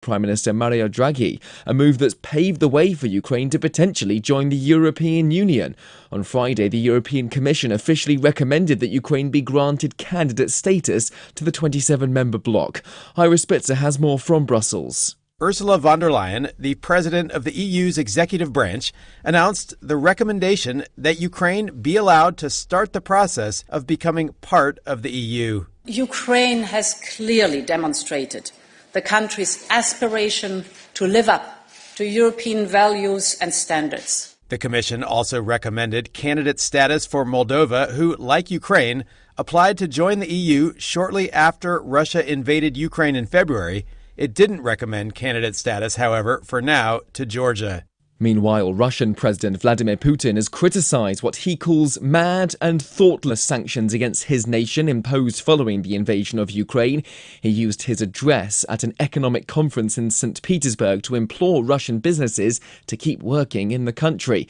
Prime Minister Mario Draghi, a move that's paved the way for Ukraine to potentially join the European Union. On Friday, the European Commission officially recommended that Ukraine be granted candidate status to the 27-member bloc. Ira Spitzer has more from Brussels. Ursula von der Leyen, the president of the EU's executive branch, announced the recommendation that Ukraine be allowed to start the process of becoming part of the EU. Ukraine has clearly demonstrated the country's aspiration to live up to European values and standards. The Commission also recommended candidate status for Moldova, who, like Ukraine, applied to join the EU shortly after Russia invaded Ukraine in February. It didn't recommend candidate status, however, for now, to Georgia. Meanwhile, Russian President Vladimir Putin has criticized what he calls mad and thoughtless sanctions against his nation imposed following the invasion of Ukraine. He used his address at an economic conference in St. Petersburg to implore Russian businesses to keep working in the country.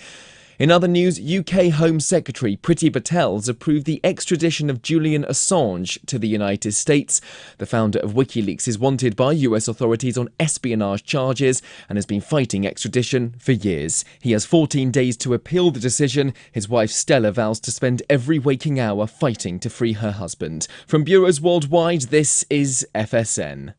In other news, UK Home Secretary Priti Patel has approved the extradition of Julian Assange to the United States. The founder of WikiLeaks is wanted by US authorities on espionage charges and has been fighting extradition for years. He has 14 days to appeal the decision. His wife Stella vows to spend every waking hour fighting to free her husband. From bureaus worldwide, this is FSN.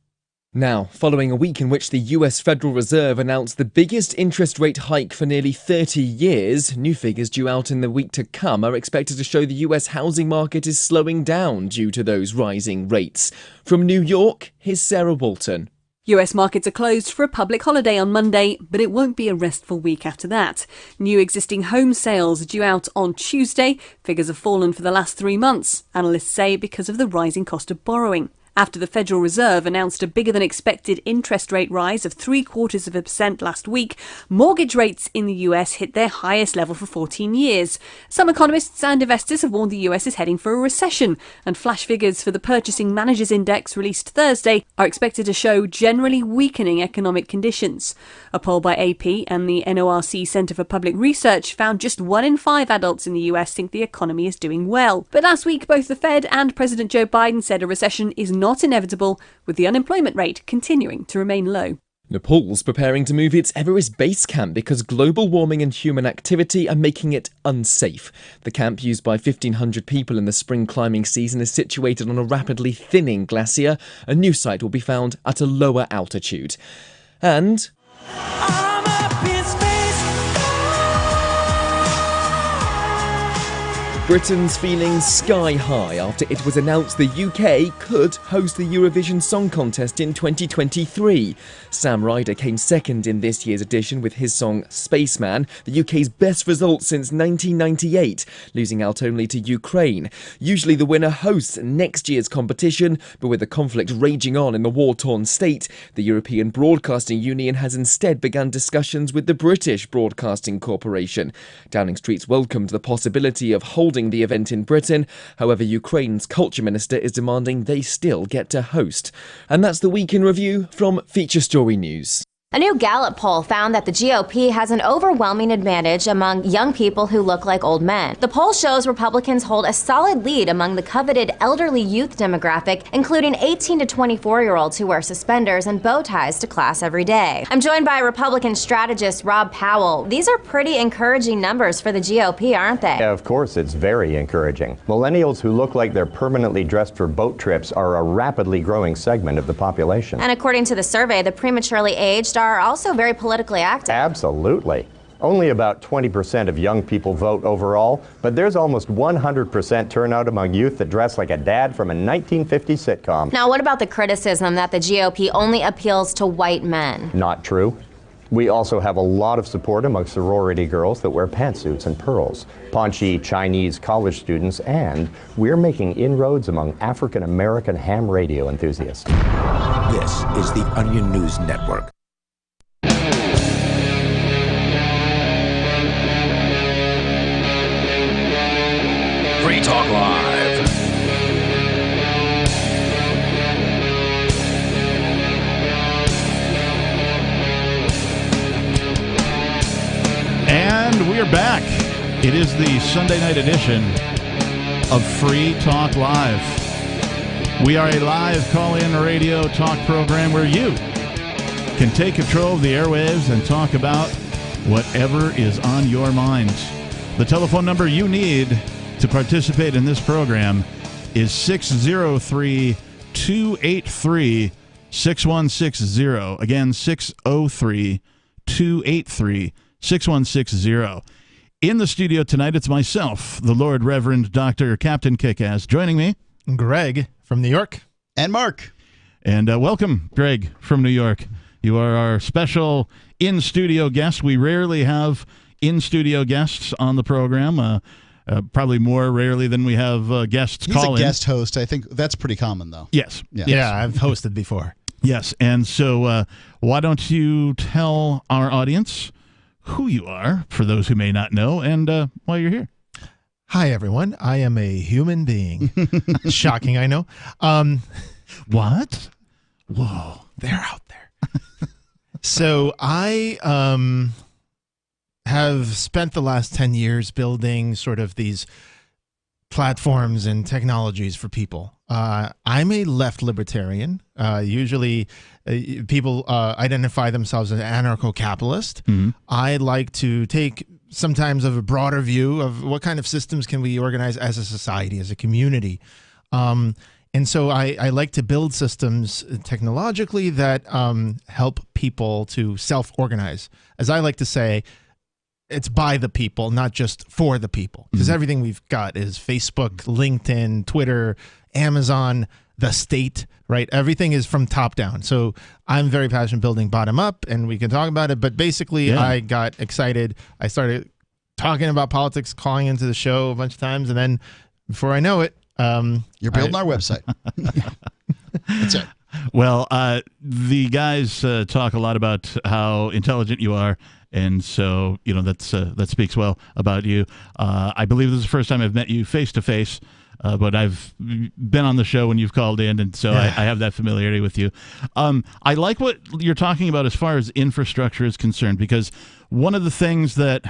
Now, following a week in which the US Federal Reserve announced the biggest interest rate hike for nearly 30 years, new figures due out in the week to come are expected to show the US housing market is slowing down due to those rising rates. From New York, here's Sarah Walton. US markets are closed for a public holiday on Monday, but it won't be a restful week after that. New existing home sales are due out on Tuesday. Figures have fallen for the last 3 months, analysts say, because of the rising cost of borrowing. After the Federal Reserve announced a bigger-than-expected interest rate rise of 0.75% last week, mortgage rates in the US hit their highest level for 14 years. Some economists and investors have warned the US is heading for a recession, and flash figures for the Purchasing Managers' Index released Thursday are expected to show generally weakening economic conditions. A poll by AP and the NORC Centre for Public Research found just 1 in 5 adults in the US think the economy is doing well. But last week, both the Fed and President Joe Biden said a recession is not inevitable, with the unemployment rate continuing to remain low. Nepal's preparing to move its Everest base camp because global warming and human activity are making it unsafe. The camp, used by 1,500 people in the spring climbing season, is situated on a rapidly thinning glacier. A new site will be found at a lower altitude. And Britain's feeling sky high after it was announced the UK could host the Eurovision Song Contest in 2023. Sam Ryder came second in this year's edition with his song Spaceman, the UK's best result since 1998, losing out only to Ukraine. Usually the winner hosts next year's competition, but with the conflict raging on in the war-torn state, the European Broadcasting Union has instead begun discussions with the British Broadcasting Corporation. Downing Street's welcomed the possibility of holding the event in Britain. However, Ukraine's culture minister is demanding they still get to host. And that's the Week in Review from Feature Story News. A new Gallup poll found that the GOP has an overwhelming advantage among young people who look like old men. The poll shows Republicans hold a solid lead among the coveted elderly youth demographic, including 18 to 24-year-olds who wear suspenders and bow ties to class every day. I'm joined by Republican strategist Rob Powell. These are pretty encouraging numbers for the GOP, aren't they? Yeah, of course, it's very encouraging. Millennials who look like they're permanently dressed for boat trips are a rapidly growing segment of the population. And according to the survey, the prematurely aged are also very politically active. Absolutely. Only about 20% of young people vote overall, but there's almost 100% turnout among youth that dress like a dad from a 1950s sitcom. Now, what about the criticism that the GOP only appeals to white men? Not true. We also have a lot of support among sorority girls that wear pantsuits and pearls, paunchy Chinese college students, and we're making inroads among African American ham radio enthusiasts. This is the Onion News Network. Free Talk Live. And we're back. It is the Sunday night edition of Free Talk Live. We are a live call-in radio talk program where you can take control of the airwaves and talk about whatever is on your minds. The telephone number you need to participate in this program is 603-283-6160. Again, 603-283-6160. In the studio tonight, it's myself, the Lord Reverend Dr. Captain Kickass. Joining me, Greg from New York. And Mark. And welcome, Greg from New York. You are our special in-studio guest. We rarely have in-studio guests on the program, probably more rarely than we have guests call in. He's a guest host. I think that's pretty common, though. Yes. Yeah, I've hosted before. Yes, and so why don't you tell our audience who you are, for those who may not know, and why you're here. Hi, everyone. I am a human being. Shocking, I know. What? Whoa. They're out there. So I have spent the last 10 years building sort of these platforms and technologies for people. I'm a left libertarian. Usually people identify themselves as anarcho-capitalist. Mm-hmm. I like to take sometimes of a broader view of what kind of systems can we organize as a society, as a community. And so I like to build systems technologically that help people to self-organize. As I like to say, it's by the people, not just for the people. Because everything we've got is Facebook, LinkedIn, Twitter, Amazon, the state, right? Everything is from top down. So I'm very passionate building bottom up, and we can talk about it. But basically, I got excited. I started talking about politics, calling into the show a bunch of times. And then before I know it, you're building our website. That's it. Well, the guys talk a lot about how intelligent you are. And so, you know, that speaks well about you. I believe this is the first time I've met you face to face, but I've been on the show when you've called in, and so I have that familiarity with you. I like what you're talking about as far as infrastructure is concerned, because one of the things that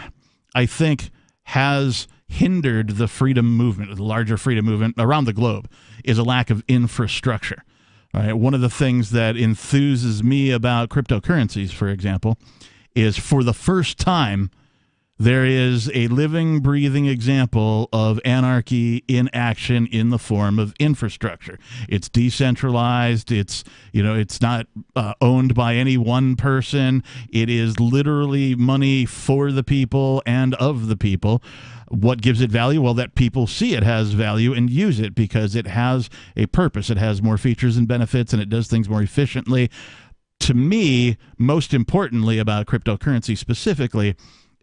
I think has hindered the freedom movement, the larger freedom movement around the globe, is a lack of infrastructure. All right? One of the things that enthuses me about cryptocurrencies, for example, is for the first time, there is a living, breathing example of anarchy in action in the form of infrastructure. It's decentralized. It's not owned by any one person. It is literally money for the people and of the people. What gives it value? Well, that people see it has value and use it because it has a purpose. It has more features and benefits, and it does things more efficiently. To me, most importantly about cryptocurrency specifically,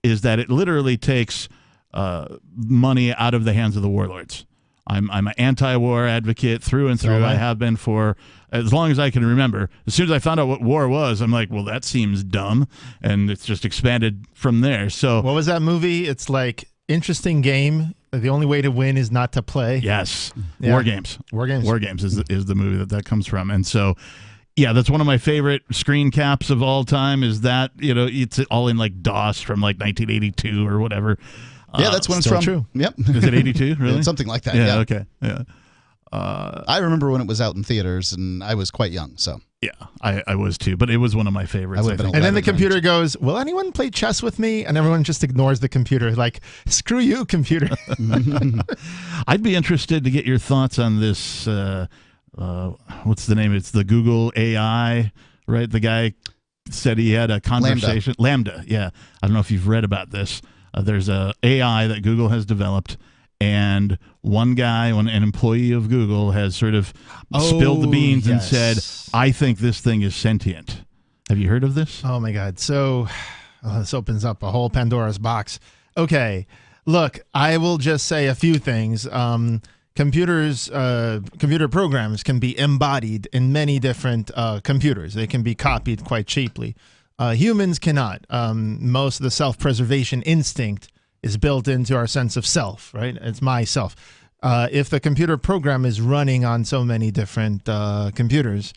is that it literally takes money out of the hands of the warlords. I'm an anti-war advocate through and through. I have been for as long as I can remember. As soon as I found out what war was, I'm like, well, that seems dumb, and it's just expanded from there. So, what was that movie? It's like interesting game. The only way to win is not to play. Yes, War Games. War Games. War Games is the movie that comes from, and so. Yeah, that's one of my favorite screen caps of all time, is that, it's all in like DOS from like 1982 or whatever. Yeah, that's when it's from. True. Yep. Is it 82, really? Something like that, yeah. Okay, yeah. I remember when it was out in theaters, and I was quite young, so. Yeah, I was too, but it was one of my favorites. I think. And then the computer goes, will anyone play chess with me? And everyone just ignores the computer, like, screw you, computer. I'd be interested to get your thoughts on this. What's the name? It's the Google AI, right? The guy said he had a conversation. Lambda, yeah. I don't know if you've read about this. There's a AI that Google has developed, and one guy, an employee of Google, has sort of spilled the beans and said, I think this thing is sentient. Have you heard of this? Oh, my God. So this opens up a whole Pandora's box. Okay, look, I will just say a few things. Computer programs can be embodied in many different computers. They can be copied quite cheaply. Humans cannot. Most of the self-preservation instinct is built into our sense of self, right? It's myself. If the computer program is running on so many different computers,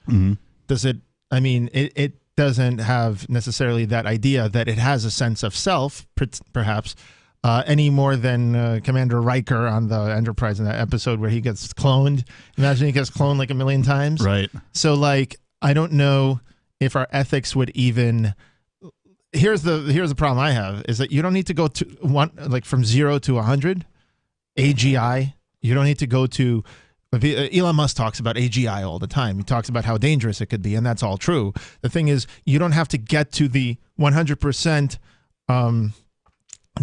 does it, it doesn't have necessarily that idea that it has a sense of self, perhaps, any more than Commander Riker on the Enterprise in that episode where he gets cloned. Imagine he gets cloned like a million times. Right. So, like, I don't know if our ethics would even. Here's the problem I have is that you don't need to go to from 0 to 100 AGI. You don't need to go to. Elon Musk talks about AGI all the time. He talks about how dangerous it could be, and that's all true. The thing is, you don't have to get to the 100%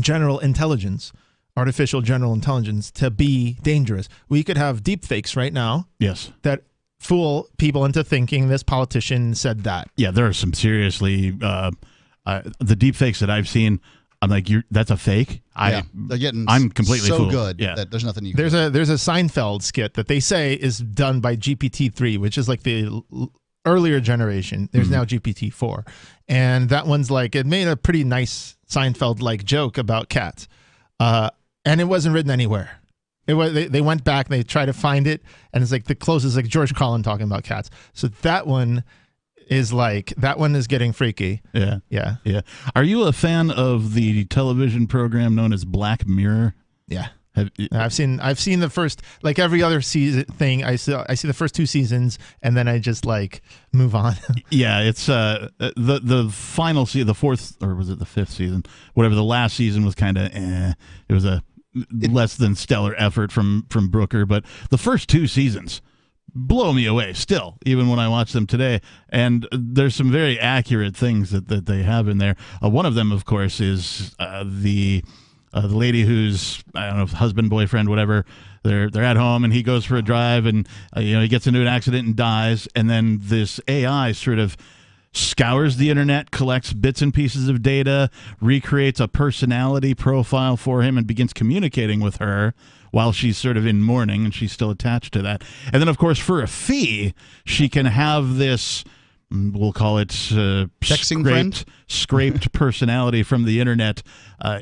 general intelligence, artificial general intelligence, to be dangerous. We could have deep fakes right now. Yes. That fool people into thinking this politician said that. Yeah, there are some seriously the deep fakes that I've seen. I'm like, that's a fake. They're getting I'm completely so fooled. good that there's nothing you can do. There's a Seinfeld skit that they say is done by GPT-3, which is like the earlier generation. There's now GPT-4, and that one's like it made a pretty nice Seinfeld-like joke about cats, and it wasn't written anywhere. It was they went back and they tried to find it, and it's like the closest like George Carlin talking about cats. So that one is getting freaky. Yeah. Are you a fan of the television program known as Black Mirror? Yeah. I've seen the first, like every other season thing. I see the first 2 seasons and then I just like move on. Yeah, it's the final season, the 4th, or was it the 5th season? Whatever. The last season was kind of It was a less than stellar effort from Brooker, but the first 2 seasons blow me away still, even when I watch them today. And there's some very accurate things that they have in there. One of them, of course, is the lady who's, I don't know, husband, boyfriend, whatever. They're at home and he goes for a drive and he gets into an accident and dies. And then this AI sort of scours the internet, collects bits and pieces of data, recreates a personality profile for him, and begins communicating with her while she's sort of in mourning and she's still attached to that. And then, of course, for a fee, she can have this, we'll call it scraped personality from the internet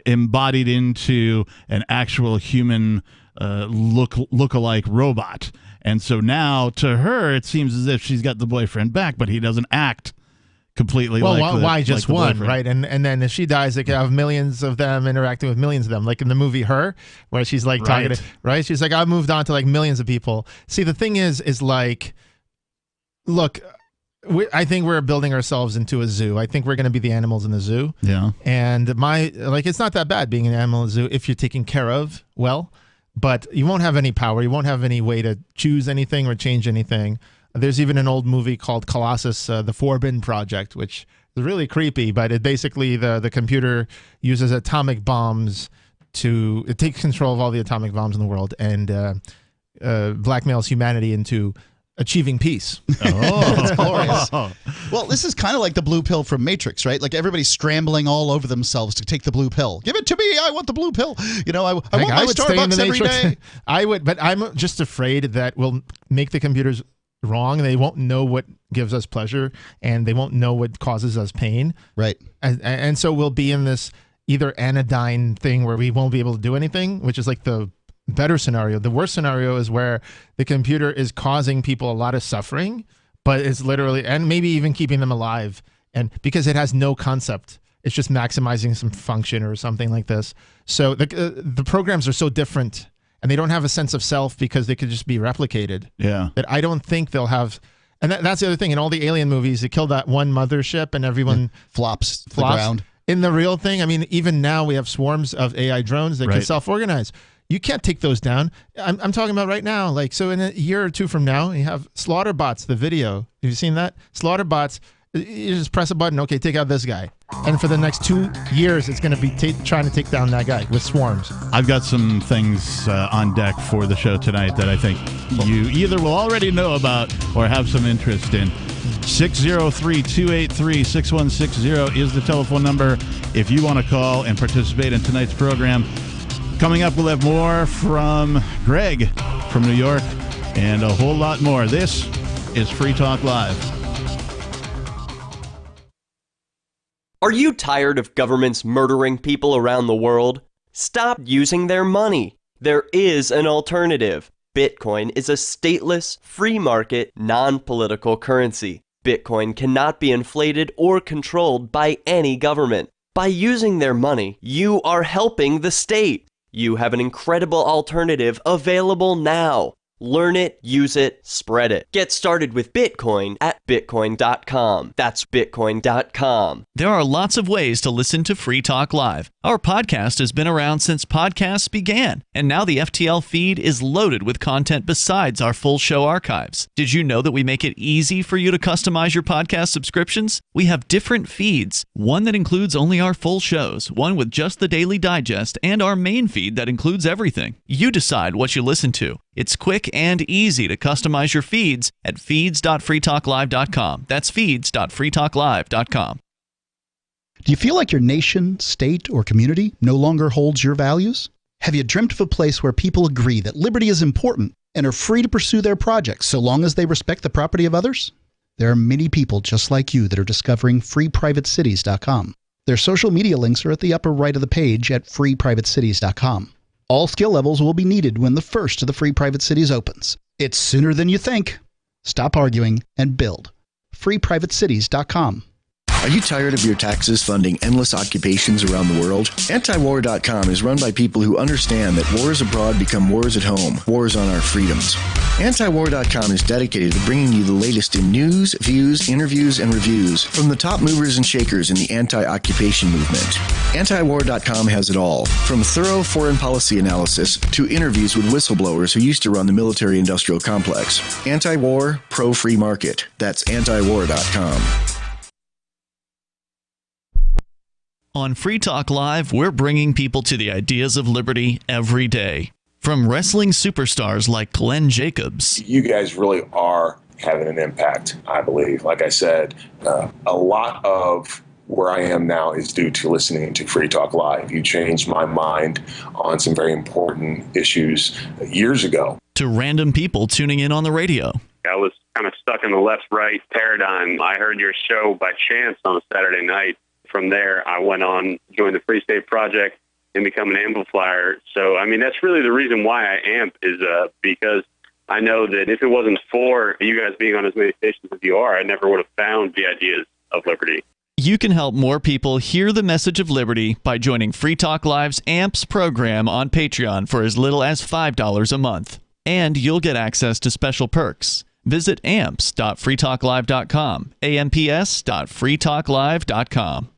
embodied into an actual human look-alike robot. And so now, to her, it seems as if she's got the boyfriend back, but he doesn't act completely why just one, boyfriend. right? And then if she dies, they could have millions of them interacting with millions of them, like in the movie Her, where she's like talking to, right? She's like, I've moved on to like millions of people. See, the thing is like, look, I think we're building ourselves into a zoo. I think we're going to be the animals in the zoo. Yeah. And it's not that bad being an animal in the zoo if you're taken care of well, but you won't have any power. You won't have any way to choose anything or change anything. There's even an old movie called Colossus, The Forbidden Project, which is really creepy, but it basically, the computer uses atomic bombs it takes control of all the atomic bombs in the world and blackmails humanity into achieving peace. Oh, that's glorious. Well, this is kind of like the blue pill from Matrix, right? Like everybody's scrambling all over themselves to take the blue pill. Give it to me. I want the blue pill. I want my Starbucks every day. I would, but I'm just afraid that we'll make the computers wrong. They won't know what gives us pleasure and they won't know what causes us pain. Right. And so we'll be in this either anodyne thing where we won't be able to do anything, which is like the better scenario. The worst scenario is where the computer is causing people a lot of suffering, but it's literally, and maybe even keeping them alive. And because it has no concept, it's just maximizing some function or something like this. So the programs are so different. And they don't have a sense of self because they could just be replicated. Yeah. That I don't think they'll have. And that's the other thing. In all the alien movies, they kill that one mothership and everyone flops to the ground. In the real thing, I mean, even now we have swarms of AI drones that can self-organize. You can't take those down. I'm talking about right now. Like, so in a year or 2 from now, you have Slaughterbots, the video. Have you seen that? Slaughterbots, you just press a button. Okay, take out this guy. And for the next 2 years, it's going to be trying to take down that guy with swarms. I've got some things on deck for the show tonight that I think you either will already know about or have some interest in. 603-283-6160 is the telephone number if you want to call and participate in tonight's program. Coming up, we'll have more from Greg from New York and a whole lot more. This is Free Talk Live. Are you tired of governments murdering people around the world? Stop using their money. There is an alternative. Bitcoin is a stateless, free market, non-political currency. Bitcoin cannot be inflated or controlled by any government. By using their money, you are helping the state. You have an incredible alternative available now. Learn it, use it, spread it. Get started with Bitcoin at Bitcoin.com. That's Bitcoin.com. There are lots of ways to listen to Free Talk Live. Our podcast has been around since podcasts began, and now the FTL feed is loaded with content besides our full show archives. Did you know that we make it easy for you to customize your podcast subscriptions? We have different feeds, one that includes only our full shows, one with just the Daily Digest, and our main feed that includes everything. You decide what you listen to. It's quick and easy to customize your feeds at feeds.freetalklive.com. That's feeds.freetalklive.com. Do you feel like your nation, state, or community no longer holds your values? Have you dreamt of a place where people agree that liberty is important and are free to pursue their projects so long as they respect the property of others? There are many people just like you that are discovering freeprivatecities.com. Their social media links are at the upper right of the page at freeprivatecities.com. All skill levels will be needed when the first of the Free Private Cities opens. It's sooner than you think. Stop arguing and build. freeprivatecities.com. Are you tired of your taxes funding endless occupations around the world? Antiwar.com is run by people who understand that wars abroad become wars at home, wars on our freedoms. Antiwar.com is dedicated to bringing you the latest in news, views, interviews, and reviews from the top movers and shakers in the anti-occupation movement. Antiwar.com has it all, from thorough foreign policy analysis to interviews with whistleblowers who used to run the military-industrial complex. Anti-war, pro-free market. That's antiwar.com. On Free Talk Live, we're bringing people to the ideas of liberty every day. From wrestling superstars like Glenn Jacobs. You guys really are having an impact, I believe. Like I said, a lot of where I am now is due to listening to Free Talk Live. You changed my mind on some very important issues years ago. To random people tuning in on the radio. I was kind of stuck in the left-right paradigm. I heard your show by chance on a Saturday night. From there, I went on, joined the Free State Project, and become an amplifier. So, I mean, that's really the reason why I amp is because I know that if it wasn't for you guys being on as many stations as you are, I never would have found the ideas of liberty. You can help more people hear the message of liberty by joining Free Talk Live's AMPS program on Patreon for as little as $5 a month. And you'll get access to special perks. Visit amps.freetalklive.com, amps.freetalklive.com.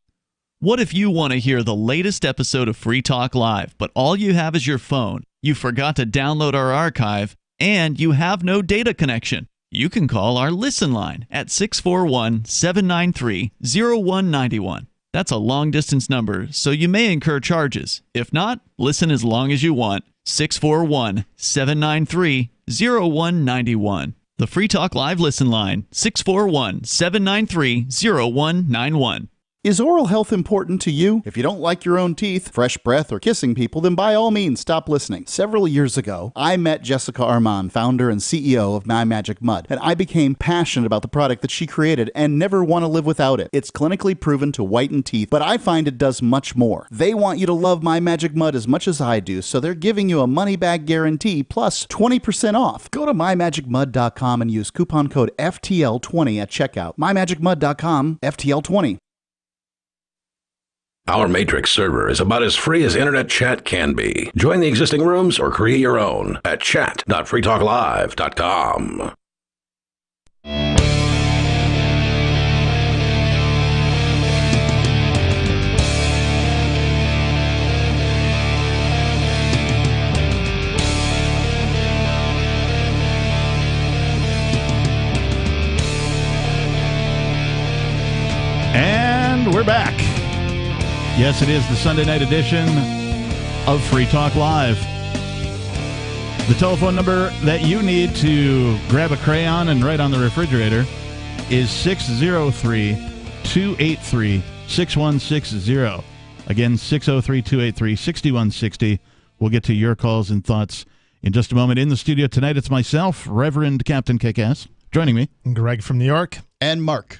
What if you want to hear the latest episode of Free Talk Live, but all you have is your phone, you forgot to download our archive, and you have no data connection? You can call our Listen line at 641-793-0191. That's a long-distance number, so you may incur charges. If not, listen as long as you want. 641-793-0191. The Free Talk Live Listen line, 641-793-0191. Is oral health important to you? If you don't like your own teeth, fresh breath, or kissing people, then by all means stop listening. Several years ago, I met Jessica Armand, founder and CEO of My Magic Mud, and I became passionate about the product that she created and never want to live without it. It's clinically proven to whiten teeth, but I find it does much more. They want you to love My Magic Mud as much as I do, so they're giving you a money-back guarantee plus 20% off. Go to mymagicmud.com and use coupon code FTL20 at checkout. mymagicmud.com, FTL20. Our Matrix server is about as free as internet chat can be. Join the existing rooms or create your own at chat.freetalklive.com. And we're back. Yes, it is the Sunday night edition of Free Talk Live. The telephone number that you need to grab a crayon and write on the refrigerator is 603-283-6160. Again, 603-283-6160. We'll get to your calls and thoughts in just a moment. In the studio tonight, it's myself, Reverend Captain Kickass, joining me. Greg from New York. And Mark.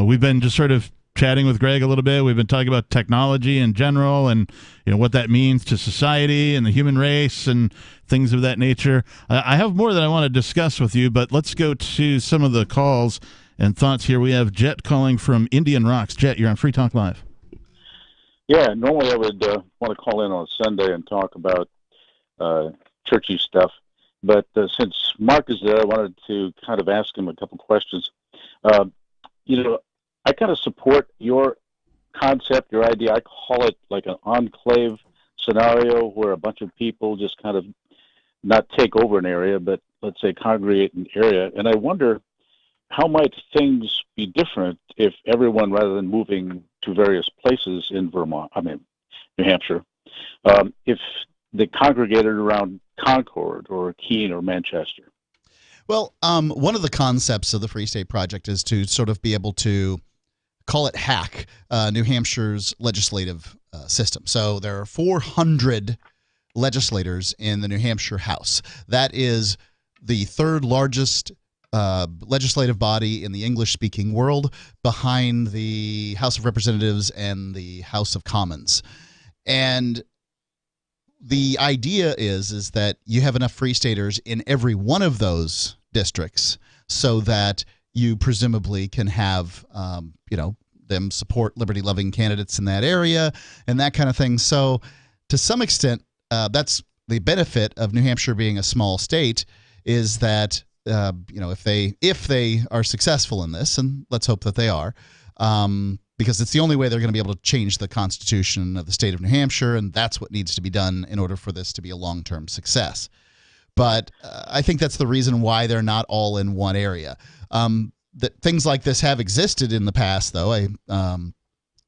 We've been just sort of chatting with Greg a little bit. We've been talking about technology in general and what that means to society and the human race and things of that nature. I have more that I want to discuss with you, but let's go to some of the calls and thoughts here. We have Jet calling from Indian Rocks. Jet, you're on Free Talk Live. Yeah, normally I would want to call in on Sunday and talk about churchy stuff, But since Mark is there, I wanted to kind of ask him a couple questions. I kind of support your concept, your idea. I call it like an enclave scenario where a bunch of people just kind of not take over an area, but let's say congregate an area. And I wonder, how might things be different if everyone, rather than moving to various places in New Hampshire, if they congregated around Concord or Keene or Manchester? Well, one of the concepts of the Free State Project is to sort of be able to call it hack New Hampshire's legislative system. So there are 400 legislators in the New Hampshire House. That is the third largest legislative body in the English-speaking world, behind the House of Representatives and the House of Commons. And the idea is that you have enough Free Staters in every one of those districts so that you presumably can have, them support liberty-loving candidates in that area and that kind of thing. So to some extent, that's the benefit of New Hampshire being a small state, is that, if they are successful in this, and let's hope that they are, because it's the only way they're going to be able to change the Constitution of the state of New Hampshire, and that's what needs to be done in order for this to be a long-term success. But I think that's the reason why they're not all in one area. That things like this have existed in the past, though.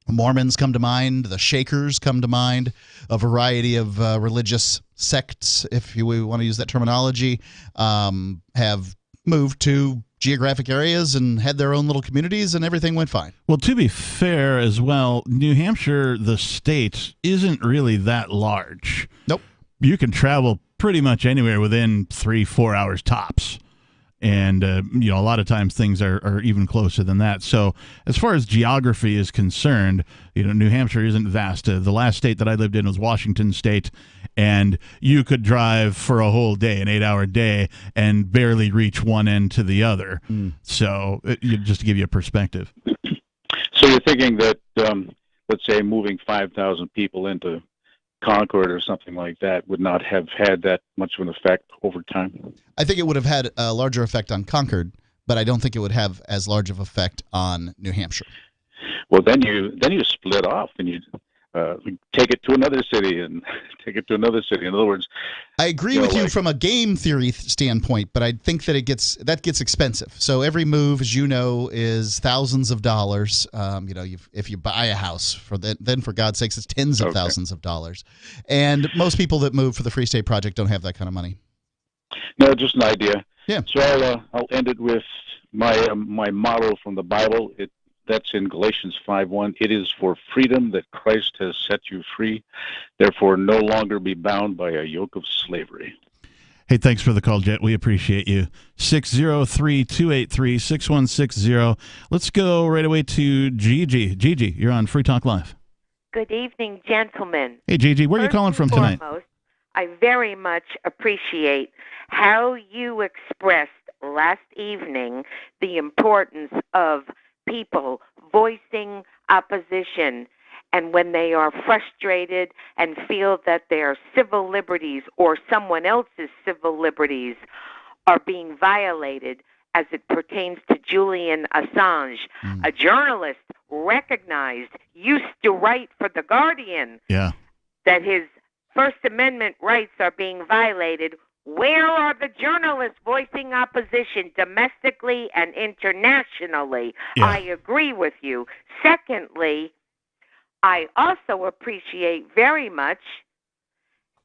Mormons come to mind, the Shakers come to mind, a variety of religious sects, if we want to use that terminology, have moved to geographic areas and had their own little communities, and everything went fine. Well, to be fair as well, New Hampshire, the state, isn't really that large. Nope. You can travel pretty much anywhere within 3-4 hours tops. And, a lot of times things are even closer than that. So as far as geography is concerned, New Hampshire isn't vast. The last state that I lived in was Washington State, and you could drive for a whole day, an 8-hour day, and barely reach one end to the other. So just to give you a perspective. So you're thinking that, let's say, moving 5,000 people into Concord or something like that would not have had that much of an effect over time? I think it would have had a larger effect on Concord, but I don't think it would have as large of effect on New Hampshire. Well, then you split off and you take it to another city and take it to another city. In other words, I agree with you from a game theory standpoint, but I think that that gets expensive. So every move, as you know, is thousands of dollars. If you buy a house, then for God's sakes, it's tens of thousands of dollars. And most people that move for the Free State Project don't have that kind of money. No, just an idea. Yeah. So I'll end it with my motto from the Bible. That's in Galatians 5:1. It is for freedom that Christ has set you free. Therefore, no longer be bound by a yoke of slavery. Hey, thanks for the call, Jet. We appreciate you. 603-283-6160. Let's go right away to Gigi. Gigi, you're on Free Talk Live. Good evening, gentlemen. Hey, Gigi, where are you calling from tonight? Foremost, I very much appreciate how you expressed last evening the importance of people voicing opposition, and when they are frustrated and feel that their civil liberties or someone else's civil liberties are being violated, as it pertains to Julian Assange, a journalist recognized, used to write for The Guardian, that his First Amendment rights are being violated. Where are the journalists voicing opposition domestically and internationally? Yeah. I agree with you. Secondly, I also appreciate very much,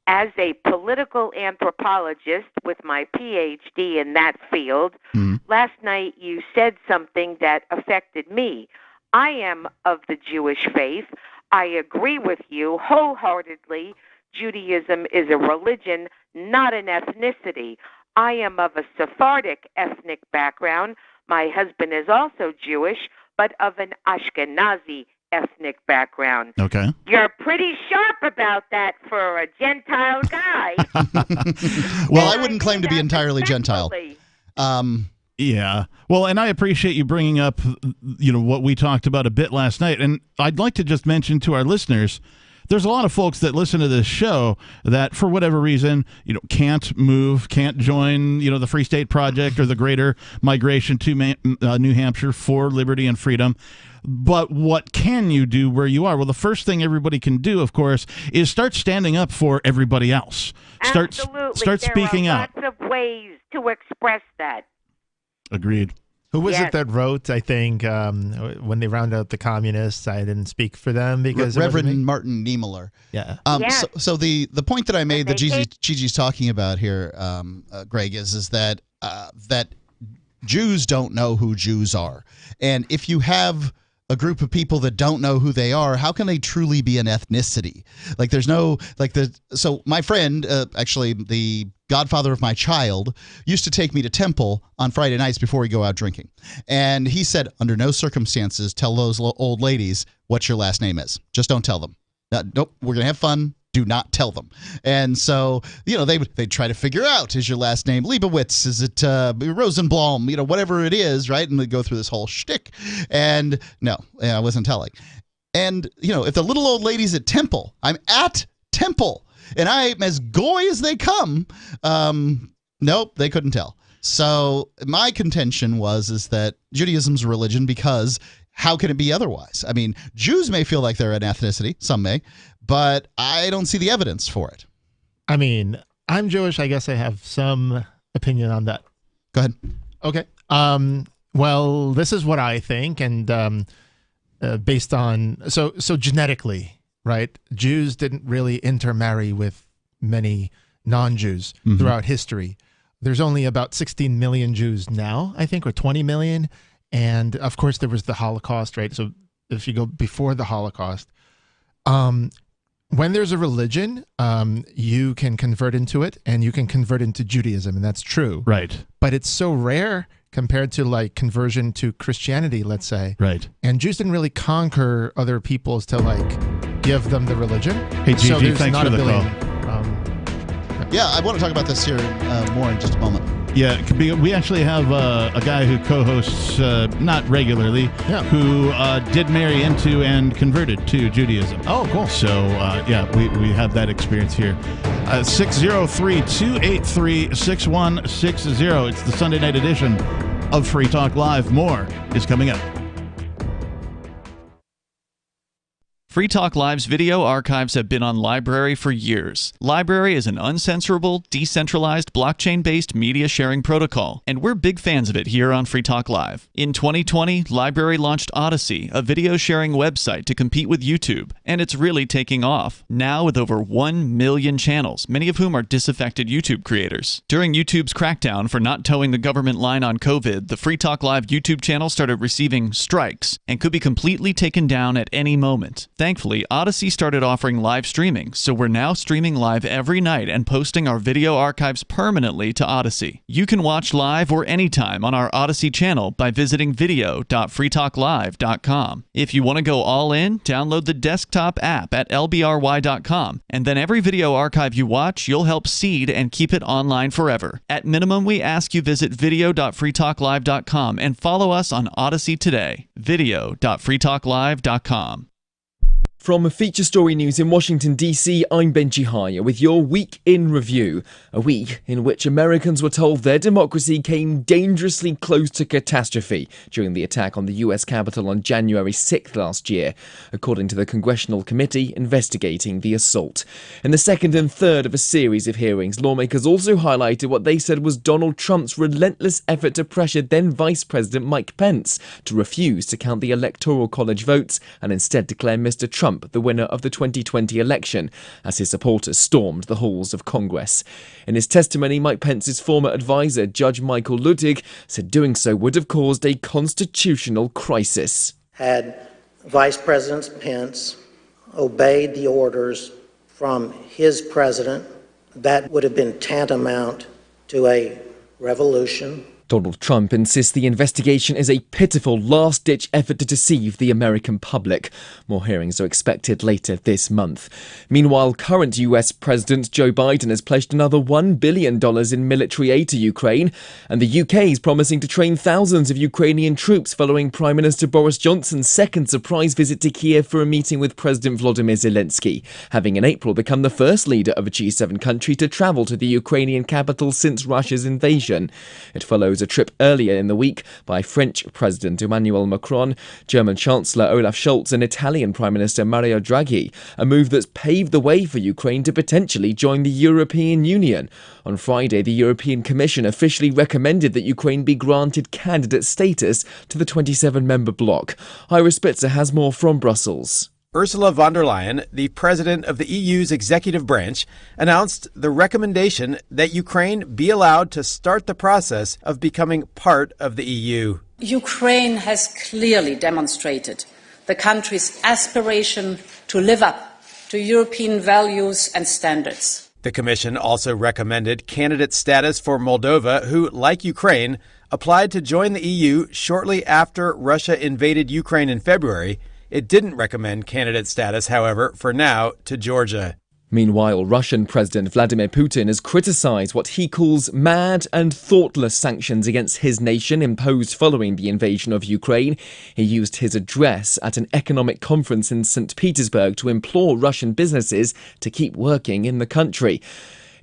as a political anthropologist with my PhD in that field, last night you said something that affected me. I am of the Jewish faith. I agree with you wholeheartedly. Judaism is a religion, not an ethnicity. I am of a Sephardic ethnic background. My husband is also Jewish, but of an Ashkenazi ethnic background. Okay. You're pretty sharp about that for a Gentile guy. Well, I wouldn't claim to be entirely Gentile. Yeah. Well, and I appreciate you bringing up, what we talked about a bit last night. And I'd like to just mention to our listeners there's a lot of folks that listen to this show that, for whatever reason, can't move, can't join, the Free State Project or the Greater Migration to New Hampshire for Liberty and Freedom. But what can you do where you are? Well, the first thing everybody can do, of course, is start standing up for everybody else. Absolutely. Start speaking out. There are lots of ways to express that. Agreed. Who was it that wrote, I think, when they round out the communists, I didn't speak for them because Reverend Martin Niemöller. Yeah. So the point that I made that Gigi's talking about here, Greg, is that that Jews don't know who Jews are. And if you have a group of people that don't know who they are, how can they truly be an ethnicity? Like there's no so my friend, actually the godfather of my child, used to take me to temple on Friday nights before we go out drinking. And he said, under no circumstances tell those old ladies what your last name is. Just don't tell them. Nope, we're going to have fun. Do not tell them. And so, they try to figure out, is your last name Leibowitz? Is it Rosenblum? Whatever it is, right? And they go through this whole shtick. And no, I wasn't telling. And, if the little old lady's at temple, I'm at temple, and I'm as goy as they come. Nope, they couldn't tell. So my contention is that Judaism's a religion because how can it be otherwise? I mean, Jews may feel like they're an ethnicity, some may, but I don't see the evidence for it. I mean, I'm Jewish. I guess I have some opinion on that. Go ahead. Okay. Well, this is what I think, and based on so genetically, right? Jews didn't really intermarry with many non-Jews throughout history. There's only about 16 million Jews now, I think, or 20 million. And of course, there was the Holocaust, right? So if you go before the Holocaust, when there's a religion, you can convert into it, and you can convert into Judaism, and that's true. Right. But it's so rare compared to like conversion to Christianity, let's say. Right. And Jews didn't really conquer other peoples to like give them the religion. Hey, Gigi, so there's thanks not for a the billion. call. Yeah, I want to talk about this here more in just a moment. Yeah, we actually have a guy who co-hosts, not regularly, who did marry into and converted to Judaism. Oh, cool. So, we have that experience here. 603-283-6160. It's the Sunday night edition of Free Talk Live. More is coming up. Free Talk Live's video archives have been on LBRY for years. LBRY is an uncensorable, decentralized, blockchain-based media sharing protocol, and we're big fans of it here on Free Talk Live. In 2020, LBRY launched Odysee, a video sharing website to compete with YouTube, and it's really taking off, now with over 1 million channels, many of whom are disaffected YouTube creators. During YouTube's crackdown for not towing the government line on COVID, the Free Talk Live YouTube channel started receiving strikes and could be completely taken down at any moment. Thankfully, Odysee started offering live streaming, so we're now streaming live every night and posting our video archives permanently to Odysee. You can watch live or anytime on our Odysee channel by visiting video.freetalklive.com. If you want to go all in, download the desktop app at lbry.com, and then every video archive you watch, you'll help seed and keep it online forever. At minimum, we ask you visit video.freetalklive.com and follow us on Odysee today. video.freetalklive.com. From Feature Story News in Washington, D.C., I'm Benji Haya with your Week in Review. A week in which Americans were told their democracy came dangerously close to catastrophe during the attack on the U.S. Capitol on January 6th last year, according to the Congressional Committee investigating the assault. In the second and third of a series of hearings, lawmakers also highlighted what they said was Donald Trump's relentless effort to pressure then Vice President Mike Pence to refuse to count the Electoral College votes and instead declare Mr. Trump the winner of the 2020 election, as his supporters stormed the halls of Congress. In his testimony, Mike Pence's former advisor, Judge Michael Luttig, said doing so would have caused a constitutional crisis. Had Vice President Pence obeyed the orders from his president, that would have been tantamount to a revolution. Donald Trump insists the investigation is a pitiful last-ditch effort to deceive the American public. More hearings are expected later this month. Meanwhile, current US President Joe Biden has pledged another $1 billion in military aid to Ukraine, and the UK is promising to train thousands of Ukrainian troops following Prime Minister Boris Johnson's second surprise visit to Kiev for a meeting with President Volodymyr Zelensky, having in April become the first leader of a G7 country to travel to the Ukrainian capital since Russia's invasion. It follows a trip earlier in the week by French President Emmanuel Macron, German Chancellor Olaf Scholz and Italian Prime Minister Mario Draghi, a move that's paved the way for Ukraine to potentially join the European Union. On Friday, the European Commission officially recommended that Ukraine be granted candidate status to the 27-member bloc. Ira Spitzer has more from Brussels. Ursula von der Leyen, the president of the EU's executive branch, announced the recommendation that Ukraine be allowed to start the process of becoming part of the EU. Ukraine has clearly demonstrated the country's aspiration to live up to European values and standards. The Commission also recommended candidate status for Moldova, who, like Ukraine, applied to join the EU shortly after Russia invaded Ukraine in February. It didn't recommend candidate status, however, for now, to Georgia. Meanwhile, Russian President Vladimir Putin has criticized what he calls mad and thoughtless sanctions against his nation imposed following the invasion of Ukraine. He used his address at an economic conference in St. Petersburg to implore Russian businesses to keep working in the country.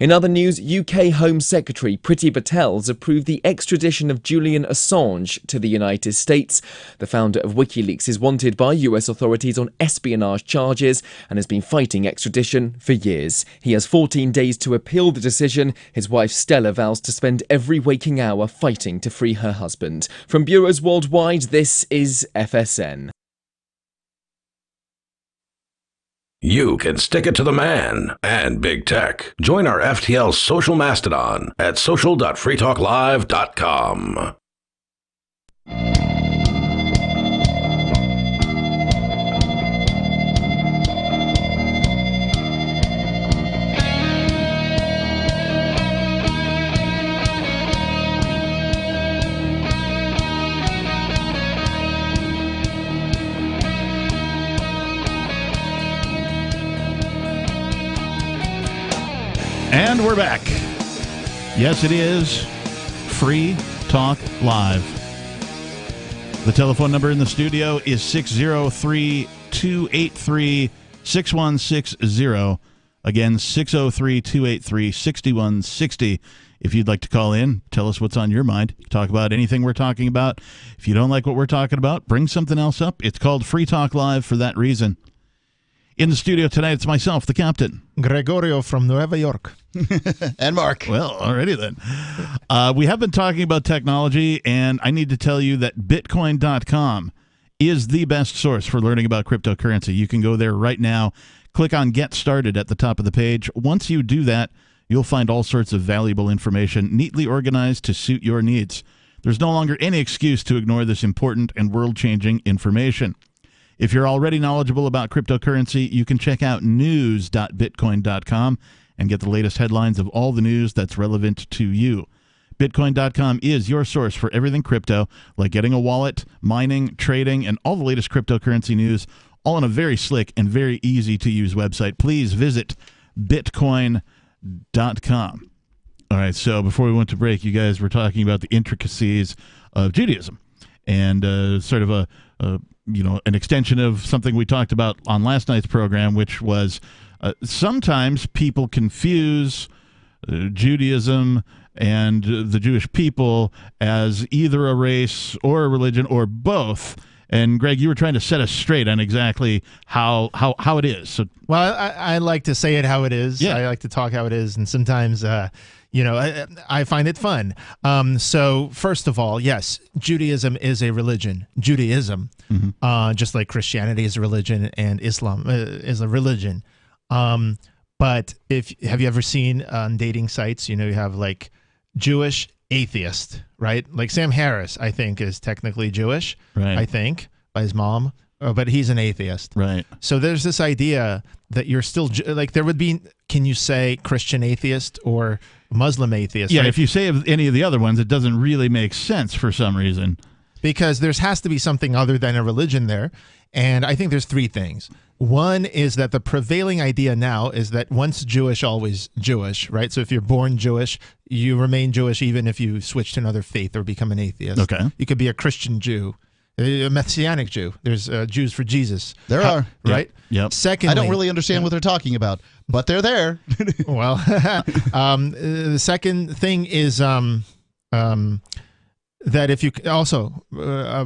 In other news, UK Home Secretary Priti Patel has approved the extradition of Julian Assange to the United States. The founder of WikiLeaks is wanted by US authorities on espionage charges and has been fighting extradition for years. He has 14 days to appeal the decision. His wife Stella vows to spend every waking hour fighting to free her husband. From bureaus worldwide, this is FSN. You can stick it to the man and big tech. Join our FTL social mastodon at social.freetalklive.com. And we're back. Yes, it is Free Talk Live. The telephone number in the studio is 603-283-6160. Again, 603-283-6160. If you'd like to call in, tell us what's on your mind. Talk about anything we're talking about. If you don't like what we're talking about, bring something else up. It's called Free Talk Live for that reason. In the studio tonight, it's myself, the captain. Gregorio from Nueva York. And Mark. Well, already then. We have been talking about technology, and I need to tell you that Bitcoin.com is the best source for learning about cryptocurrency. You can go there right now. Click on Get Started at the top of the page. Once you do that, you'll find all sorts of valuable information neatly organized to suit your needs. There's no longer any excuse to ignore this important and world-changing information. If you're already knowledgeable about cryptocurrency, you can check out news.bitcoin.com and get the latest headlines of all the news that's relevant to you. Bitcoin.com is your source for everything crypto, like getting a wallet, mining, trading, and all the latest cryptocurrency news, all on a very slick and very easy-to-use website. Please visit bitcoin.com. All right, so before we went to break, you guys were talking about the intricacies of Judaism and sort of an extension of something we talked about on last night's program, which was sometimes people confuse Judaism and the Jewish people as either a race or a religion or both. And Greg, you were trying to set us straight on exactly how it is. So, well, I like to say it how it is. Yeah. I like to talk how it is, and sometimes I find it fun. So first of all, yes, Judaism is a religion. Judaism, just like Christianity is a religion and Islam is a religion. But have you ever seen on dating sites, you have like Jewish atheist, right? Like Sam Harris, I think, is technically Jewish, right? I think, by his mom. but he's an atheist. Right. So there's this idea that you're still like there would be. Can you say Christian atheist or Muslim atheist? Yeah, right? if you say any of the other ones, it doesn't really make sense for some reason. Because there has to be something other than a religion there. And I think there's three things. One is that the prevailing idea now is that once Jewish, always Jewish, right? So if you're born Jewish, you remain Jewish even if you switch to another faith or become an atheist. Okay. You could be a Christian Jew, a Messianic Jew. There's Jews for Jesus. There are. Right? Yep. Secondly, I don't really understand what they're talking about, but they're there. Well, the second thing is that if you also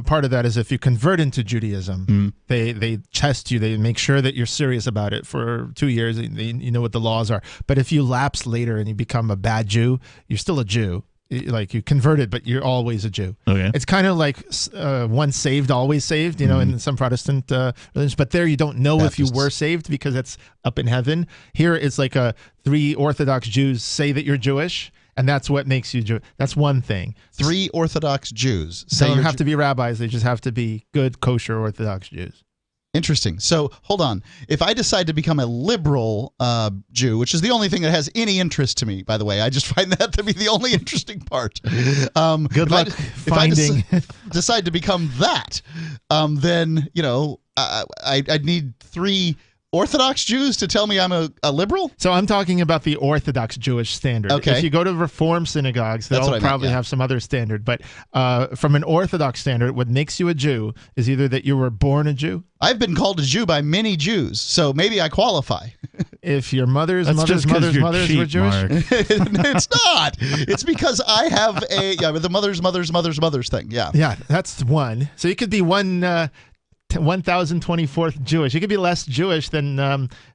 part of that is if you convert into Judaism, they test you. They make sure that you're serious about it for 2 years. You know what the laws are. But if you lapse later and you become a bad Jew, you're still a Jew. Like you converted, but you're always a Jew. Okay. It's kind of like once saved, always saved, you know, in some Protestant religions. But there you don't know if you were saved because that's up in heaven. Here it's like 3 Orthodox Jews say that you're Jewish, and that's what makes you Jewish. That's one thing. 3 Orthodox Jews say don't have to be rabbis. They just have to be good, kosher Orthodox Jews. Interesting. So hold on. If I decide to become a liberal Jew, which is the only thing that has any interest to me, by the way, I just find that to be the only interesting part. Good luck finding. If I decide to become that, then I'd need 3 Orthodox Jews to tell me I'm a liberal? So I'm talking about the Orthodox Jewish standard. Okay. If you go to Reform synagogues, they'll probably have some other standard. But from an Orthodox standard, what makes you a Jew is either that you were born a Jew. I've been called a Jew by many Jews, so maybe I qualify. If your mother's That's mother's just 'cause mother's you're mothers cheap, were Jewish? Mark. It's not. It's because I have the mother's thing. Yeah. Yeah, that's one. So you could be 1024th Jewish. You could be less Jewish than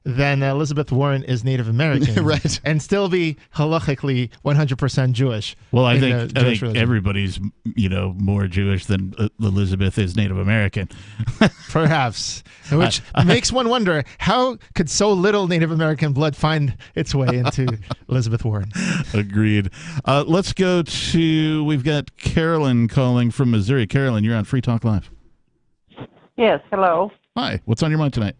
Elizabeth Warren is Native American, right? And still be halachically 100% Jewish. Well, I think everybody's more Jewish than Elizabeth is Native American, perhaps. Which makes one wonder how could so little Native American blood find its way into Elizabeth Warren? Agreed. Let's go to. We've got Carolyn calling from Missouri. Carolyn, you're on Free Talk Live. Yes, hello. Hi, what's on your mind tonight?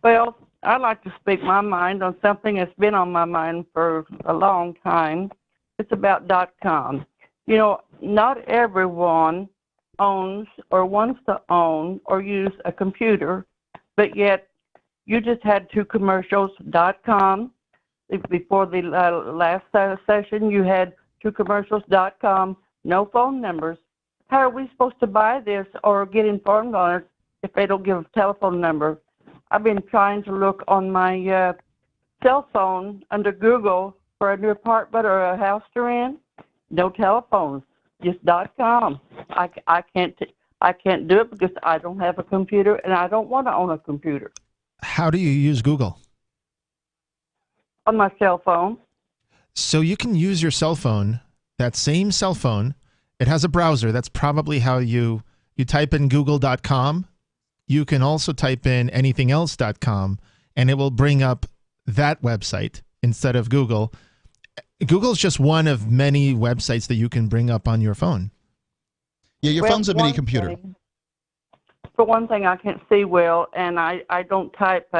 Well, I'd like to speak my mind on something that's been on my mind for a long time. It's about .com. Not everyone owns or wants to own or use a computer, but yet you just had 2 commercials, .com. Before the last session, you had 2 commercials, .com, no phone numbers. How are we supposed to buy this or get informed on it if they don't give a telephone number? I've been trying to look on my cell phone under Google for a new apartment or a house to rent. No telephones, just .com. I can't do it because I don't have a computer and I don't want to own a computer. How do you use Google? On my cell phone. So you can use your cell phone, that same cell phone. It has a browser. That's probably how you type in google.com. You can also type in anythingelse.com, and it will bring up that website instead of Google. Google's just one of many websites that you can bring up on your phone. Yeah, your phone's a mini computer. For one thing, I can't see well, and I don't type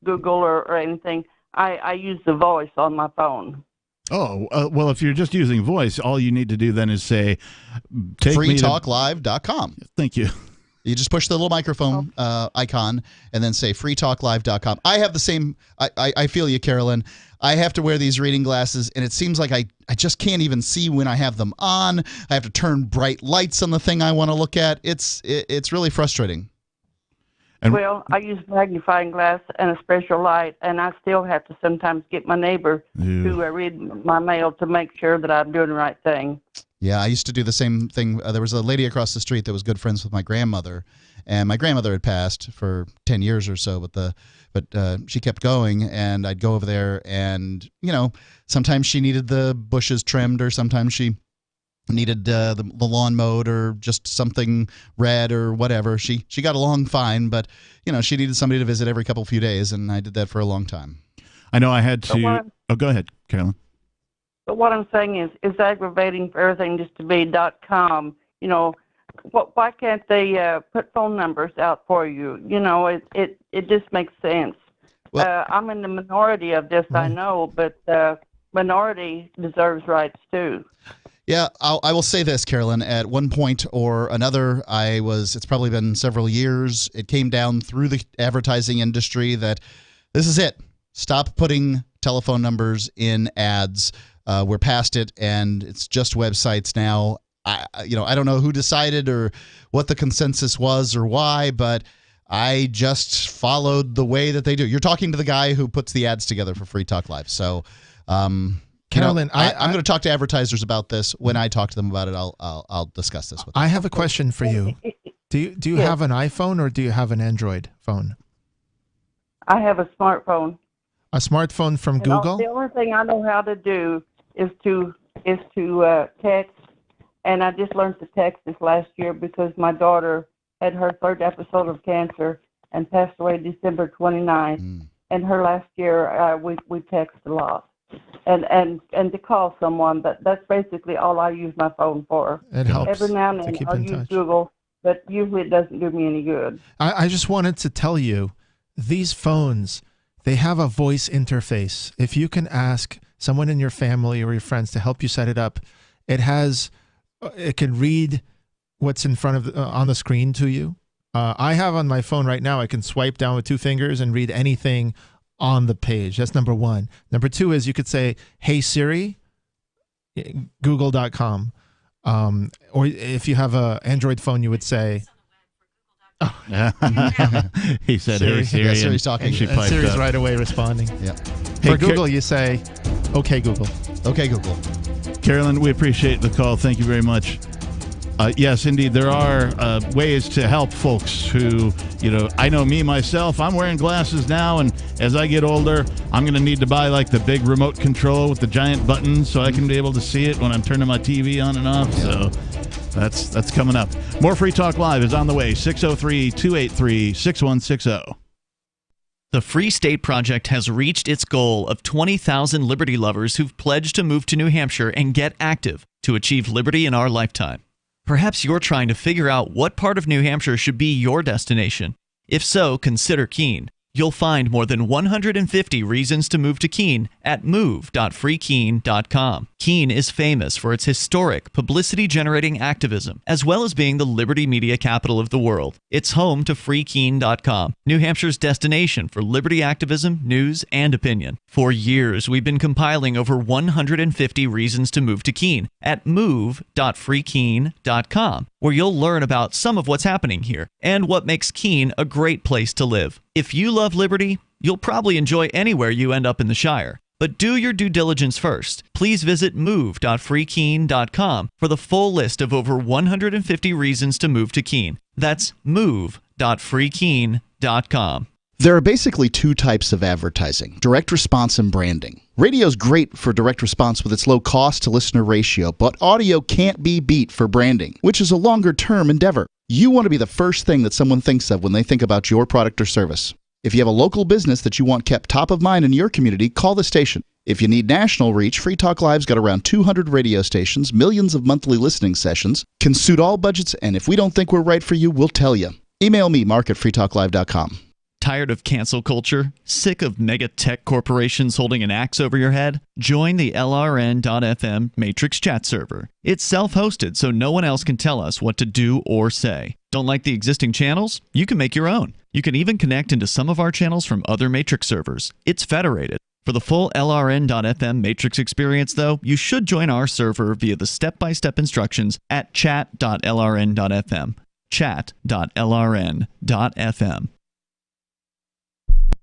Google or anything. I use the voice on my phone. Oh, well, if you're just using voice, all you need to do then is say, take freetalklive.com. Thank you. You just push the little microphone icon and then say freetalklive.com. I have the same, I feel you, Carolyn. I have to wear these reading glasses, and it seems like I just can't even see when I have them on. I have to turn bright lights on the thing I want to look at. It's really frustrating. Well, I use magnifying glass and a special light, and I still have to sometimes get my neighbor to read my mail to make sure that I'm doing the right thing. Yeah, I used to do the same thing. There was a lady across the street that was good friends with my grandmother, and my grandmother had passed for 10 years or so, but she kept going, and I'd go over there, and sometimes she needed the bushes trimmed, or sometimes she needed the lawn mowed, or just something read or whatever. She got along fine, but she needed somebody to visit every few days, and I did that for a long time. I know I had to. Go ahead, Carolyn. But what I'm saying is, it's aggravating for everything just to be .com. why can't they put phone numbers out for you? You know, it just makes sense. Well, I'm in the minority of this, I know, but minority deserves rights too. Yeah, I will say this, Carolyn. At one point or another, it's probably been several years, it came down through the advertising industry that this is it. Stop putting telephone numbers in ads. We're past it, and it's just websites now. I don't know who decided or what the consensus was or why, but I just followed the way that they do. You're talking to the guy who puts the ads together for Free Talk Live. So, Carolyn, I'm going to talk to advertisers about this. When I talk to them about it, I'll discuss this with them. I have a question for you. Do you have an iPhone or do you have an Android phone? I have a smartphone. A smartphone from Google? The only thing I know how to do is to text, and I just learned to text this last year because my daughter had her third episode of cancer and passed away December 29th. And her last year, we text a lot. And to call someone, but that's basically all I use my phone for. It helps. Every now and then I'll use Google, but usually it doesn't do me any good. I just wanted to tell you, these phones, they have a voice interface. If you can ask someone in your family or your friends to help you set it up, it can read what's in front of on the screen to you. I have on my phone right now, I can swipe down with two fingers and read anything on the page. That's number one. Number two is you could say, "Hey Siri, google.com." Or if you have an Android phone, you would say, oh. He said, Siri. "Hey Siri," yeah, Siri's talking. and she and piped Siri's up. right away responding. Yeah. For Google, you say, "Okay Google." Okay Google. Carolyn, we appreciate the call. Thank you very much. Yes, indeed, there are ways to help folks who, I know me, myself, I'm wearing glasses now, and as I get older, I'm going to need to buy like the big remote control with the giant buttons so I can be able to see it when I'm turning my TV on and off. Yeah. So that's coming up. More Free Talk Live is on the way, 603-283-6160. The Free State Project has reached its goal of 20,000 liberty lovers who've pledged to move to New Hampshire and get active to achieve liberty in our lifetime. Perhaps you're trying to figure out what part of New Hampshire should be your destination. If so, consider Keene. You'll find more than 150 reasons to move to Keene at move.freekeene.com. Keene is famous for its historic, publicity-generating activism, as well as being the liberty media capital of the world. It's home to freekeene.com, New Hampshire's destination for liberty activism, news, and opinion. For years, we've been compiling over 150 reasons to move to Keene at move.freekeene.com, where you'll learn about some of what's happening here and what makes Keene a great place to live. If you love liberty, you'll probably enjoy anywhere you end up in the Shire. But do your due diligence first. Please visit move.freekeene.com for the full list of over 150 reasons to move to Keene. That's move.freekeene.com. There are basically two types of advertising, direct response and branding. Radio's great for direct response with its low cost to listener ratio, but audio can't be beat for branding, which is a longer term endeavor. You want to be the first thing that someone thinks of when they think about your product or service. If you have a local business that you want kept top of mind in your community, call the station. If you need national reach, Free Talk Live's got around 200 radio stations, millions of monthly listening sessions, can suit all budgets, and if we don't think we're right for you, we'll tell you. Email me, mark@freetalklive.com. Tired of cancel culture? Sick of mega tech corporations holding an axe over your head? Join the LRN.FM Matrix chat server. It's self-hosted, so no one else can tell us what to do or say. Don't like the existing channels? You can make your own. You can even connect into some of our channels from other Matrix servers. It's federated. For the full LRN.FM Matrix experience, though, you should join our server via the step-by-step instructions at chat.lrn.fm. Chat.lrn.fm.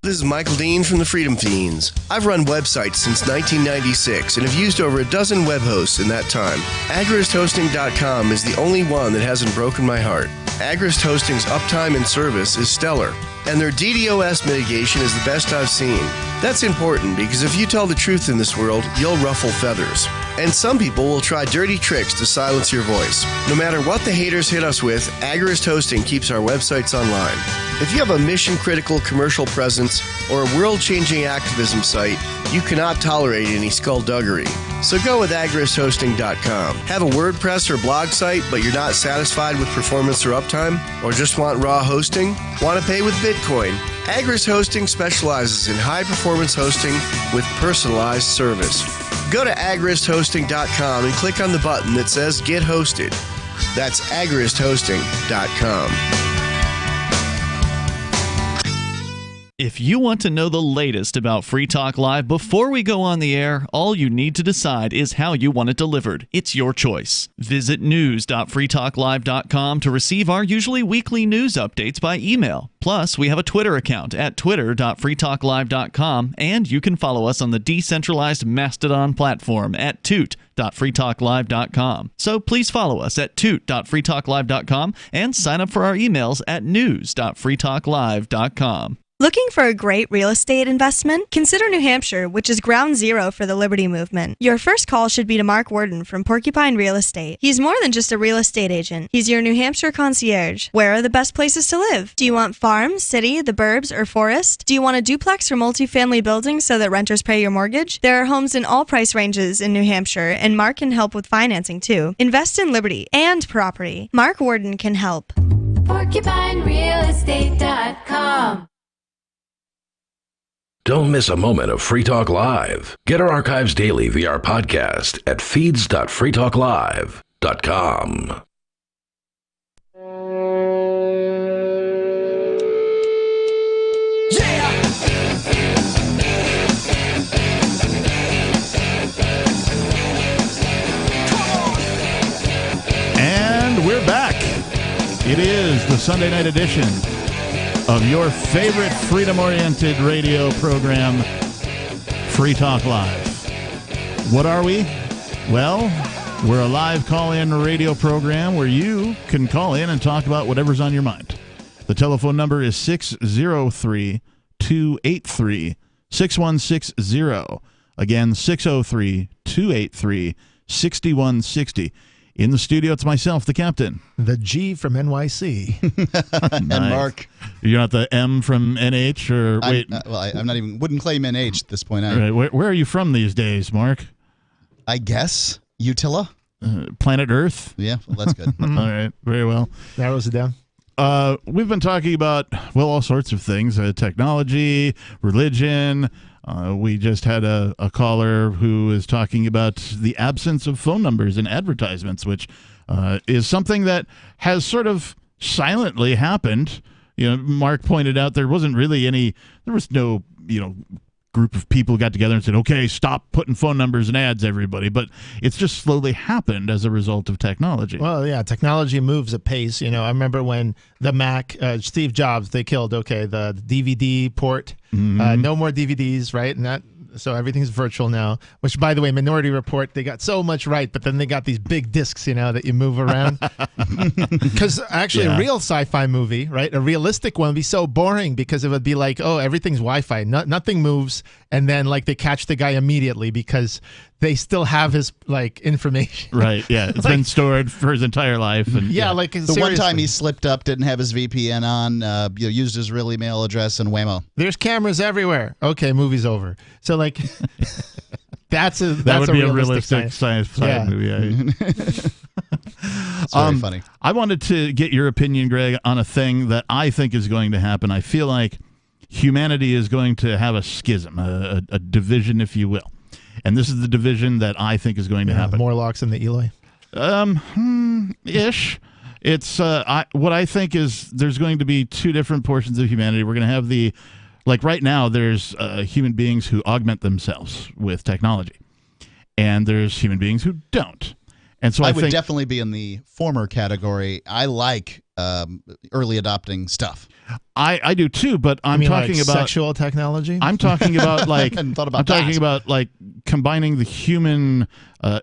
This is Michael Dean from the Freedom Fiends. I've run websites since 1996 and have used over a dozen web hosts in that time. AgristHosting.com is the only one that hasn't broken my heart. Agrist Hosting's uptime and service is stellar, and their DDoS mitigation is the best I've seen. That's important because if you tell the truth in this world, you'll ruffle feathers. And some people will try dirty tricks to silence your voice. No matter what the haters hit us with, Agrist Hosting keeps our websites online. If you have a mission-critical commercial presence or a world-changing activism site, you cannot tolerate any skullduggery. So go with agrishosting.com. Have a WordPress or blog site, but you're not satisfied with performance or uptime? Or just want raw hosting? Want to pay with Bitcoin? Agris Hosting specializes in high-performance hosting with personalized service. Go to agrishosting.com and click on the button that says Get Hosted. That's agrishosting.com. If you want to know the latest about Free Talk Live before we go on the air, all you need to decide is how you want it delivered. It's your choice. Visit news.freetalklive.com to receive our usually weekly news updates by email. Plus, we have a Twitter account at twitter.freetalklive.com, and you can follow us on the decentralized Mastodon platform at toot.freetalklive.com. So please follow us at toot.freetalklive.com and sign up for our emails at news.freetalklive.com. Looking for a great real estate investment? Consider New Hampshire, which is ground zero for the Liberty Movement. Your first call should be to Mark Worden from Porcupine Real Estate. He's more than just a real estate agent. He's your New Hampshire concierge. Where are the best places to live? Do you want farm, city, the burbs, or forest? Do you want a duplex or multifamily building so that renters pay your mortgage? There are homes in all price ranges in New Hampshire, and Mark can help with financing too. Invest in liberty and property. Mark Worden can help. PorcupineRealEstate.com. Don't miss a moment of Free Talk Live. Get our archives daily via our podcast at feeds.freetalklive.com. And we're back. It is the Sunday night edition of your favorite freedom-oriented radio program, Free Talk Live. What are we? Well, we're a live call-in radio program where you can call in and talk about whatever's on your mind. The telephone number is 603-283-6160. Again, 603-283-6160. In the studio, it's myself, the captain. The G from NYC. Nice. And Mark. You're not the M from NH, or wait? I'm not even, wouldn't claim NH at this point. Right. Where are you from these days, Mark? I guess Utila. Planet Earth? Yeah, well, that's good. All right, very well. Narrows it down. We've been talking about, well, all sorts of things, technology, religion. We just had a caller who is talking about the absence of phone numbers in advertisements, which is something that has sort of silently happened. You know, Mark pointed out there was no, group of people got together and said, okay, stop putting phone numbers in ads, everybody. But it's just slowly happened as a result of technology. Well, yeah, technology moves at pace. I remember when the Mac, Steve Jobs, they killed, the DVD port. No more DVDs, right? And so everything's virtual now, which, by the way, Minority Report, they got so much right, but then they got these big discs, that you move around. Because actually a real sci-fi movie, right, a realistic one would be so boring because it would be like, oh, everything's Wi-Fi, nothing moves, and then they catch the guy immediately because they still have his information. Right, yeah. It's been stored for his entire life. And, the one time he slipped up, didn't have his VPN on, used his real email address, and whammo. There's cameras everywhere. Okay, movie's over. So that would be a realistic science movie. It's very funny. I wanted to get your opinion, Greg, on a thing that I think is going to happen. I feel like humanity is going to have a schism, a division, if you will. And this is the division that I think is going to happen. Morlocks and the Eloi? Ish. It's what I think is there's going to be two different portions of humanity. We're going to have right now, there's human beings who augment themselves with technology. And there's human beings who don't. And so I would definitely be in the former category. I like early adopting stuff. I do too, but I'm talking about sexual technology. I'm talking about talking about combining the human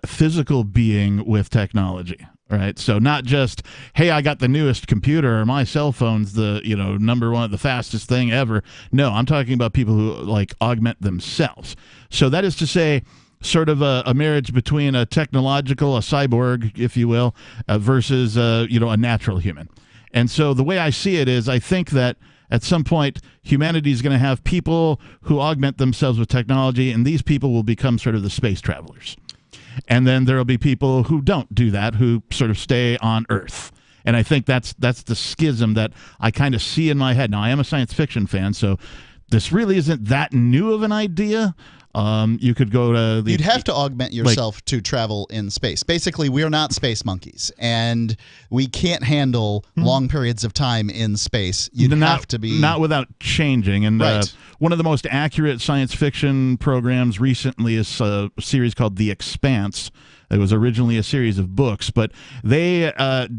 physical being with technology. Right. So not just, hey, I got the newest computer or my cell phone's the, number one, the fastest thing ever. No, I'm talking about people who augment themselves. So that is to say, sort of a marriage between a cyborg, if you will, versus, a natural human. And so the way I see it is I think that At some point, humanity is going to have people who augment themselves with technology, and these people will become sort of the space travelers. And then there will be people who don't do that, who sort of stay on Earth. And I think that's the schism that I kind of see in my head. Now, I am a science fiction fan, so this really isn't that new of an idea. You could go to the... You'd have to augment yourself to travel in space. Basically, we're not space monkeys, and we can't handle long periods of time in space. You'd have to be... Not without changing. And Right. One of the most accurate science fiction programs recently is a series called The Expanse. It was originally a series of books, but they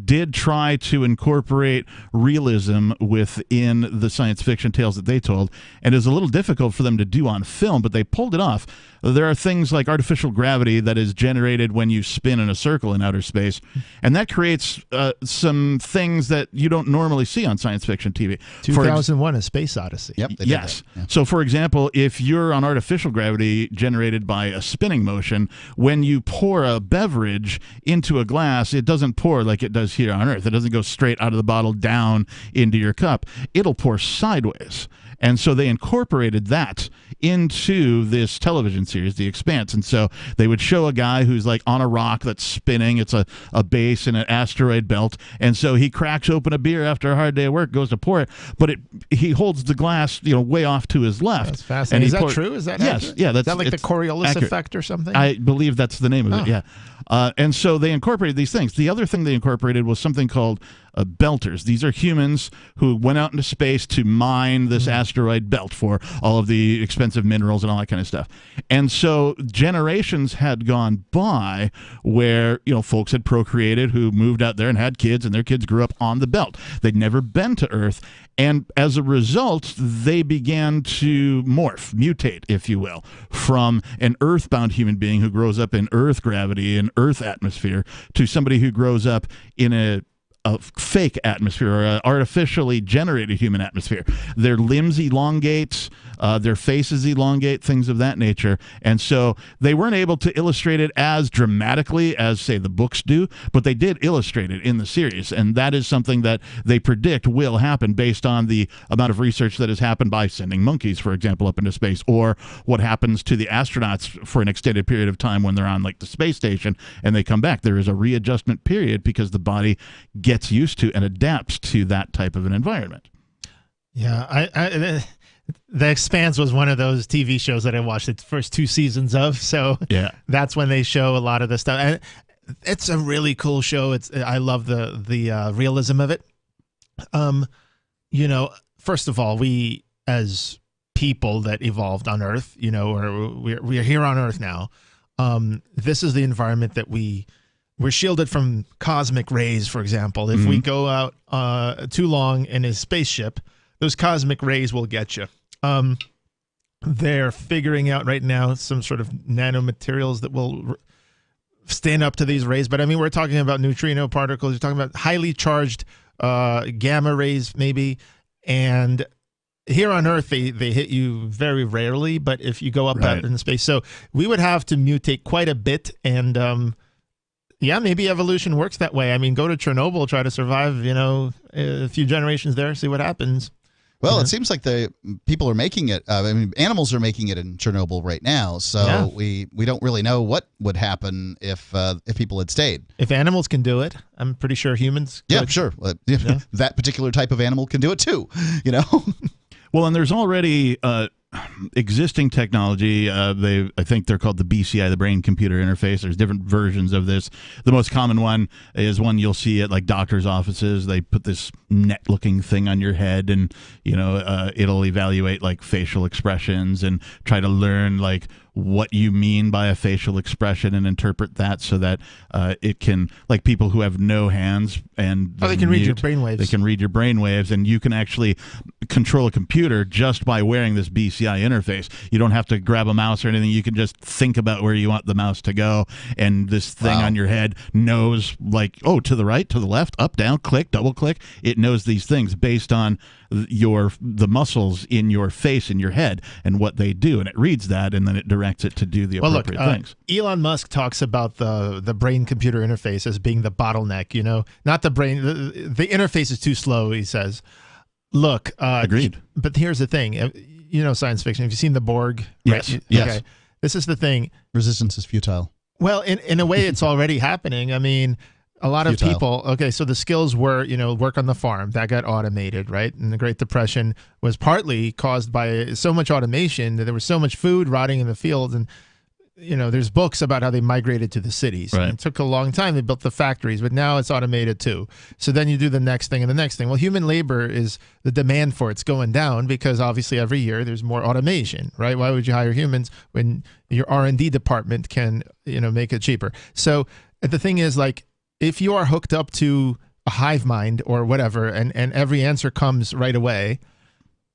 did try to incorporate realism within the science fiction tales that they told, and it was a little difficult for them to do on film, but they pulled it off. There are things like artificial gravity that is generated when you spin in a circle in outer space, and that creates some things that you don't normally see on science fiction TV. 2001: A Space Odyssey. Yep. Yes. So, for example, if you're on artificial gravity generated by a spinning motion, when you pour a beverage into a glass, it doesn't pour like it does here on Earth. It doesn't go straight out of the bottle down into your cup. It'll pour sideways. And so they incorporated that into this television series, The Expanse. And so they would show a guy who's like on a rock that's spinning. It's a base in an asteroid belt. And so he cracks open a beer after a hard day of work, goes to pour it, but he holds the glass, way off to his left. That's fascinating. Is that true? Is that yes? accurate? Yeah. Is that like the Coriolis accurate. effect or something? I believe that's the name of it. Yeah. And so they incorporated these things. The other thing they incorporated was something called belters. These are humans who went out into space to mine this asteroid belt for all of the expensive minerals and all that kind of stuff. And so generations had gone by where, folks had procreated who moved out there and had kids, and their kids grew up on the belt. They'd never been to Earth. And as a result, they began to morph, mutate, if you will, from an earthbound human being who grows up in Earth gravity and Earth atmosphere to somebody who grows up in a fake atmosphere or an artificially generated human atmosphere. Their limbs elongate, their faces elongate, things of that nature. And so they weren't able to illustrate it as dramatically as, say, the books do, but they did illustrate it in the series. And that is something that they predict will happen based on the amount of research that has happened by sending monkeys, for example, up into space, or what happens to the astronauts for an extended period of time when they're on like the space station and they come back. There is a readjustment period because the body gets used to and adapts to that type of an environment. Yeah, The Expanse was one of those TV shows that I watched the first 2 seasons of, so yeah, that's when they show a lot of the stuff. And it's a really cool show. I love the realism of it. First of all, we as people that evolved on Earth, we're here on Earth now. This is the environment that we're shielded from cosmic rays, for example. If we go out too long in a spaceship, those cosmic rays will get you. They're figuring out right now some sort of nanomaterials that will stand up to these rays. But I mean, we're talking about neutrino particles. You're talking about highly charged gamma rays, maybe. And here on Earth, they hit you very rarely. But if you go up out in space, so we would have to mutate quite a bit. And maybe evolution works that way. I mean, go to Chernobyl, try to survive, a few generations there, see what happens. Well, it seems like the people are making it. Animals are making it in Chernobyl right now. So we don't really know what would happen if people had stayed. If animals can do it, I'm pretty sure humans could. Yeah, sure. That particular type of animal can do it too. Well, and there's already existing technology. I think they're called the BCI, the brain computer interface. There's different versions of this. The most common one is one you'll see at like doctors' offices. They put this net looking thing on your head, and it'll evaluate like facial expressions and try to learn like what you mean by a facial expression and interpret that so that it can, like people who have no hands and they can read your brainwaves. They can read your brainwaves, and you can actually control a computer just by wearing this BCI interface. You don't have to grab a mouse or anything. You can just think about where you want the mouse to go, and this thing on your head knows like, to the right, to the left, up, down, click, double click. It knows these things based on the muscles in your face and your head and what they do, and it reads that, and then it directs it to do the appropriate things. Elon Musk talks about the brain-computer interface as being the bottleneck. Not the brain. The interface is too slow, he says. Look, agreed. But here's the thing. You know science fiction. Have you seen The Borg? Yes. Right? Yes. Okay. This is the thing. Resistance is futile. Well, in a way, it's already happening. I mean, a lot of Futile. people. Okay, so the skills were, work on the farm. That got automated, right? And the Great Depression was partly caused by so much automation that there was so much food rotting in the fields. And, there's books about how they migrated to the cities. Right. And it took a long time. They built the factories, but now it's automated too. So then you do the next thing and the next thing. Well, human labor is the demand for it's going down because obviously every year there's more automation, right? Why would you hire humans when your R&D department can, make it cheaper? So the thing is, like, if you are hooked up to a hive mind or whatever, and every answer comes right away,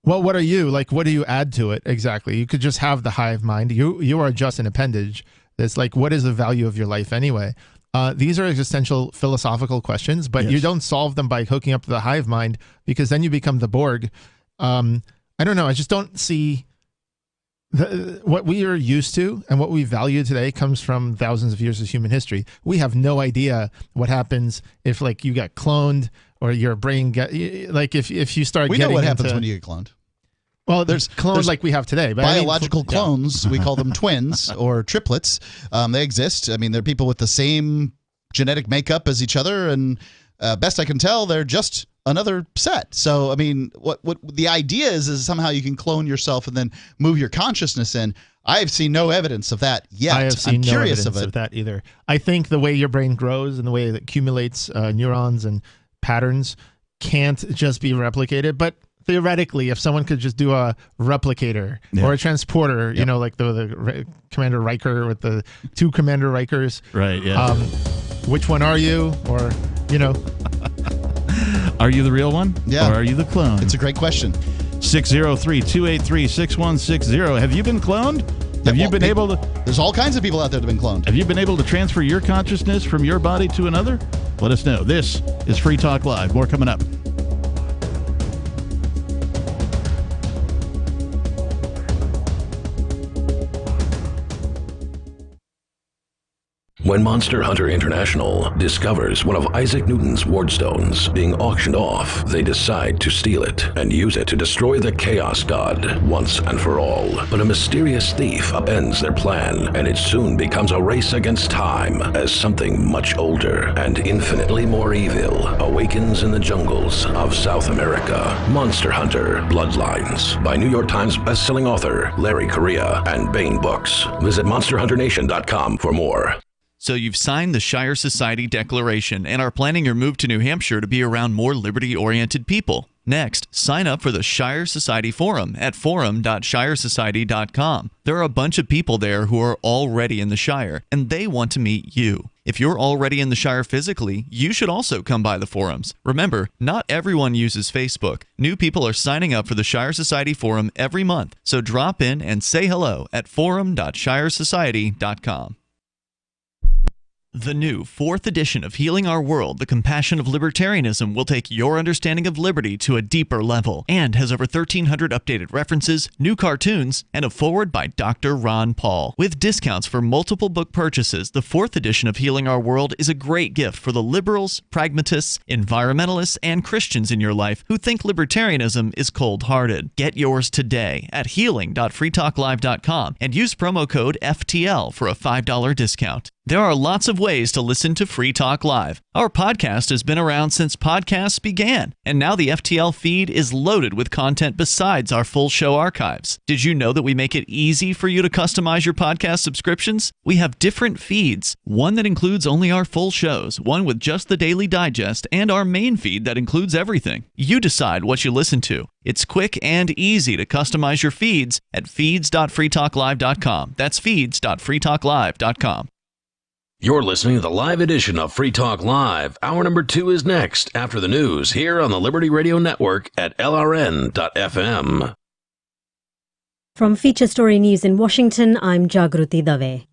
well, what are you? Like, what do you add to it exactly? You could just have the hive mind. You are just an appendage. That's like, what is the value of your life anyway? These are existential philosophical questions, but you don't solve them by hooking up to the hive mind, because then you become the Borg. I don't know. I just don't see what we are used to and what we value today comes from thousands of years of human history. We have no idea what happens if, like, you got cloned or your brain get, like, if you start We getting know what happens into, when you get cloned. well, there's clones like we have today. But Biological clones, we call them twins or triplets. They exist. I mean, they're people with the same genetic makeup as each other, and best I can tell, they're just another set. So, I mean, what the idea is somehow you can clone yourself and then move your consciousness in. I've seen no evidence of that yet. I have seen I'm no curious evidence of it. of that either. I think the way your brain grows and the way it accumulates neurons and patterns can't just be replicated. But theoretically, if someone could just do a replicator or a transporter, like the Commander Riker with the two Commander Rikers. Right, yeah. Which one are you? Or, Are you the real one? Yeah. Or are you the clone? It's a great question. 603-283-6160. Have you been cloned? Have you been able to... There's all kinds of people out there that have been cloned. Have you been able to transfer your consciousness from your body to another? Let us know. This is Free Talk Live. More coming up. When Monster Hunter International discovers one of Isaac Newton's wardstones being auctioned off, they decide to steal it and use it to destroy the Chaos God once and for all. But a mysterious thief upends their plan, and it soon becomes a race against time as something much older and infinitely more evil awakens in the jungles of South America. Monster Hunter Bloodlines by New York Times bestselling author Larry Correia and Baen Books. Visit monsterhunternation.com for more. So you've signed the Shire Society Declaration and are planning your move to New Hampshire to be around more liberty-oriented people. Next, sign up for the Shire Society Forum at forum.shiresociety.com. There are a bunch of people there who are already in the Shire, and they want to meet you. If you're already in the Shire physically, you should also come by the forums. Remember, not everyone uses Facebook. New people are signing up for the Shire Society Forum every month, so drop in and say hello at forum.shiresociety.com. The new 4th edition of Healing Our World, The Compassion of Libertarianism, will take your understanding of liberty to a deeper level and has over 1,300 updated references, new cartoons, and a foreword by Dr. Ron Paul. With discounts for multiple book purchases, the 4th edition of Healing Our World is a great gift for the liberals, pragmatists, environmentalists, and Christians in your life who think libertarianism is cold-hearted. Get yours today at healing.freetalklive.com and use promo code FTL for a $5 discount. There are lots of ways to listen to Free Talk Live. Our podcast has been around since podcasts began, and now the FTL feed is loaded with content besides our full show archives. Did you know that we make it easy for you to customize your podcast subscriptions? We have different feeds, one that includes only our full shows, one with just the Daily Digest, and our main feed that includes everything. You decide what you listen to. It's quick and easy to customize your feeds at feeds.freetalklive.com. That's feeds.freetalklive.com. You're listening to the live edition of Free Talk Live. Hour number 2 is next after the news here on the Liberty Radio Network at LRN.FM. From Feature Story News in Washington, I'm Jagruti Dave.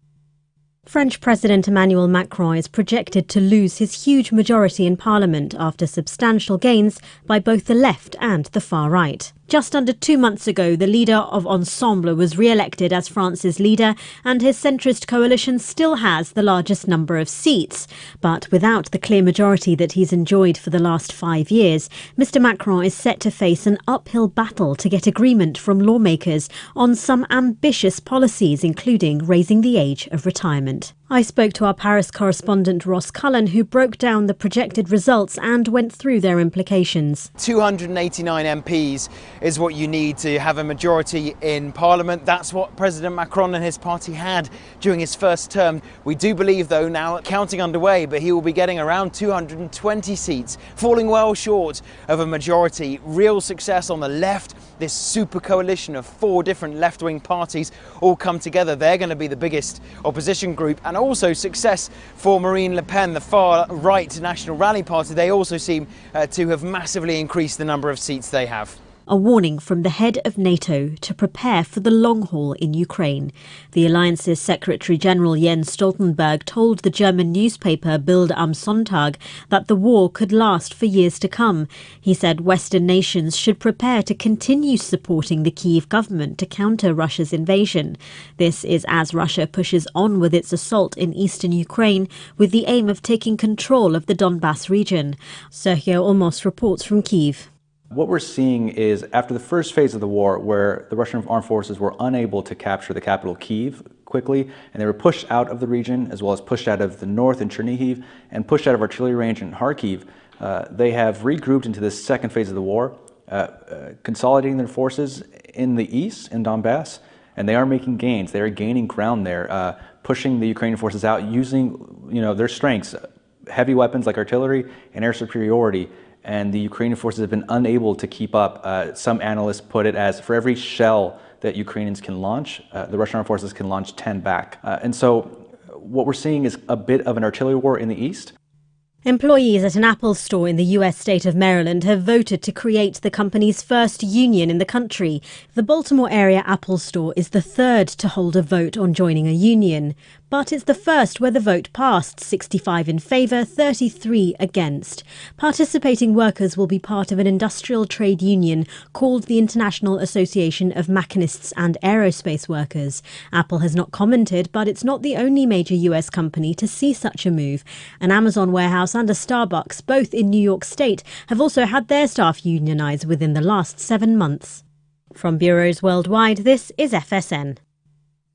French President Emmanuel Macron is projected to lose his huge majority in Parliament after substantial gains by both the left and the far right. Just under 2 months ago, the leader of Ensemble was re-elected as France's leader, and his centrist coalition still has the largest number of seats. But without the clear majority that he's enjoyed for the last 5 years, Mr Macron is set to face an uphill battle to get agreement from lawmakers on some ambitious policies, including raising the age of retirement. I spoke to our Paris correspondent Ross Cullen, who broke down the projected results and went through their implications. 289 MPs is what you need to have a majority in Parliament. That's what President Macron and his party had during his first term. We do believe, though, now counting underway, but he will be getting around 220 seats, falling well short of a majority. Real success on the left. This super coalition of 4 different left-wing parties all come together. They're going to be the biggest opposition group, and also success for Marine Le Pen, the far-right National Rally Party. They also seem to have massively increased the number of seats they have. A warning from the head of NATO to prepare for the long haul in Ukraine. The alliance's Secretary-General Jens Stoltenberg told the German newspaper Bild am Sonntag that the war could last for years to come. He said Western nations should prepare to continue supporting the Kyiv government to counter Russia's invasion. This is as Russia pushes on with its assault in eastern Ukraine with the aim of taking control of the Donbas region. Sergio Olmos reports from Kyiv. What we're seeing is, after the first phase of the war, where the Russian armed forces were unable to capture the capital Kyiv quickly, and they were pushed out of the region, as well as pushed out of the north in Chernihiv, and pushed out of artillery range in Kharkiv, they have regrouped into this second phase of the war, consolidating their forces in the east, in Donbass, and they are making gains. They are gaining ground there, pushing the Ukrainian forces out, using their strengths, heavy weapons like artillery and air superiority. And the Ukrainian forces have been unable to keep up. Some analysts put it as, for every shell that Ukrainians can launch, the Russian armed forces can launch 10 back. And so what we're seeing is a bit of an artillery war in the east. Employees at an Apple store in the US state of Maryland have voted to create the company's first union in the country. The Baltimore area Apple store is the third to hold a vote on joining a union. But it's the first where the vote passed, 65 in favour, 33 against. Participating workers will be part of an industrial trade union called the International Association of Machinists and Aerospace Workers. Apple has not commented, but it's not the only major US company to see such a move. An Amazon warehouse and a Starbucks, both in New York State, have also had their staff unionised within the last 7 months. From bureaus worldwide, this is FSN.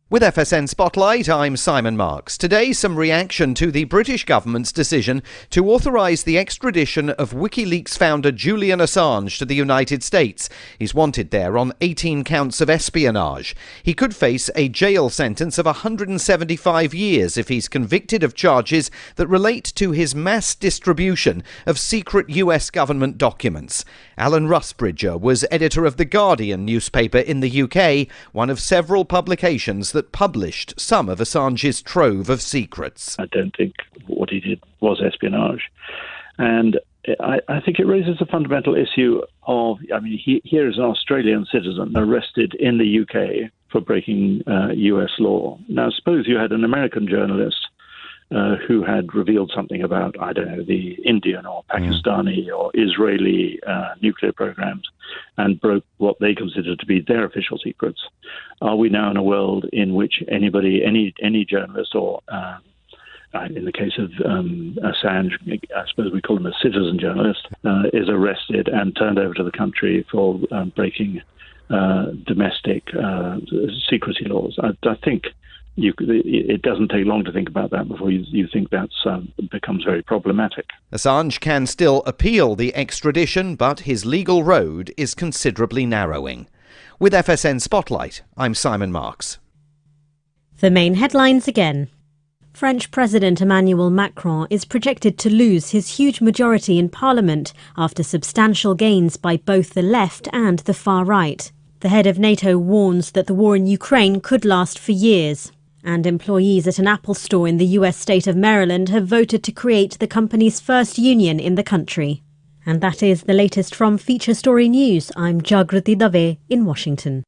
With FSN Spotlight, I'm Simon Marks. Today, some reaction to the British government's decision to authorise the extradition of WikiLeaks founder Julian Assange to the United States. He's wanted there on 18 counts of espionage. He could face a jail sentence of 175 years if he's convicted of charges that relate to his mass distribution of secret US government documents. Alan Rusbridger was editor of The Guardian newspaper in the UK, one of several publications that published some of Assange's trove of secrets. I don't think what he did was espionage. And I think it raises a fundamental issue of, here is an Australian citizen arrested in the UK for breaking US law. Now, suppose you had an American journalist who had revealed something about, the Indian or Pakistani or Israeli nuclear programs and broke what they considered to be their official secrets. Are we now in a world in which anybody, any journalist or, in the case of Assange, I suppose we call him a citizen journalist, is arrested and turned over to the country for breaking domestic secrecy laws? I think it doesn't take long to think about that before you think that becomes very problematic. Assange can still appeal the extradition, but his legal road is considerably narrowing. With FSN Spotlight, I'm Simon Marks. The main headlines again. French President Emmanuel Macron is projected to lose his huge majority in Parliament after substantial gains by both the left and the far right. The head of NATO warns that the war in Ukraine could last for years. And employees at an Apple store in the US state of Maryland have voted to create the company's first union in the country. And that is the latest from Feature Story News. I'm Jagruti Dave in Washington.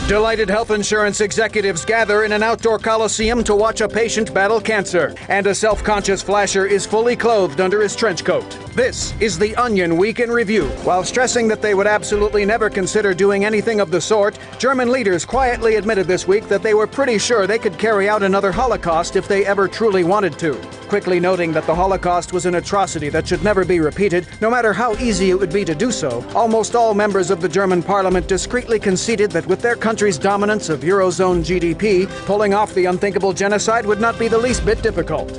Delighted health insurance executives gather in an outdoor coliseum to watch a patient battle cancer. And a self-conscious flasher is fully clothed under his trench coat. This is the Onion Week in Review. While stressing that they would absolutely never consider doing anything of the sort, German leaders quietly admitted this week that they were pretty sure they could carry out another Holocaust if they ever truly wanted to. Quickly noting that the Holocaust was an atrocity that should never be repeated, no matter how easy it would be to do so, almost all members of the German parliament discreetly conceded that with their country's dominance of Eurozone GDP, pulling off the unthinkable genocide would not be the least bit difficult.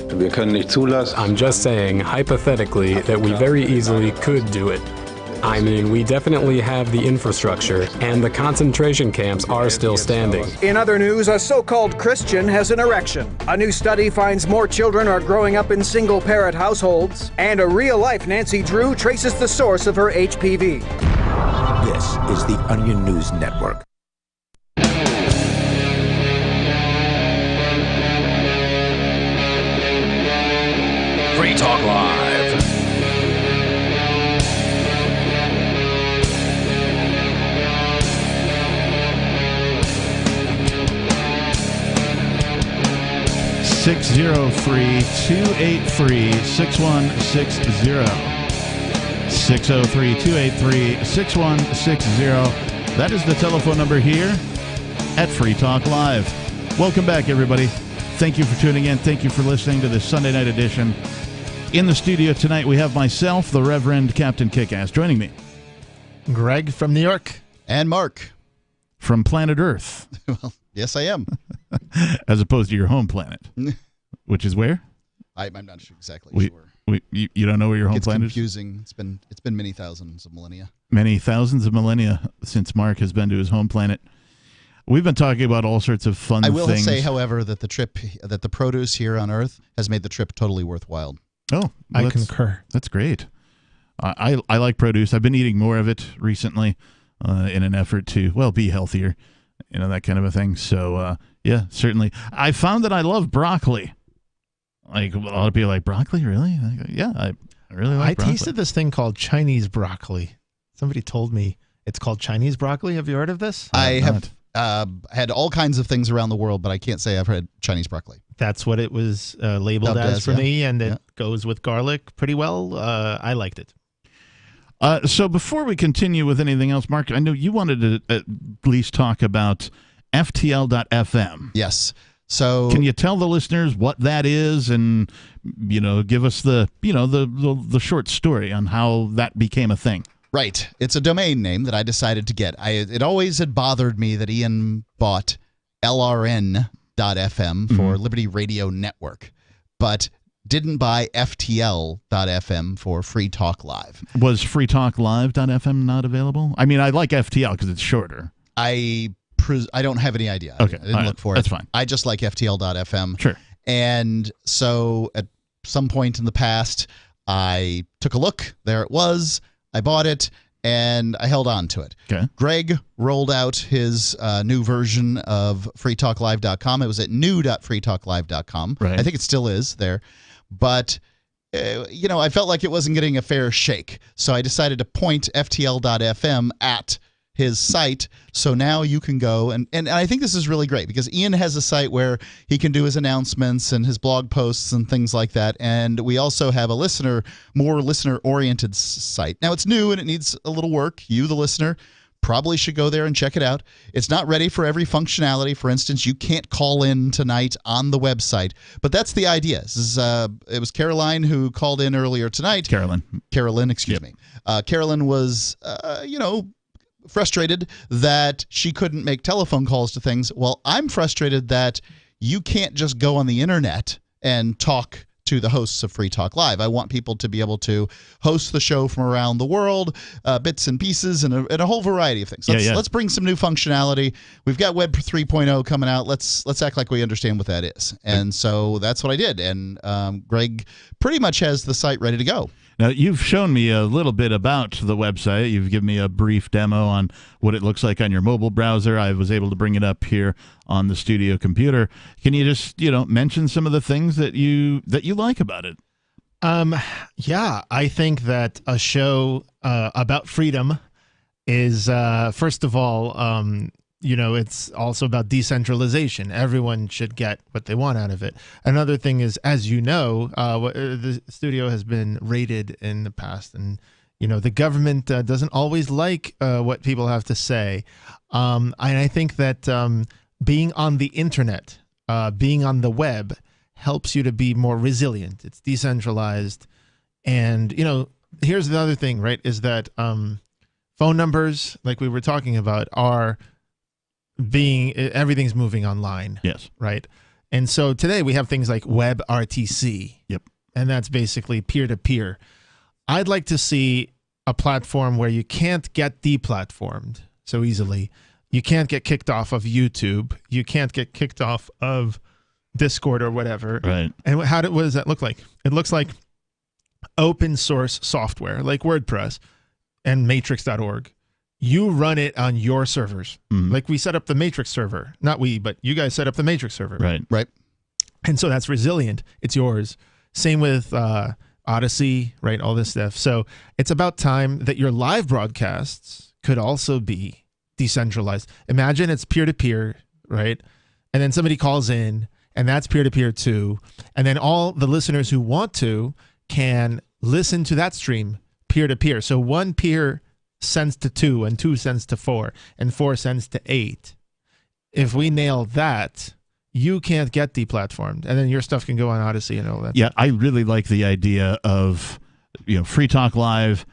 I'm just saying, hypothetically, that we very easily could do it. I mean, we definitely have the infrastructure, and the concentration camps are still standing. In other news, a so-called Christian has an erection. A new study finds more children are growing up in single-parent households, and a real-life Nancy Drew traces the source of her HPV. This is the Onion News Network. Free Talk Live. Six zero free 283 6160 603-283-6160. That is the telephone number here at Free Talk Live. Welcome back, everybody. Thank you for tuning in. Thank you for listening to this Sunday night edition. In the studio tonight, we have myself, the Reverend Captain Kickass, joining me. Greg from New York. And Mark. From planet Earth. Well, yes, I am. As opposed to your home planet. Which is where? I'm not sure exactly sure. You don't know where your home planet is? It's confusing. It's been many thousands of millennia. Many thousands of millennia since Mark has been to his home planet. We've been talking about all sorts of fun things. I will say, however, that the produce here on Earth has made the trip totally worthwhile. Oh, I concur. That's great. I like produce. I've been eating more of it recently in an effort to, be healthier, that kind of a thing. So, yeah, certainly. I found that I love broccoli. Like, a lot of people like broccoli, really? Yeah, I really like broccoli. I tasted this thing called Chinese broccoli. Somebody told me it's called Chinese broccoli. Have you heard of this? I have had all kinds of things around the world, but I can't say I've had Chinese broccoli. That's what it was labeled as for me, and it goes with garlic pretty well. I liked it. So before we continue with anything else, Mark, I know you wanted to at least talk about FTL.fm. Yes. So can you tell the listeners what that is, and give us the short story on how that became a thing? Right. It's a domain name that I decided to get. It always had bothered me that Ian bought LRN.fm for Liberty Radio Network, but didn't buy FTL.fm for Free Talk Live. Was freetalklive.fm not available? I mean, I like FTL because it's shorter. I don't have any idea. Okay. I didn't look for it. That's fine. I just like FTL.fm. Sure. And so at some point in the past, I took a look. There it was. I bought it, and I held on to it. Okay. Greg rolled out his new version of freetalklive.com. It was at new.freetalklive.com. Right. I think it still is there. But, I felt like it wasn't getting a fair shake. So I decided to point FTL.fm at his site. So now you can go, and I think this is really great because Ian has a site where he can do his announcements and his blog posts and things like that. And we also have a more listener-oriented site. Now it's new and it needs a little work. You, the listener, probably should go there and check it out. It's not ready for every functionality. For instance, you can't call in tonight on the website, but that's the idea. It was Caroline who called in earlier tonight. Carolyn, excuse me. Carolyn was, frustrated that she couldn't make telephone calls to things. Well, I'm frustrated that you can't just go on the internet and talk to the hosts of Free Talk Live. I want people to be able to host the show from around the world, bits and pieces, and a whole variety of things. Let's bring some new functionality. We've got Web 3.0 coming out. Let's act like we understand what that is. And so that's what I did. And Greg pretty much has the site ready to go. Now, you've shown me a little bit about the website. You've given me a brief demo on what it looks like on your mobile browser. I was able to bring it up here on the studio computer. Can you just, mention some of the things that you like about it? Yeah, I think that a show about freedom is, first of all, it's also about decentralization. Everyone should get what they want out of it. Another thing is, as you know, the studio has been raided in the past, and the government doesn't always like what people have to say. And I think that being on the internet, being on the web, helps you to be more resilient. It's decentralized. And, here's the other thing, right, is that phone numbers, like we were talking about, everything's moving online. Yes. Right. And so today we have things like WebRTC. Yep. And that's basically peer-to-peer. I'd like to see a platform where you can't get deplatformed so easily. You can't get kicked off of YouTube. You can't get kicked off of Discord or whatever. Right. And what does that look like? It looks like open source software like WordPress and matrix.org. You run it on your servers. Like we set up the Matrix server. Not we, but you guys set up the Matrix server. Right. And so that's resilient. It's yours. Same with Odyssey, right? All this stuff. So it's about time that your live broadcasts could also be decentralized. Imagine it's peer-to-peer, right? And then somebody calls in, and that's peer-to-peer too. And then all the listeners who want to can listen to that stream peer-to-peer. So one peer sends to 2, and 2 sends to 4, and 4 sends to 8. If we nail that, you can't get deplatformed, and then your stuff can go on Odyssey and all that. Yeah, I really like the idea of Free Talk Live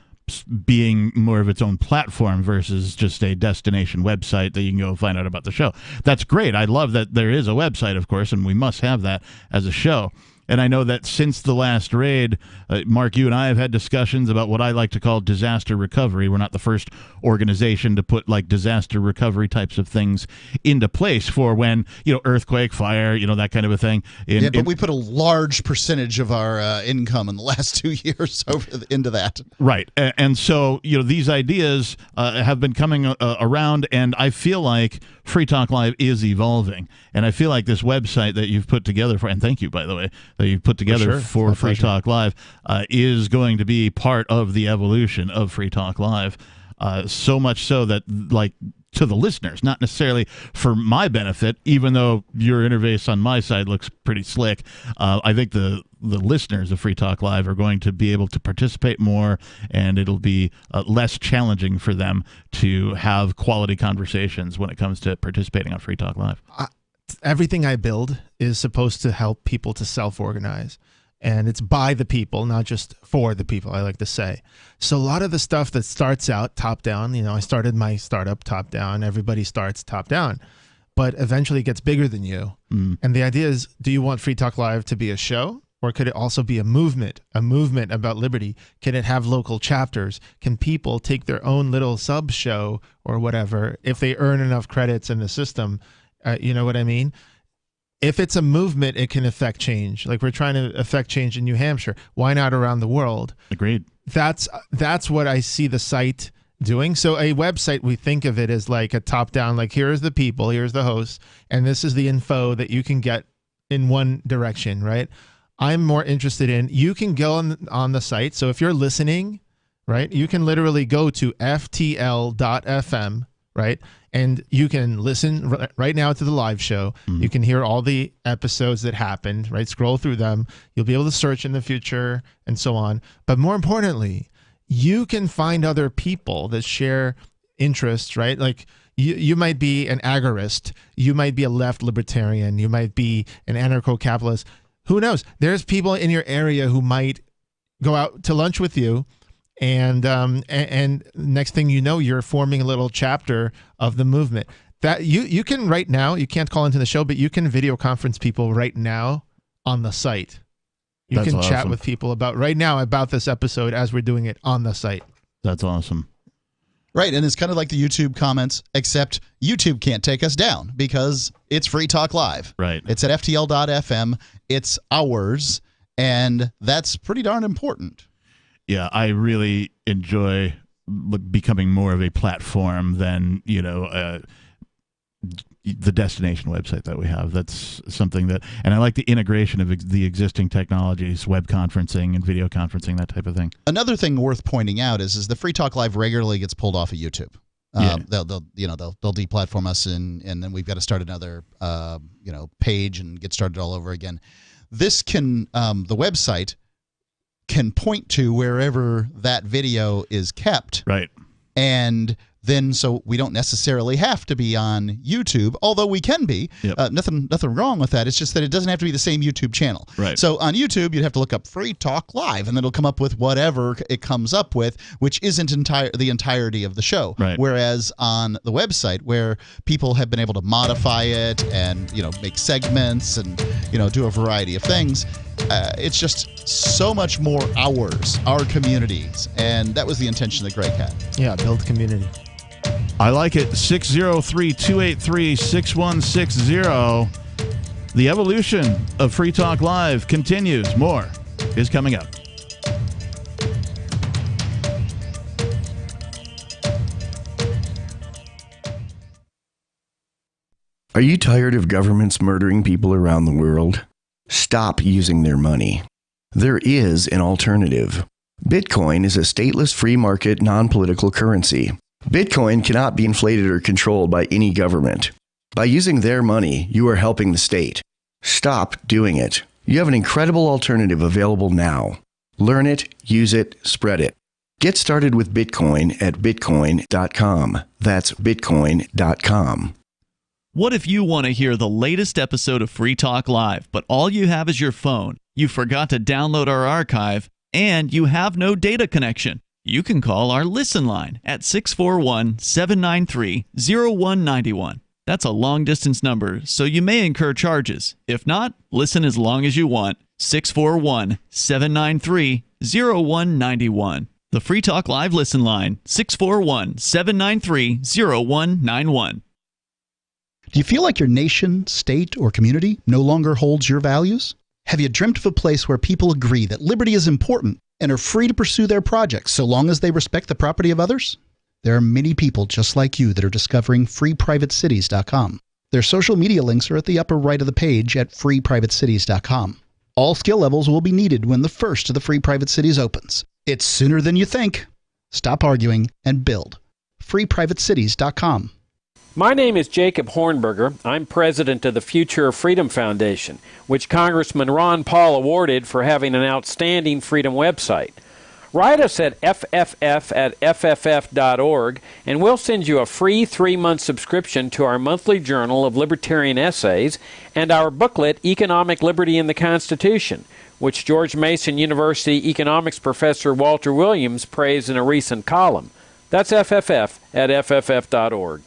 being more of its own platform versus just a destination website that you can go find out about the show. That's great. I love that there is a website, of course, and we must have that as a show. And I know that since the last raid, Mark, you and I have had discussions about what I like to call disaster recovery. We're not the first organization to put like disaster recovery types of things into place for when, earthquake, fire, that kind of a thing. But we put a large percentage of our income in the last 2 years into that. Right. And so, these ideas have been coming around, and I feel like Free Talk Live is evolving. And I feel like this website that you've put together and thank you, by the way, that you've put together for Free Talk Live is going to be part of the evolution of Free Talk Live. So much so that, to the listeners, not necessarily for my benefit, even though your interface on my side looks pretty slick, I think the listeners of Free Talk Live are going to be able to participate more, and it'll be less challenging for them to have quality conversations when it comes to participating on Free Talk Live. Everything I build is supposed to help people to self-organize. And it's by the people, not just for the people, I like to say. So a lot of the stuff that starts out top-down, I started my startup top-down. Everybody starts top-down. But eventually it gets bigger than you. And the idea is, do you want Free Talk Live to be a show? Or could it also be a movement about liberty? Can it have local chapters? Can people take their own little sub-show or whatever if they earn enough credits in the system? You know what I mean? If it's a movement, it can affect change. Like we're trying to affect change in New Hampshire. Why not around the world? Agreed. That's what I see the site doing. So a website, we think of it as like a top-down, like here's the people, here's the hosts, and this is the info that you can get in one direction, right? I'm more interested in, you can go on the site. So if you're listening, right, you can literally go to ftl.fm, right? And you can listen right now to the live show. You can hear all the episodes that happened, right? Scroll through them. You'll be able to search in the future and so on. But more importantly, you can find other people that share interests, right? Like you might be an agorist. You might be a left libertarian. You might be an anarcho-capitalist. Who knows? There's people in your area who might go out to lunch with you. And next thing you know, you're forming a little chapter of the movement. That you can right now, you can't call into the show, but you can video conference people right now on the site. You can chat with people about this episode as we're doing it on the site. That's awesome. Right, and it's kind of like the YouTube comments, except YouTube can't take us down because it's Free Talk Live. Right. It's at ftl.fm. It's ours, and that's pretty darn important. Yeah, I really enjoy becoming more of a platform than, the destination website that we have. That's something that, and I like the integration of the existing technologies, web conferencing and video conferencing, that type of thing. Another thing worth pointing out is the Free Talk Live regularly gets pulled off of YouTube. They'll deplatform us, and then we've got to start another page and get started all over again. This can the website can point to wherever that video is kept, right? And then so we don't necessarily have to be on YouTube, although we can be. Yep. Nothing wrong with that. It's just that it doesn't have to be the same YouTube channel. Right. So on YouTube, you'd have to look up Free Talk Live, and then it'll come up with whatever it comes up with, which isn't the entirety of the show. Right. Whereas on the website, where people have been able to modify it and make segments and do a variety of things, it's just so much more our communities, and that was the intention that Greg had. Yeah, build community. I like it. 603-283-6160. The evolution of Free Talk Live continues. More is coming up. Are you tired of governments murdering people around the world? Stop using their money. There is an alternative. Bitcoin is a stateless free market non-political currency. Bitcoin cannot be inflated or controlled by any government. By using their money, you are helping the state. Stop doing it. You have an incredible alternative available now. Learn it, use it, spread it. Get started with Bitcoin at bitcoin.com. That's bitcoin.com. What if you want to hear the latest episode of Free Talk Live, but all you have is your phone, you forgot to download our archive, and you have no data connection? You can call our Listen line at 641-793-0191. That's a long-distance number, so you may incur charges. If not, listen as long as you want. 641-793-0191. The Free Talk Live Listen line, 641-793-0191. Do you feel like your nation, state, or community no longer holds your values? Have you dreamt of a place where people agree that liberty is important and are free to pursue their projects so long as they respect the property of others? There are many people just like you that are discovering freeprivatecities.com. Their social media links are at the upper right of the page at freeprivatecities.com. All skill levels will be needed when the first of the Free Private Cities opens. It's sooner than you think. Stop arguing and build. freeprivatecities.com. My name is Jacob Hornberger. I'm president of the Future of Freedom Foundation, which Congressman Ron Paul awarded for having an outstanding freedom website. Write us at fff@fff.org, and we'll send you a free 3-month subscription to our monthly journal of libertarian essays and our booklet, Economic Liberty in the Constitution, which George Mason University economics professor Walter Williams praised in a recent column. That's fff@fff.org.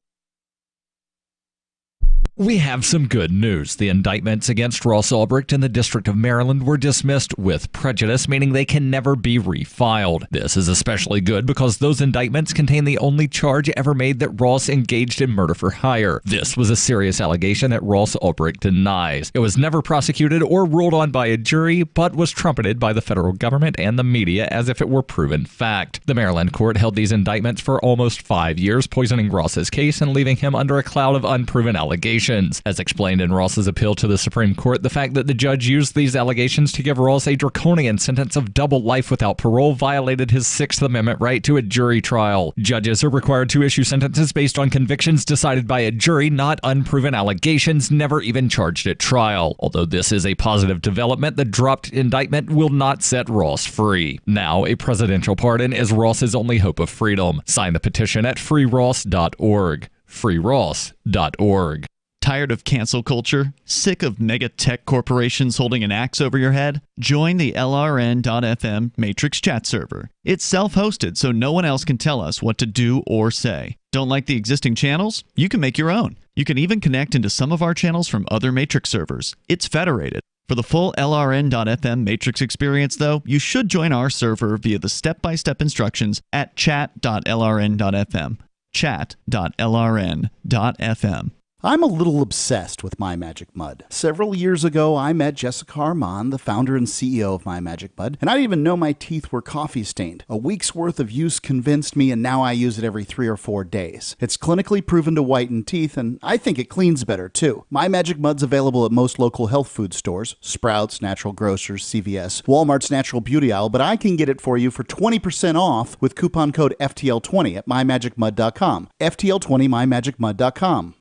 We have some good news. The indictments against Ross Ulbricht in the District of Maryland were dismissed with prejudice, meaning they can never be refiled. This is especially good because those indictments contain the only charge ever made that Ross engaged in murder for hire. This was a serious allegation that Ross Ulbricht denies. It was never prosecuted or ruled on by a jury, but was trumpeted by the federal government and the media as if it were proven fact. The Maryland court held these indictments for almost 5 years, poisoning Ross's case and leaving him under a cloud of unproven allegations. As explained in Ross's appeal to the Supreme Court, the fact that the judge used these allegations to give Ross a draconian sentence of double life without parole violated his Sixth Amendment right to a jury trial. Judges are required to issue sentences based on convictions decided by a jury, not unproven allegations never even charged at trial. Although this is a positive development, the dropped indictment will not set Ross free. Now, a presidential pardon is Ross's only hope of freedom. Sign the petition at freeross.org. freeross.org. Tired of cancel culture? Sick of mega tech corporations holding an axe over your head? Join the LRN.FM Matrix chat server. It's self-hosted, so no one else can tell us what to do or say. Don't like the existing channels? You can make your own. You can even connect into some of our channels from other Matrix servers. It's federated. For the full LRN.FM Matrix experience, though, you should join our server via the step-by-step instructions at chat.lrn.fm. chat.lrn.fm. I'm a little obsessed with My Magic Mud. Several years ago, I met Jessica Armand, the founder and CEO of My Magic Mud, and I didn't even know my teeth were coffee stained. A week's worth of use convinced me, and now I use it every 3 or 4 days. It's clinically proven to whiten teeth, and I think it cleans better too. My Magic Mud's available at most local health food stores, Sprouts, Natural Grocers, CVS, Walmart's Natural Beauty Aisle, but I can get it for you for 20% off with coupon code FTL20 at mymagicmud.com. FTL20 mymagicmud.com.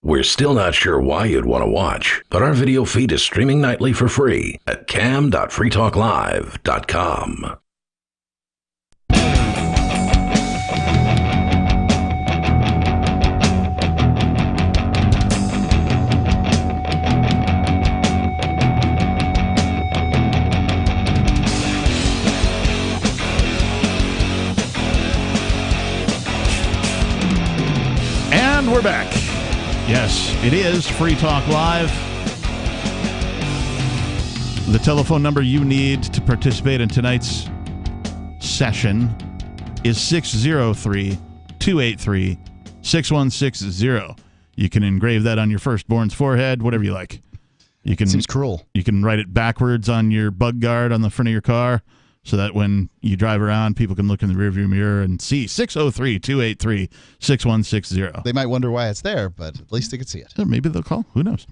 We're still not sure why you'd want to watch, but our video feed is streaming nightly for free at cam.freetalklive.com. And we're back. Yes, it is Free Talk Live. The telephone number you need to participate in tonight's session is 603-283-6160. You can engrave that on your firstborn's forehead, whatever you like. You can, seems cruel. You can write it backwards on your bug guard on the front of your car so that when you drive around, people can look in the rearview mirror and see 603-283-6160. They might wonder why it's there, but at least they can see it. Maybe they'll call. Who knows?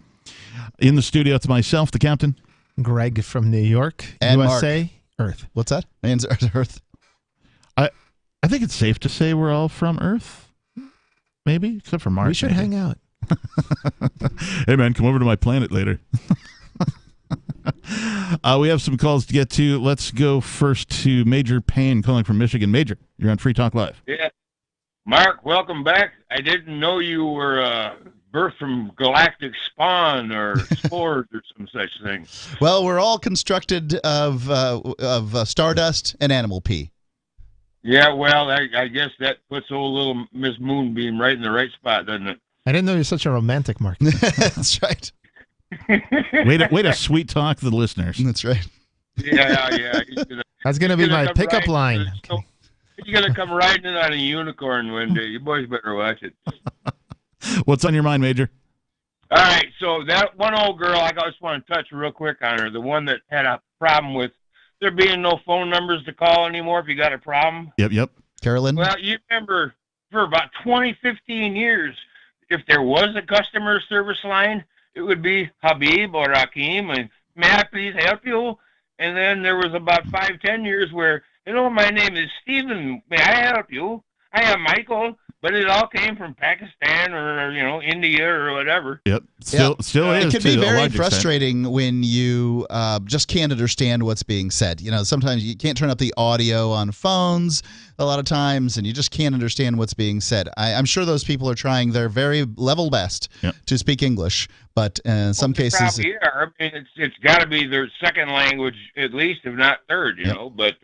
In the studio, it's myself, the captain. Greg from New York, and USA, Mark. Earth. What's that? And Earth. I think it's safe to say we're all from Earth. Maybe, except for Mark. We should hang out. Hey, man, come over to my planet later. We have some calls to get to. Let's go first to Major Payne calling from Michigan. Major, you're on Free Talk Live. Yeah. Mark, welcome back. I didn't know you were birthed from galactic spawn or spores or some such thing. Well, we're all constructed of stardust and animal pee. Yeah, well, I guess that puts old little Miss Moonbeam right in the right spot, doesn't it? I didn't know you're such a romantic, Mark. That's right. Way to sweet talk the listeners. That's right. Yeah. That's going to be my pickup line. He's going to come riding in on a unicorn one day. You boys better watch it. What's on your mind, Major? All right, so that one old girl, I just want to touch real quick on her, the one that had a problem with there being no phone numbers to call anymore if you got a problem. Yep. Carolyn? Well, you remember for about 15 years, if there was a customer service line, it would be Habib or Rakim, and may I please help you? And then there was about 5-10 years where, my name is Stephen, may I help you? I am Michael, but it all came from Pakistan or, India or whatever. Yep, still is. It can be very frustrating when you just can't understand what's being said. Sometimes you can't turn up the audio on phones a lot of times, and you just can't understand what's being said. I'm sure those people are trying their very level best to speak English, but in some cases... Yeah, I mean, it's got to be their second language at least, if not third, but...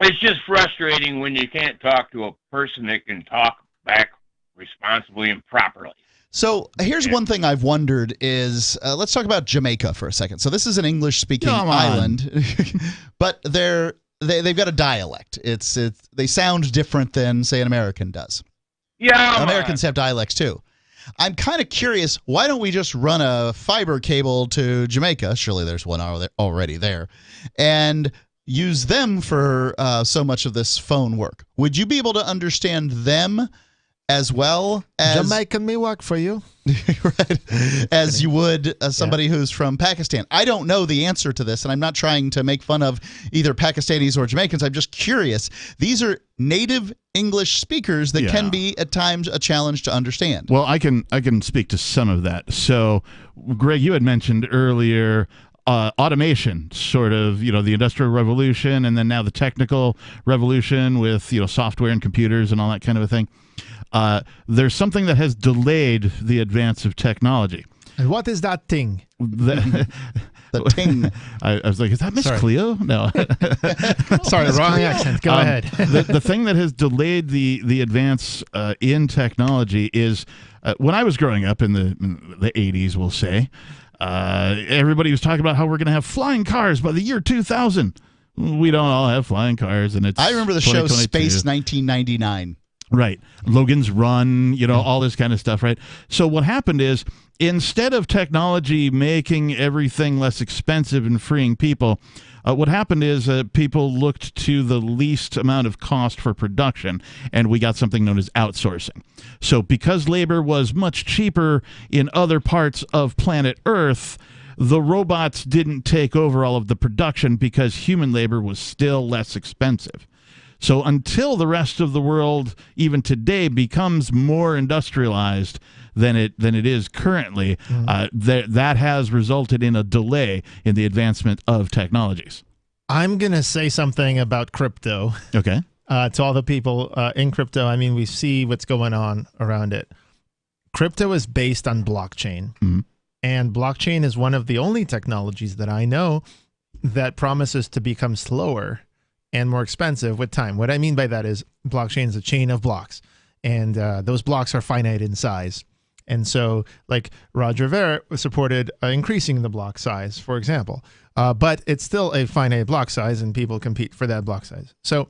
It's just frustrating when you can't talk to a person that can talk back responsibly and properly. So here's one thing I've wondered is, let's talk about Jamaica for a second. So this is an English-speaking island, but they've got a dialect. They sound different than, say, an American does. Yeah, Americans have dialects too. I'm kind of curious, why don't we just run a fiber cable to Jamaica? Surely there's one already there. And use them for so much of this phone work. Would you be able to understand them as well as... Jamaican may work for you. Right. As you would somebody who's from Pakistan. I don't know the answer to this, and I'm not trying to make fun of either Pakistanis or Jamaicans. I'm just curious. These are native English speakers that can be at times a challenge to understand. Well, I can speak to some of that. So, Greg, you had mentioned earlier... automation, sort of, the Industrial Revolution, and then now the technical revolution with, software and computers and all that kind of a thing. There's something that has delayed the advance of technology. And what is that thing? The ting. I was like, is that Miss Cleo? No. Sorry, wrong accent. Go ahead. The thing that has delayed the advance in technology is when I was growing up in the 80s, we'll say, everybody was talking about how we're going to have flying cars by the year 2000. We don't all have flying cars, and it's... I remember the show Space 1999. Right. Logan's Run, all this kind of stuff, right? So what happened is, instead of technology making everything less expensive and freeing people, what happened is people looked to the least amount of cost for production, and we got something known as outsourcing. So because labor was much cheaper in other parts of planet Earth, the robots didn't take over all of the production because human labor was still less expensive. So until the rest of the world, even today, becomes more industrialized than it is currently, that has resulted in a delay in the advancement of technologies. I'm going to say something about crypto. Okay. To all the people in crypto, I mean, we see what's going on around it. Crypto is based on blockchain. Mm-hmm. And blockchain is one of the only technologies that I know that promises to become slower and more expensive with time. What I mean by that is blockchain is a chain of blocks, and those blocks are finite in size. And so, like Roger Ver supported increasing the block size, for example, but it's still a finite block size, and people compete for that block size. So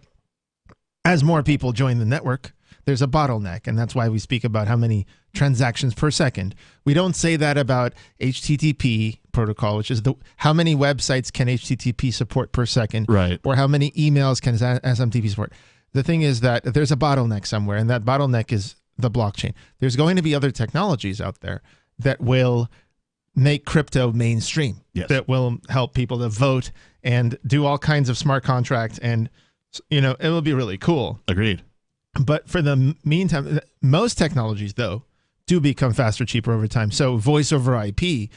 as more people join the network, there's a bottleneck, and that's why we speak about how many transactions per second. We don't say that about HTTP protocol, which is how many websites can HTTP support per second, right? Or how many emails can SMTP support. The thing is that there's a bottleneck somewhere, and that bottleneck is the blockchain. There's going to be other technologies out there that will make crypto mainstream, that will help people to vote and do all kinds of smart contracts, and it will be really cool. Agreed. But for the meantime, most technologies, though, do become faster, cheaper over time. So voice over IP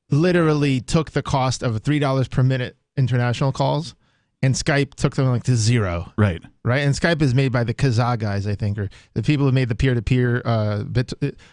literally took the cost of $3 per minute international calls, and Skype took them to zero. Right. And Skype is made by the Kazaa guys, I think, or the people who made the peer-to-peer, and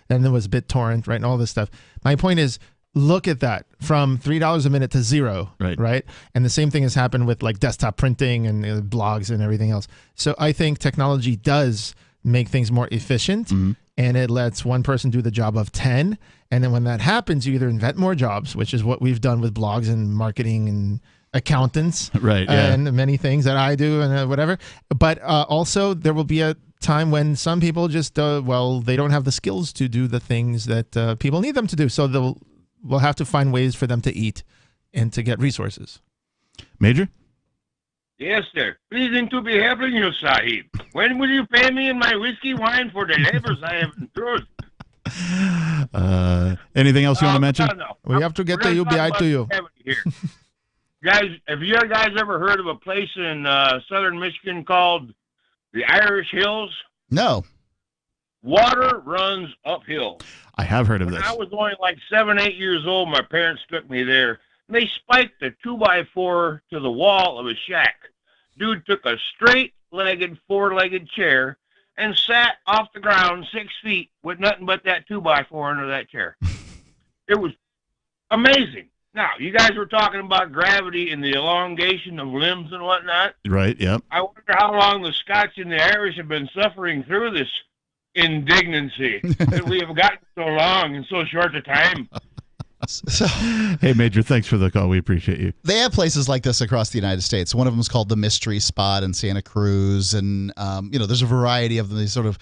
there was BitTorrent, right, and all this stuff. My point is, look at that, from $3 a minute to zero, right? And the same thing has happened with like desktop printing and blogs and everything else. So I think technology does make things more efficient, and it lets one person do the job of 10. And then when that happens, you either invent more jobs, which is what we've done with blogs and marketing and accountants, and many things that I do and whatever. But also there will be a time when some people just, they don't have the skills to do the things that people need them to do. So we'll have to find ways for them to eat and to get resources. Major? Yes, sir. Pleasing to be having you, Sahib. When will you pay me in my whiskey wine for the labors I have endured? Anything else you want to mention? No. We have to get the UBI to you. Guys, have you guys ever heard of a place in southern Michigan called the Irish Hills? No. Water runs uphill. I have heard of this. When I was only like 7, 8 years old, my parents took me there. They spiked a 2x4 to the wall of a shack. Dude took a straight-legged, 4-legged chair and sat off the ground 6 feet with nothing but that 2x4 under that chair. It was amazing. Now, you guys were talking about gravity and the elongation of limbs and whatnot. Right, yep. I wonder how long the Scots and the Irish have been suffering through this indignancy that we have gotten so long in so short a time. Hey, Major, thanks for the call. We appreciate you. They have places like this across the United States. One of them is called the Mystery Spot in Santa Cruz, and there's a variety of these sort of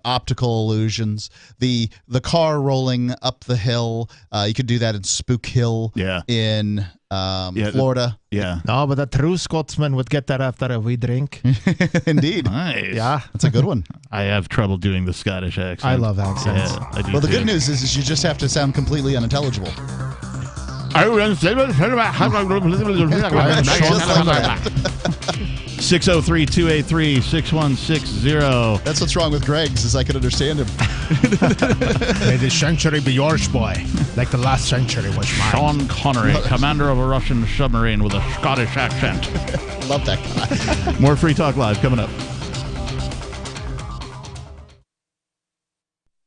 optical illusions. The car rolling up the hill, you could do that in Spook Hill, in Florida. Yeah. No, but a true Scotsman would get that after a wee drink. Indeed. Nice. Yeah, that's a good one. I have trouble doing the Scottish accent. I love accents. Yeah, I do well, the too. good news is you just have to sound completely unintelligible. I am just like 603-283-6160. That's what's wrong with Greg's, is I could understand him. May the century be yours, boy, like the last century was mine. Sean Connery, commander of a Russian submarine with a Scottish accent. Love that guy. More Free Talk Live coming up.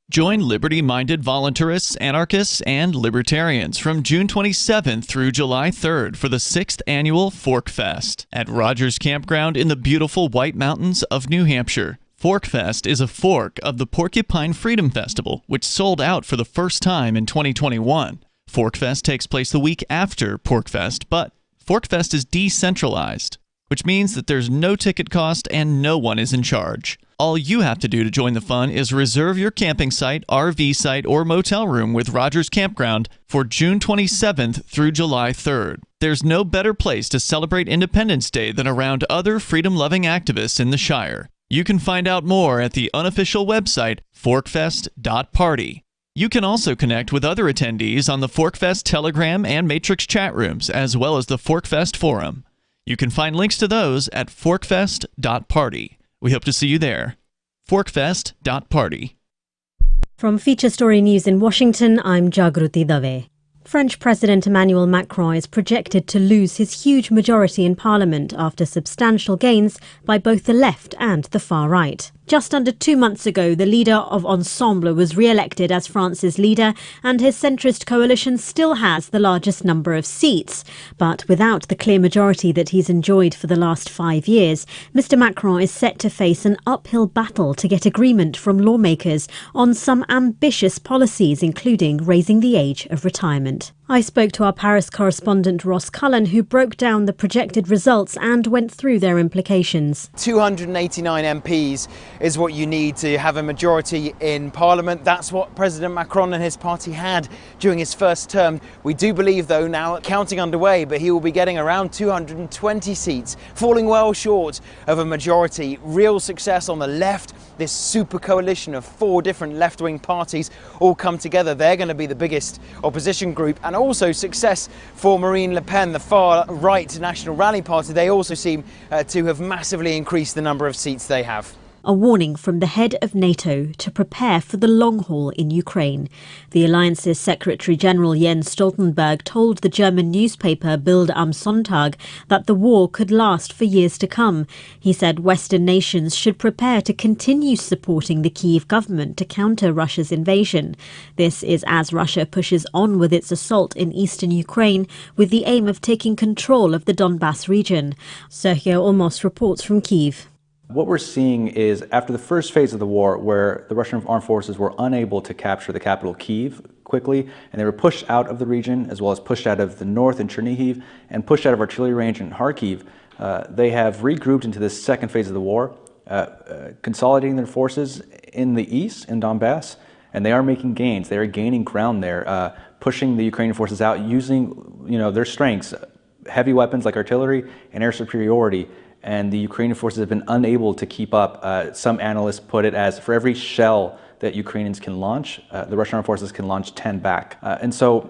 Join liberty-minded voluntarists, anarchists, and libertarians from June 27th through July 3rd for the 6th annual Fork Fest at Rogers Campground in the beautiful White Mountains of New Hampshire. Fork Fest is a fork of the Porcupine Freedom Festival, which sold out for the first time in 2021. Fork Fest takes place the week after Pork Fest, but Fork Fest is decentralized, which means that there's no ticket cost and no one is in charge. All you have to do to join the fun is reserve your camping site, RV site, or motel room with Rogers Campground for June 27th through July 3rd. There's no better place to celebrate Independence Day than around other freedom-loving activists in the Shire. You can find out more at the unofficial website, forkfest.party. You can also connect with other attendees on the Forkfest Telegram and Matrix chat rooms, as well as the Forkfest forum. You can find links to those at forkfest.party. We hope to see you there. Forkfest.party. From Feature Story News in Washington, I'm Jagruti Dave. French President Emmanuel Macron is projected to lose his huge majority in Parliament after substantial gains by both the left and the far right. Just under 2 months ago, the leader of Ensemble was re-elected as France's leader, and his centrist coalition still has the largest number of seats. But without the clear majority that he's enjoyed for the last 5 years, Mr. Macron is set to face an uphill battle to get agreement from lawmakers on some ambitious policies, including raising the age of retirement. I spoke to our Paris correspondent Ross Cullen, who broke down the projected results and went through their implications. 289 MPs is what you need to have a majority in Parliament. That's what President Macron and his party had during his first term. We do believe, though, now counting underway, but he will be getting around 220 seats, falling well short of a majority. Real success on the left. This super coalition of 4 different left-wing parties all come together. They're going to be the biggest opposition group, and also success for Marine Le Pen, the far-right National Rally Party. They also seem to have massively increased the number of seats they have. A warning from the head of NATO to prepare for the long haul in Ukraine. The alliance's Secretary-General Jens Stoltenberg told the German newspaper Bild am Sonntag that the war could last for years to come. He said Western nations should prepare to continue supporting the Kyiv government to counter Russia's invasion. This is as Russia pushes on with its assault in eastern Ukraine with the aim of taking control of the Donbas region. Sergio Olmos reports from Kyiv. What we're seeing is after the first phase of the war, where the Russian armed forces were unable to capture the capital Kyiv quickly, and they were pushed out of the region, as well as pushed out of the north in Chernihiv, and pushed out of artillery range in Kharkiv, they have regrouped into this second phase of the war, consolidating their forces in the east, in Donbass, and they are making gains. They are gaining ground there, pushing the Ukrainian forces out, using their strengths, heavy weapons like artillery and air superiority. And the Ukrainian forces have been unable to keep up. Some analysts put it as for every shell that Ukrainians can launch, the Russian armed forces can launch 10 back. And so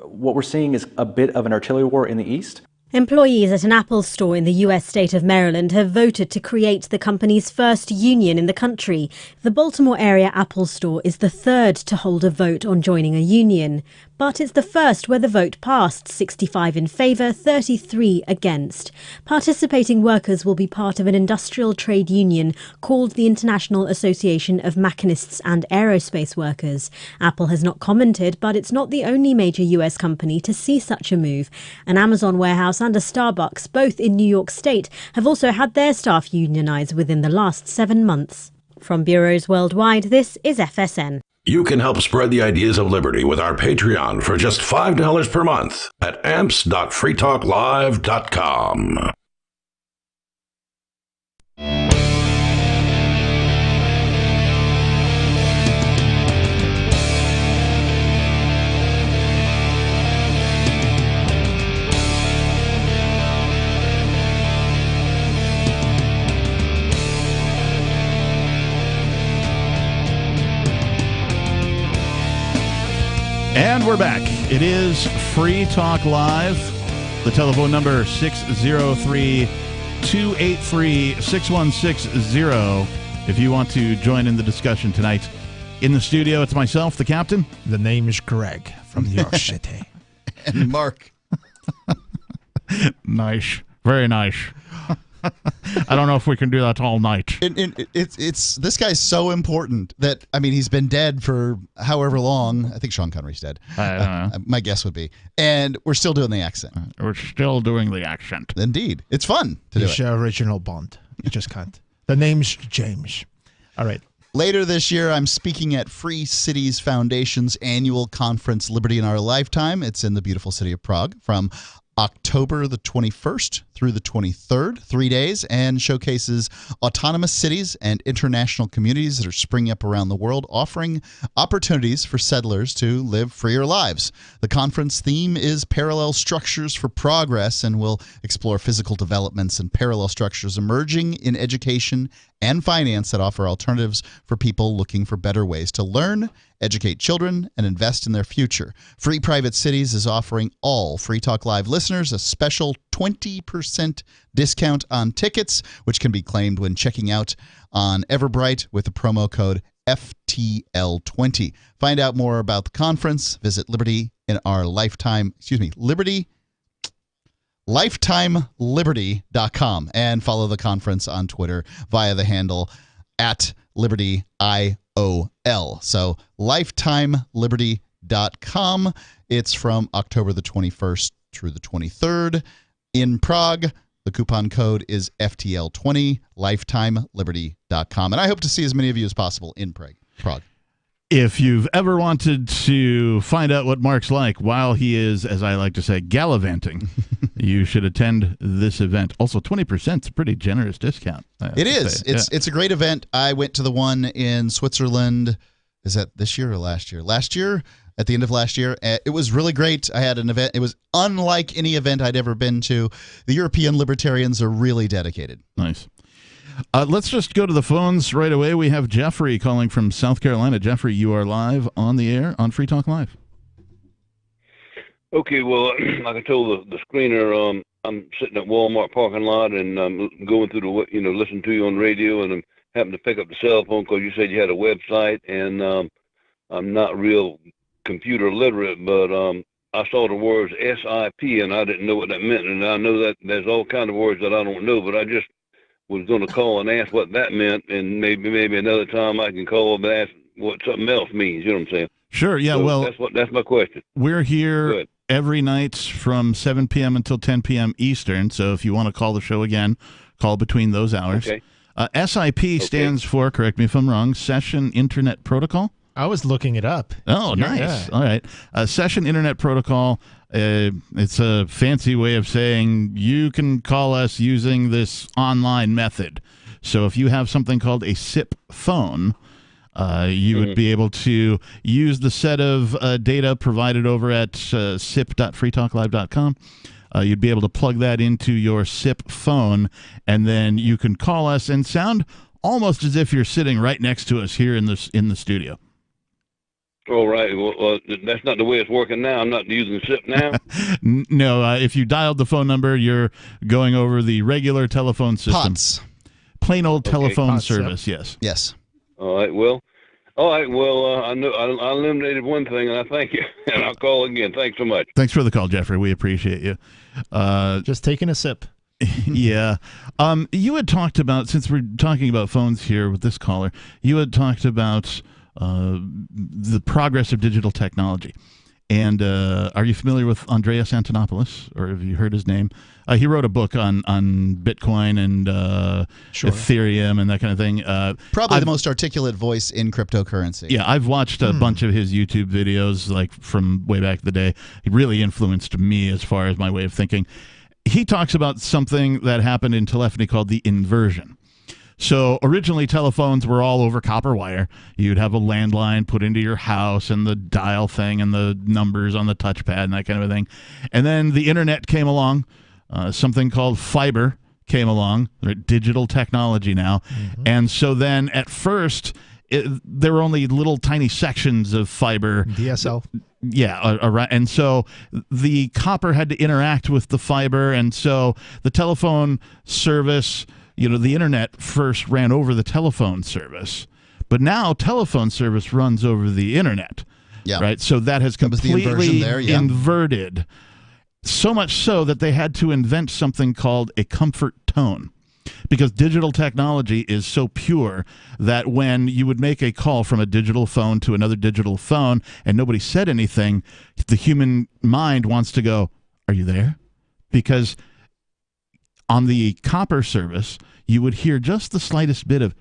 what we're seeing is a bit of an artillery war in the east. Employees at an Apple store in the U.S. state of Maryland have voted to create the company's first union in the country. The Baltimore area Apple store is the third to hold a vote on joining a union. But it's the first where the vote passed, 65 in favour, 33 against. Participating workers will be part of an industrial trade union called the International Association of Machinists and Aerospace Workers. Apple has not commented, but it's not the only major US company to see such a move. An Amazon warehouse and a Starbucks, both in New York State, have also had their staff unionised within the last 7 months. From bureaus worldwide, this is FSN. You can help spread the ideas of liberty with our Patreon for just $5 per month at amps.freetalklive.com. And we're back. It is Free Talk Live. The telephone number 603-283-6160 if you want to join in the discussion tonight. In the studio, it's myself, the captain. The name is Greg from New York City. And Mark. Nice. Very nice. I don't know if we can do that all night. It's this guy's so important that, I mean, he's been dead for however long. I think Sean Connery's dead. My guess would be. And we're still doing the accent. We're still doing the accent. Indeed. It's fun to do it. He's original Bond. You just can't. The name's James. All right. Later this year, I'm speaking at Free Cities Foundation's annual conference, Liberty in Our Lifetime. It's in the beautiful city of Prague from October the 21st through the 23rd, 3 days, and showcases autonomous cities and international communities that are springing up around the world, offering opportunities for settlers to live freer lives. The conference theme is Parallel Structures for Progress, and will explore physical developments and parallel structures emerging in education and finance that offer alternatives for people looking for better ways to learn, educate children, and invest in their future. Free Private Cities is offering all Free Talk Live listeners a special 20% discount on tickets, which can be claimed when checking out on Everbright with the promo code FTL20. Find out more about the conference. Visit LifetimeLiberty.com and follow the conference on Twitter via the handle @LibertyIOL. So LifetimeLiberty.com. It's from October the 21st through the 23rd in Prague. The coupon code is FTL20, LifetimeLiberty.com. And I hope to see as many of you as possible in Prague. If you've ever wanted to find out what Mark's like while he is, as I like to say, gallivanting, you should attend this event. Also, 20% is a pretty generous discount. It is. It's a great event. I went to the one in Switzerland. Is that this year or last year? Last year, at the end of last year. It was really great. I had an event. It was unlike any event I'd ever been to. The European libertarians are really dedicated. Nice. Let's just go to the phones right away. We have Jeffrey calling from South Carolina. Jeffrey, you are live on the air on Free Talk Live. Okay, well, like I told the screener, I'm sitting at Walmart parking lot, and I'm going through listening to you on radio, and I'm having to pick up the cell phone because you said you had a website, and I'm not real computer literate, but I saw the words SIP, and I didn't know what that meant, and I know that there's all kind of words that I don't know, but I just was going to call and ask what that meant, and maybe another time I can call and ask what something else means. You know what I'm saying? Sure. Yeah. So well, that's my question. We're here every night from 7 p.m. until 10 p.m. Eastern. So if you want to call the show again, call between those hours. Okay. SIP stands for, correct me if I'm wrong, Session Internet Protocol. I was looking it up. Oh, nice. Yeah. All right. Session Internet Protocol. It's a fancy way of saying you can call us using this online method. So if you have something called a SIP phone, you would be able to use the set of data provided over at sip.freetalklive.com. You'd be able to plug that into your SIP phone, and then you can call us and sound almost as if you're sitting right next to us here in the studio. All right. Well, that's not the way it's working now. I'm not using SIP now. No, if you dialed the phone number, you're going over the regular telephone system. POTS. Plain old telephone service, yes. Yes. All right. Well, I know I eliminated one thing, and I thank you. And I'll call again. Thanks so much. Thanks for the call, Jeffrey. We appreciate you. Just taking a sip. Yeah. You had talked about, since we're talking about phones here with this caller, you had talked about the progress of digital technology. And are you familiar with Andreas Antonopoulos, or have you heard his name? He wrote a book on Bitcoin and Ethereum and that kind of thing. Probably the most articulate voice in cryptocurrency. Yeah, I've watched a bunch of his YouTube videos, like from way back in the day. He really influenced me as far as my way of thinking. He talks about something that happened in telephony called the inversion. So originally telephones were all over copper wire. You'd have a landline put into your house and the dial thing and the numbers on the touchpad and that kind of a thing. And then the internet came along. Something called fiber came along, digital technology now. And so then at first there were only little tiny sections of fiber. DSL. Yeah, and so the copper had to interact with the fiber, and so the telephone service, the internet first ran over the telephone service, but now telephone service runs over the internet. Yeah. Right? So that has completely inverted. So much so that they had to invent something called a comfort tone. Because digital technology is so pure that when you would make a call from a digital phone to another digital phone and nobody said anything, the human mind wants to go, "Are you there?" Because on the copper service, you would hear just the slightest bit of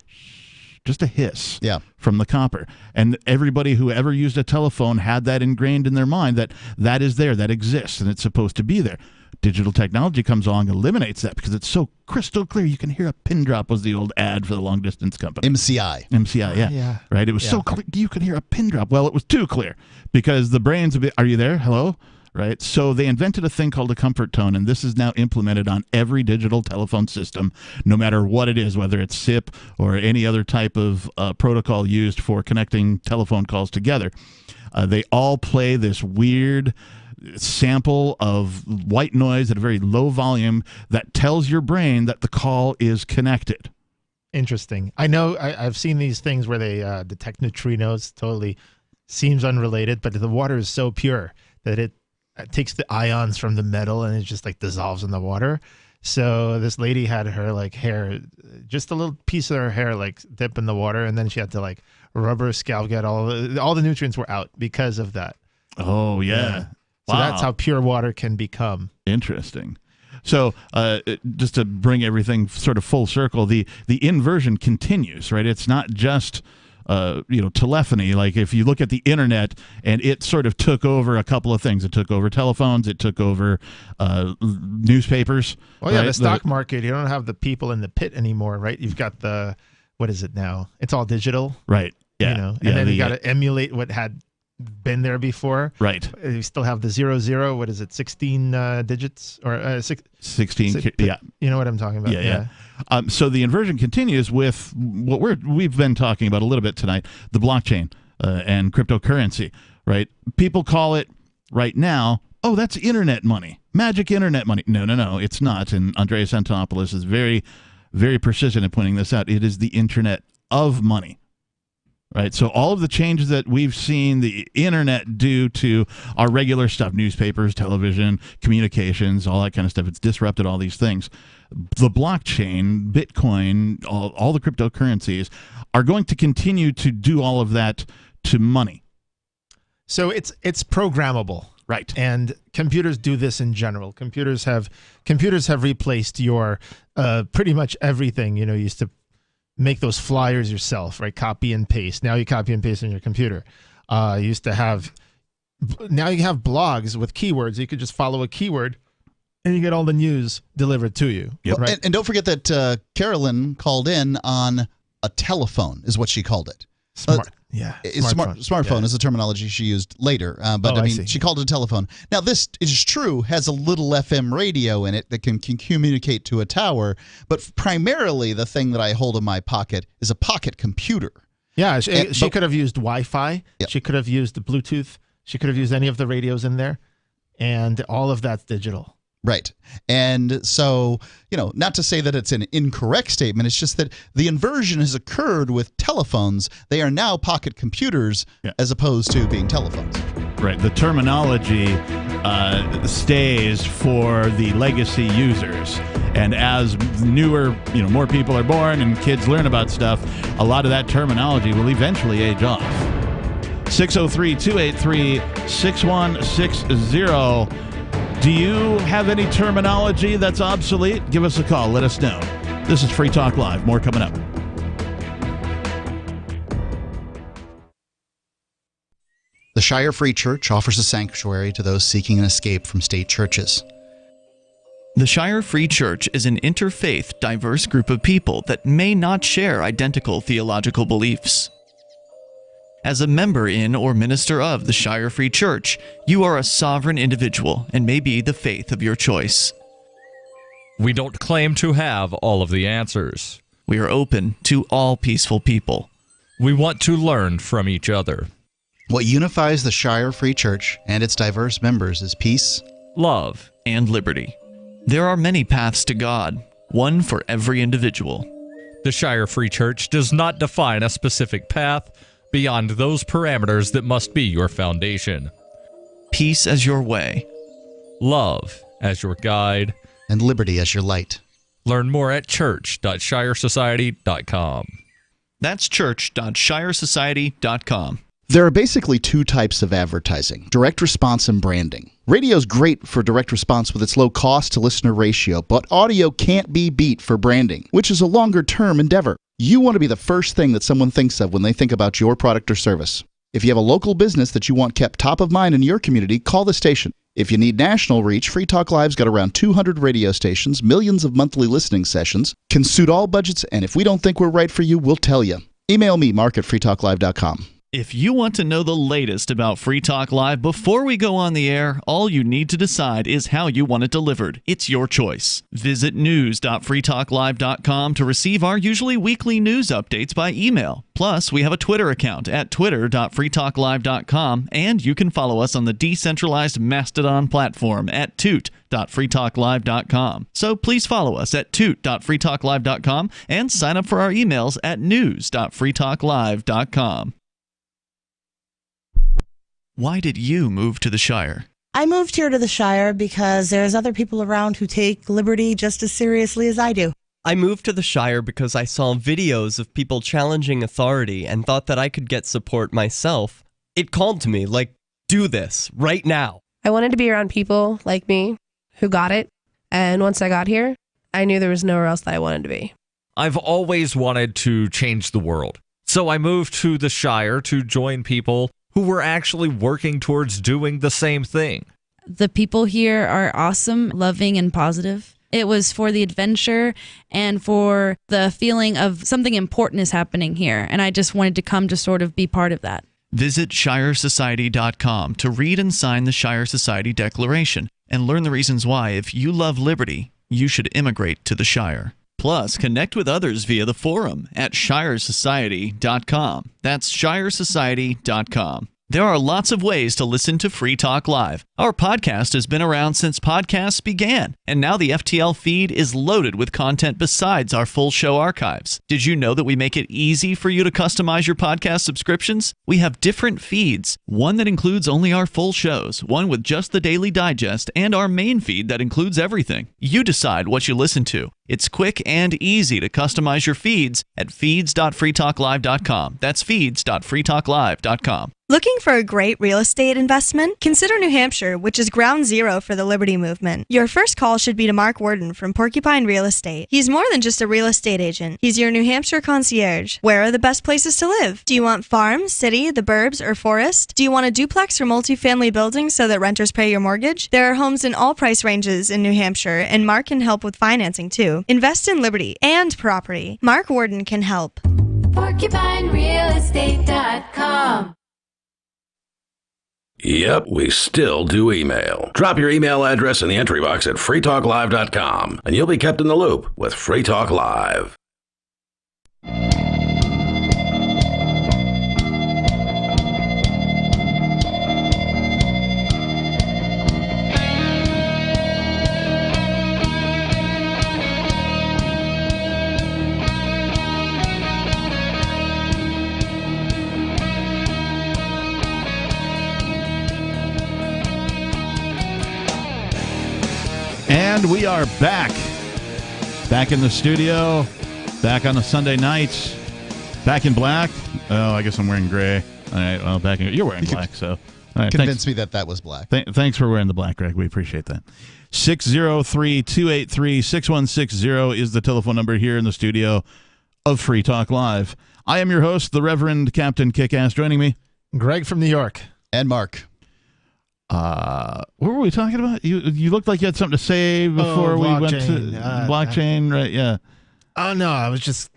just a hiss from the copper. And everybody who ever used a telephone had that ingrained in their mind that is there, that exists, and it's supposed to be there. digital technology comes along and eliminates that because it's so crystal clear. You can hear a pin drop was the old ad for the long distance company. MCI, yeah. Right? It was so clear. You could hear a pin drop. Well, it was too clear because the brain's a bit, are you there? Hello? Right? So they invented a thing called a comfort tone, and this is now implemented on every digital telephone system, no matter what it is, whether it's SIP or any other type of protocol used for connecting telephone calls together. They all play this weird sample of white noise at a very low volume that tells your brain that the call is connected. Interesting. I know I've seen these things where they detect neutrinos. Totally seems unrelated, but the water is so pure that it takes the ions from the metal and it just like dissolves in the water. So this lady had her like hair, just a little piece of her hair like dip in the water, and then she had to like rub her scalp, get all the nutrients were out because of that. Oh yeah. So that's how pure water can become. Interesting. So just to bring everything sort of full circle, the inversion continues, right? It's not just telephony. Like if you look at the internet, and it sort of took over a couple of things. It took over telephones. It took over newspapers. Well, yeah, right? The stock market. You don't have the people in the pit anymore, right? You've got what is it now? It's all digital, right? Yeah, and then you got to emulate what had been there before, right? You still have the 00. What is it? 16 digits or 16? Yeah, you know what I'm talking about. Yeah. So the inversion continues with what we've been talking about a little bit tonight: the blockchain and cryptocurrency. Right? People call it right now. Oh, that's internet money, magic internet money. No, it's not. And Andreas Antonopoulos is very, very persistent in pointing this out. It is the internet of money. Right. So all of the changes that we've seen the internet do to our regular stuff, newspapers, television, communications, all that kind of stuff, it's disrupted all these things. The blockchain, Bitcoin, all the cryptocurrencies are going to continue to do all of that to money. So it's programmable. Right. And computers do this in general. Computers have replaced your pretty much everything. You used to make those flyers yourself, right? Copy and paste. Now you copy and paste on your computer. Now you have blogs with keywords. You could just follow a keyword and you get all the news delivered to you. Yep. Right? And don't forget that Carolyn called in on a telephone is what she called it. Smartphone is the terminology she used later. But she called it a telephone. Now, this is true, has a little FM radio in it that can communicate to a tower. But primarily, the thing that I hold in my pocket is a pocket computer. Yeah, she could have used Wi-Fi. Yep. She could have used Bluetooth. She could have used any of the radios in there. And all of that's digital. Right. And so, not to say that it's an incorrect statement, it's just that the inversion has occurred with telephones. They are now pocket computers as opposed to being telephones. Right. The terminology stays for the legacy users. And as newer, more people are born and kids learn about stuff, a lot of that terminology will eventually age off. 603-283-6160. Do you have any terminology that's obsolete? Give us a call. Let us know. This is Free Talk Live. More coming up. The Shire Free Church offers a sanctuary to those seeking an escape from state churches. The Shire Free Church is an interfaith, diverse group of people that may not share identical theological beliefs. As a member in or minister of the Shire Free Church, you are a sovereign individual and may be the faith of your choice. We don't claim to have all of the answers. We are open to all peaceful people. We want to learn from each other. What unifies the Shire Free Church and its diverse members is peace, love, and liberty. There are many paths to God, one for every individual. The Shire Free Church does not define a specific path beyond those parameters that must be your foundation. Peace as your way. Love as your guide. And liberty as your light. Learn more at church.shiresociety.com. That's church.shiresociety.com. There are basically two types of advertising, direct response and branding. Radio is great for direct response with its low cost to listener ratio, but audio can't be beat for branding, which is a longer term endeavor. You want to be the first thing that someone thinks of when they think about your product or service. If you have a local business that you want kept top of mind in your community, call the station. If you need national reach, Free Talk Live's got around 200 radio stations, millions of monthly listening sessions, can suit all budgets, and if we don't think we're right for you, we'll tell you. Email me, mark@freetalklive.com. If you want to know the latest about Free Talk Live before we go on the air, all you need to decide is how you want it delivered. It's your choice. Visit news.freetalklive.com to receive our usually weekly news updates by email. Plus, we have a Twitter account at twitter.freetalklive.com, and you can follow us on the decentralized Mastodon platform at toot.freetalklive.com. So please follow us at toot.freetalklive.com and sign up for our emails at news.freetalklive.com. Why did you move to the Shire? I moved here to the Shire because there's other people around who take liberty just as seriously as I do. I moved to the Shire because I saw videos of people challenging authority and thought that I could get support myself. It called to me, like, do this, right now. I wanted to be around people like me who got it, and once I got here, I knew there was nowhere else that I wanted to be. I've always wanted to change the world, so I moved to the Shire to join people who were actually working towards doing the same thing. The people here are awesome, loving, and positive. It was for the adventure and for the feeling of something important is happening here, and I just wanted to come to sort of be part of that. Visit ShireSociety.com to read and sign the Shire Society Declaration and learn the reasons why, if you love liberty, you should immigrate to the Shire. Plus, connect with others via the forum at ShireSociety.com. That's ShireSociety.com. There are lots of ways to listen to Free Talk Live. Our podcast has been around since podcasts began, and now the FTL feed is loaded with content besides our full show archives. Did you know that we make it easy for you to customize your podcast subscriptions? We have different feeds, one that includes only our full shows, one with just the Daily Digest, and our main feed that includes everything. You decide what you listen to. It's quick and easy to customize your feeds at feeds.freetalklive.com. That's feeds.freetalklive.com. Looking for a great real estate investment? Consider New Hampshire, which is ground zero for the Liberty Movement. Your first call should be to Mark Worden from Porcupine Real Estate. He's more than just a real estate agent. He's your New Hampshire concierge. Where are the best places to live? Do you want farm, city, the burbs, or forest? Do you want a duplex or multifamily building so that renters pay your mortgage? There are homes in all price ranges in New Hampshire, and Mark can help with financing too. Invest in liberty and property. Mark Worden can help. PorcupineRealEstate.com. Yep, we still do email. Drop your email address in the entry box at freetalklive.com, and you'll be kept in the loop with Free Talk Live. And we are back in the studio, back on the Sunday nights, back in black. Oh, I guess I'm wearing gray. All right, well, you're wearing black, so. All right, convince me that was black. Thanks for wearing the black, Greg. We appreciate that. 603-283-6160 is the telephone number here in the studio of Free Talk Live. I am your host, the Reverend Captain Kickass. Joining me, Greg from New York. And Mark. What were we talking about? You looked like you had something to say before we went to blockchain, right? Yeah. Oh no, I was just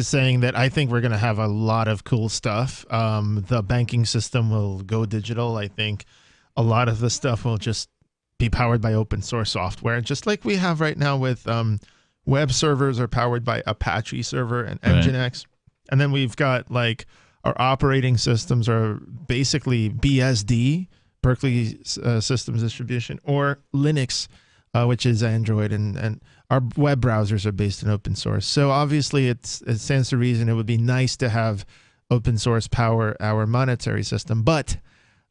saying that I think we're going to have a lot of cool stuff. The banking system will go digital. I think a lot of the stuff will just be powered by open source software, just like we have right now with web servers are powered by Apache server and Nginx. Right. And then we've got like our operating systems are basically BSD, Berkeley Systems Distribution, or Linux, which is Android, and our web browsers are based in open source. So obviously it stands to reason it would be nice to have open source power our monetary system, but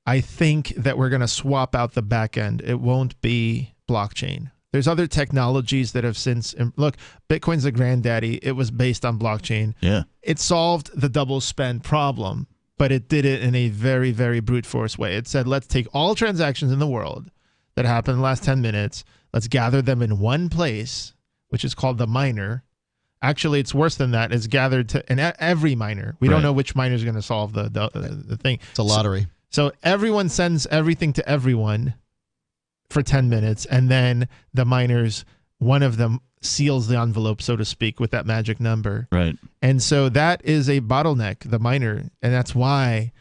I think that we're going to swap out the back end. It won't be blockchain. There's other technologies that have since, look, Bitcoin's the granddaddy. It was based on blockchain. Yeah. It solved the double spend problem, but it did it in a very, very brute force way. It said, let's take all transactions in the world that happened in the last 10 minutes. Let's gather them in one place, which is called the miner. Actually, it's worse than that. It's gathered to every miner. We don't know which miner is going to solve the thing. It's a lottery. So everyone sends everything to everyone for 10 minutes, and then the miners, one of them seals the envelope, so to speak, with that magic number. Right. And so that is a bottleneck, the miner, and that's why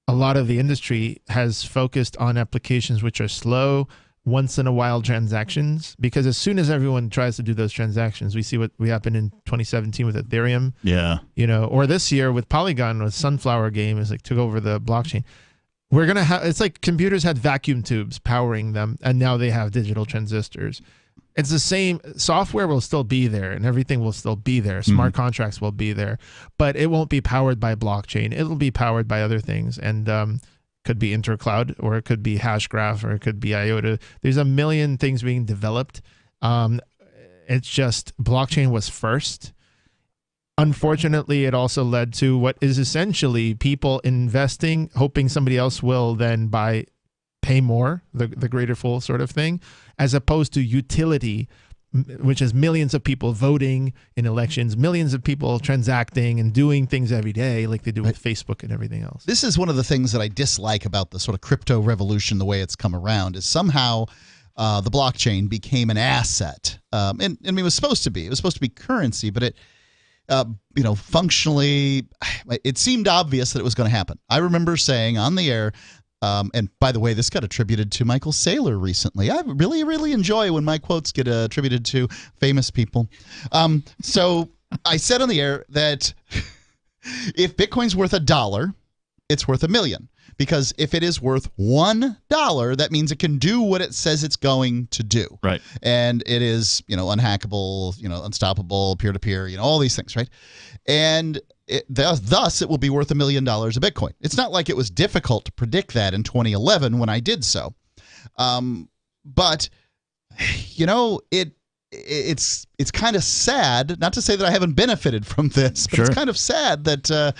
a lot of the industry has focused on applications which are slow, once-in-a-while transactions, because as soon as everyone tries to do those transactions, we see what happened in 2017 with Ethereum. Yeah. Or this year with Polygon, with Sunflower Game, is like took over the blockchain. We're going to have, it's like computers had vacuum tubes powering them, and now they have digital transistors. It's the same. Software will still be there, and everything will still be there. Smart contracts will be there, but it won't be powered by blockchain. It'll be powered by other things, and could be Intercloud, or it could be Hashgraph, or it could be IOTA. There's a million things being developed. It's just blockchain was first. Unfortunately, it also led to what is essentially people investing, hoping somebody else will then pay more, the greater fool sort of thing, as opposed to utility, which is millions of people voting in elections, millions of people transacting and doing things every day like they do with Facebook and everything else. This is one of the things that I dislike about the sort of crypto revolution, the way it's come around, is somehow the blockchain became an asset. And I mean, it was supposed to be. It was supposed to be currency, but it functionally, it seemed obvious that it was going to happen. I remember saying on the air, and by the way, this got attributed to Michael Saylor recently. I really, really enjoy when my quotes get attributed to famous people. So I said on the air that if Bitcoin's worth $1, it's worth $1 million. Because if it is worth $1, that means it can do what it says it's going to do. Right. And it is, unhackable, unstoppable, peer-to-peer, all these things, right? And thus, it will be worth $1 million a Bitcoin. It's not like it was difficult to predict that in 2011 when I did so. But, it's kind of sad, not to say that I haven't benefited from this, but it's kind of sad that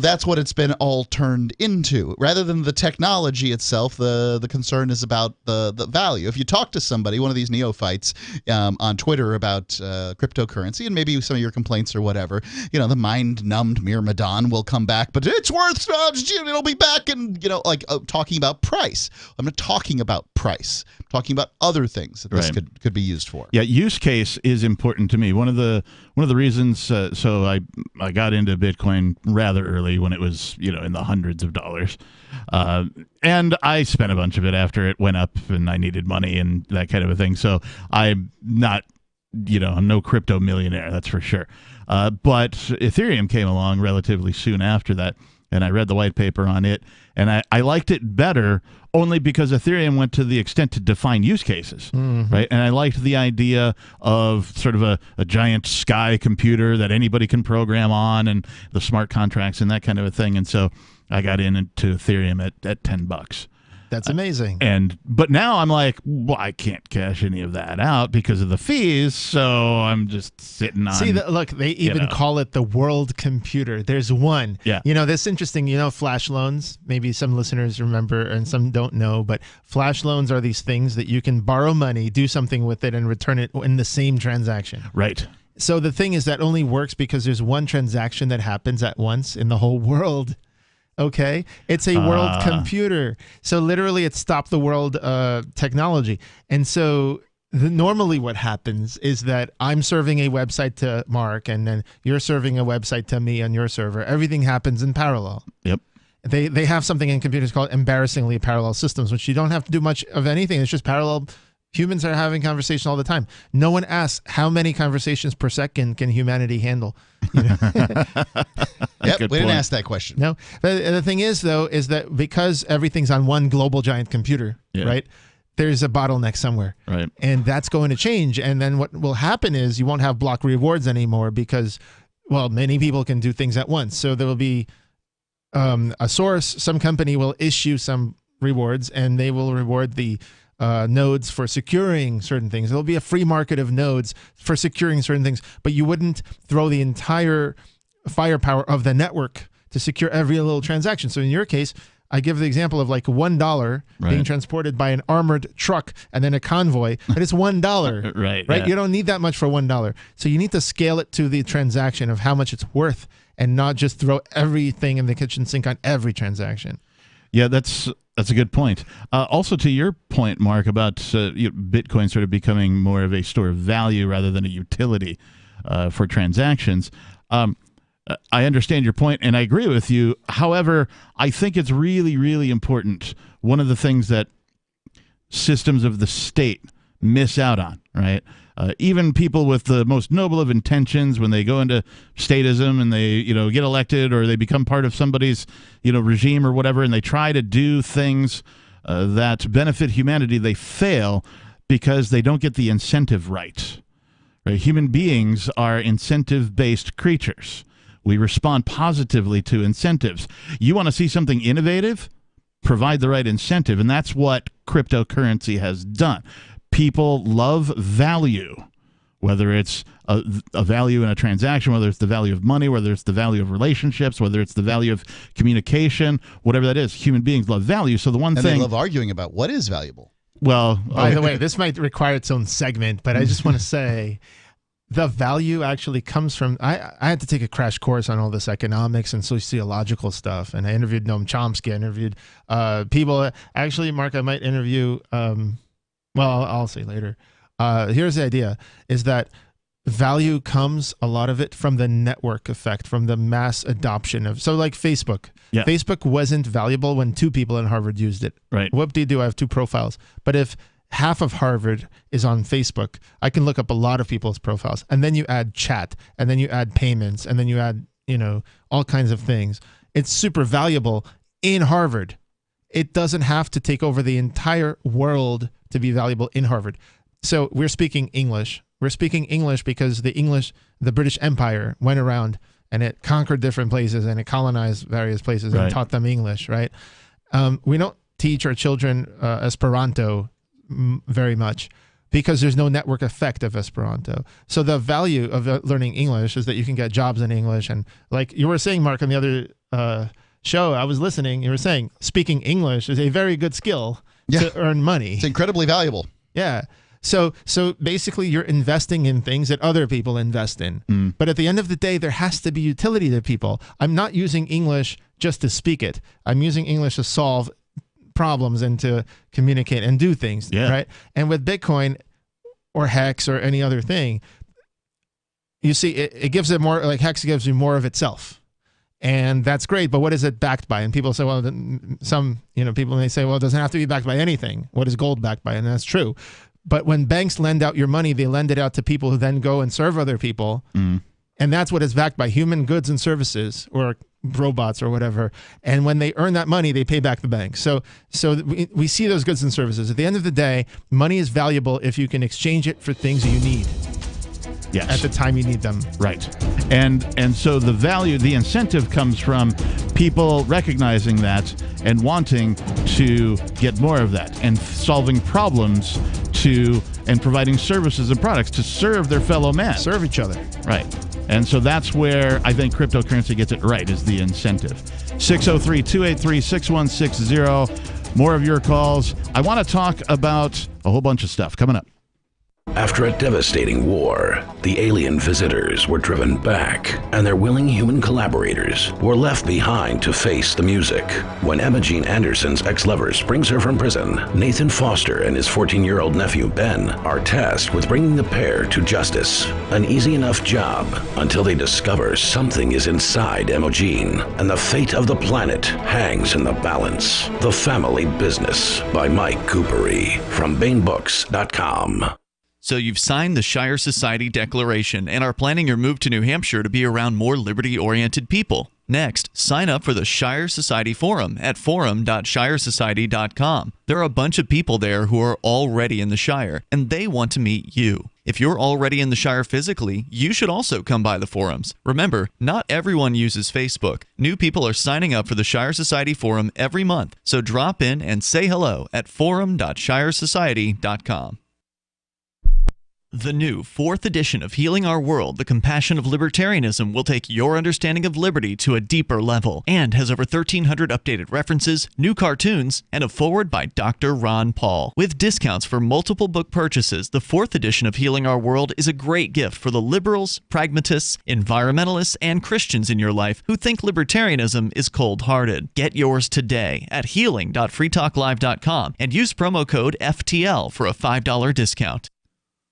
that's what it's been all turned into. Rather than the technology itself, the concern is about the value. If you talk to somebody, one of these neophytes on Twitter about cryptocurrency, and maybe some of your complaints or whatever, the mind-numbed Myrmidon will come back, but it's worth, it'll be back, and, talking about price. I'm not talking about price. I'm talking about other things that this could be used for. Yeah, use case is important to me. One of the reasons, so I got into Bitcoin rather early when it was, in the hundreds of dollars. And I spent a bunch of it after it went up and I needed money and that kind of a thing. So I'm not, I'm no crypto millionaire, that's for sure. But Ethereum came along relatively soon after that. And I read the white paper on it, and I liked it better only because Ethereum went to the extent to define use cases, right? And I liked the idea of sort of a giant sky computer that anybody can program on, and the smart contracts and that kind of a thing. And so I got into Ethereum at $10. That's amazing. But now I'm like, well, I can't cash any of that out because of the fees, so I'm just sitting on. See, look, they even call it the world computer. There's one. Yeah. This interesting, flash loans. Maybe some listeners remember and some don't know, but flash loans are these things that you can borrow money, do something with it, and return it in the same transaction. Right. So the thing is that only works because there's one transaction that happens at once in the whole world. Okay, it's a world computer. So literally it stopped the world technology. And so normally what happens is that I'm serving a website to Mark, and then you're serving a website to me on your server. Everything happens in parallel. Yep. They have something in computers called embarrassingly parallel systems, which you don't have to do much of anything. It's just parallel. Humans are having conversation all the time. No one asks how many conversations per second can humanity handle. Yep, we didn't ask that question. No. The thing is, though, is that because everything's on one global giant computer, right, there's a bottleneck somewhere. Right. And that's going to change. And then what will happen is you won't have block rewards anymore because, well, many people can do things at once. So there will be a source, some company will issue some rewards, and they will reward the nodes for securing certain things. There'll be a free market of nodes for securing certain things, but you wouldn't throw the entire firepower of the network to secure every little transaction. So in your case, I give the example of like $1 being transported by an armored truck and then a convoy, and it's $1. Right. You don't need that much for $1. So you need to scale it to the transaction of how much it's worth, and not just throw everything in the kitchen sink on every transaction. Yeah, that's a good point. Also, to your point, Mark, about Bitcoin sort of becoming more of a store of value rather than a utility for transactions. I understand your point, and I agree with you. However, I think it's really, really important. One of the things that systems of the state miss out on, right? Even people with the most noble of intentions, when they go into statism and they, get elected, or they become part of somebody's, regime or whatever, and they try to do things that benefit humanity, they fail because they don't get the incentive right. Right? Human beings are incentive-based creatures. We respond positively to incentives. You want to see something innovative? Provide the right incentive, and that's what cryptocurrency has done. People love value, whether it's a value in a transaction, whether it's the value of money, whether it's the value of relationships, whether it's the value of communication, whatever that is. Human beings love value. So the one thing... they love arguing about what is valuable. Well... By the way, this might require its own segment, but I just want to say... The value actually comes from, I had to take a crash course on all this economics and sociological stuff. And I interviewed Noam Chomsky. I interviewed people. Actually, Mark, I might interview, I'll say later. Here's the idea, is that value comes, a lot of it, from the network effect, from the mass adoption of, so like Facebook. Yeah. Facebook wasn't valuable when 2 people in Harvard used it. Right. Whoop-de-doo, I have 2 profiles. But if half of Harvard is on Facebook, I can look up a lot of people's profiles. And then you add chat, and then you add payments, and then you add, all kinds of things. It's super valuable in Harvard. It doesn't have to take over the entire world to be valuable in Harvard. So we're speaking English. We're speaking English because the British Empire went around and it conquered different places and it colonized various places and taught them English, right? We don't teach our children Esperanto very much because there's no network effect of Esperanto. So the value of learning English is that you can get jobs in English. And like you were saying, Mark, on the other show, I was listening, you were saying speaking English is a very good skill to earn money. It's incredibly valuable. Yeah. So basically you're investing in things that other people invest in. But at the end of the day, there has to be utility to people. I'm not using English just to speak it. I'm using English to solve problems and to communicate and do things, right? And with Bitcoin or Hex or any other thing, you see, it gives it more, like Hex gives you more of itself. And that's great, but what is it backed by? And people say, well, some people may say, well, it doesn't have to be backed by anything. What is gold backed by? And that's true. But when banks lend out your money, they lend it out to people who then go and serve other people. And that's what is backed by: human goods and services, or robots or whatever. And when they earn that money, they pay back the bank. So we see those goods and services. At the end of the day, money is valuable if you can exchange it for things you need. Yes. At the time you need them. Right. And so the value, the incentive comes from people recognizing that and wanting to get more of that, and solving problems and providing services and products to serve their fellow man. Serve each other. Right. And so that's where I think cryptocurrency gets it right, is the incentive. 603-283-6160. More of your calls. I want to talk about a whole bunch of stuff coming up. After a devastating war, the alien visitors were driven back, and their willing human collaborators were left behind to face the music. When Emma Jean Anderson's ex-lover brings her from prison, Nathan Foster and his 14-year-old nephew Ben are tasked with bringing the pair to justice. An easy enough job until they discover something is inside Emma Jean, and the fate of the planet hangs in the balance. The Family Business by Mike Coopery from BaneBooks.com. So you've signed the Shire Society Declaration and are planning your move to New Hampshire to be around more liberty-oriented people. Next, sign up for the Shire Society Forum at forum.shiresociety.com. There are a bunch of people there who are already in the Shire, and they want to meet you. If you're already in the Shire physically, you should also come by the forums. Remember, not everyone uses Facebook. New people are signing up for the Shire Society Forum every month, so drop in and say hello at forum.shiresociety.com. The new 4th edition of Healing Our World, The Compassion of Libertarianism, will take your understanding of liberty to a deeper level and has over 1,300 updated references, new cartoons, and a foreword by Dr. Ron Paul. With discounts for multiple book purchases, the 4th edition of Healing Our World is a great gift for the liberals, pragmatists, environmentalists, and Christians in your life who think libertarianism is cold-hearted. Get yours today at healing.freetalklive.com and use promo code FTL for a $5 discount.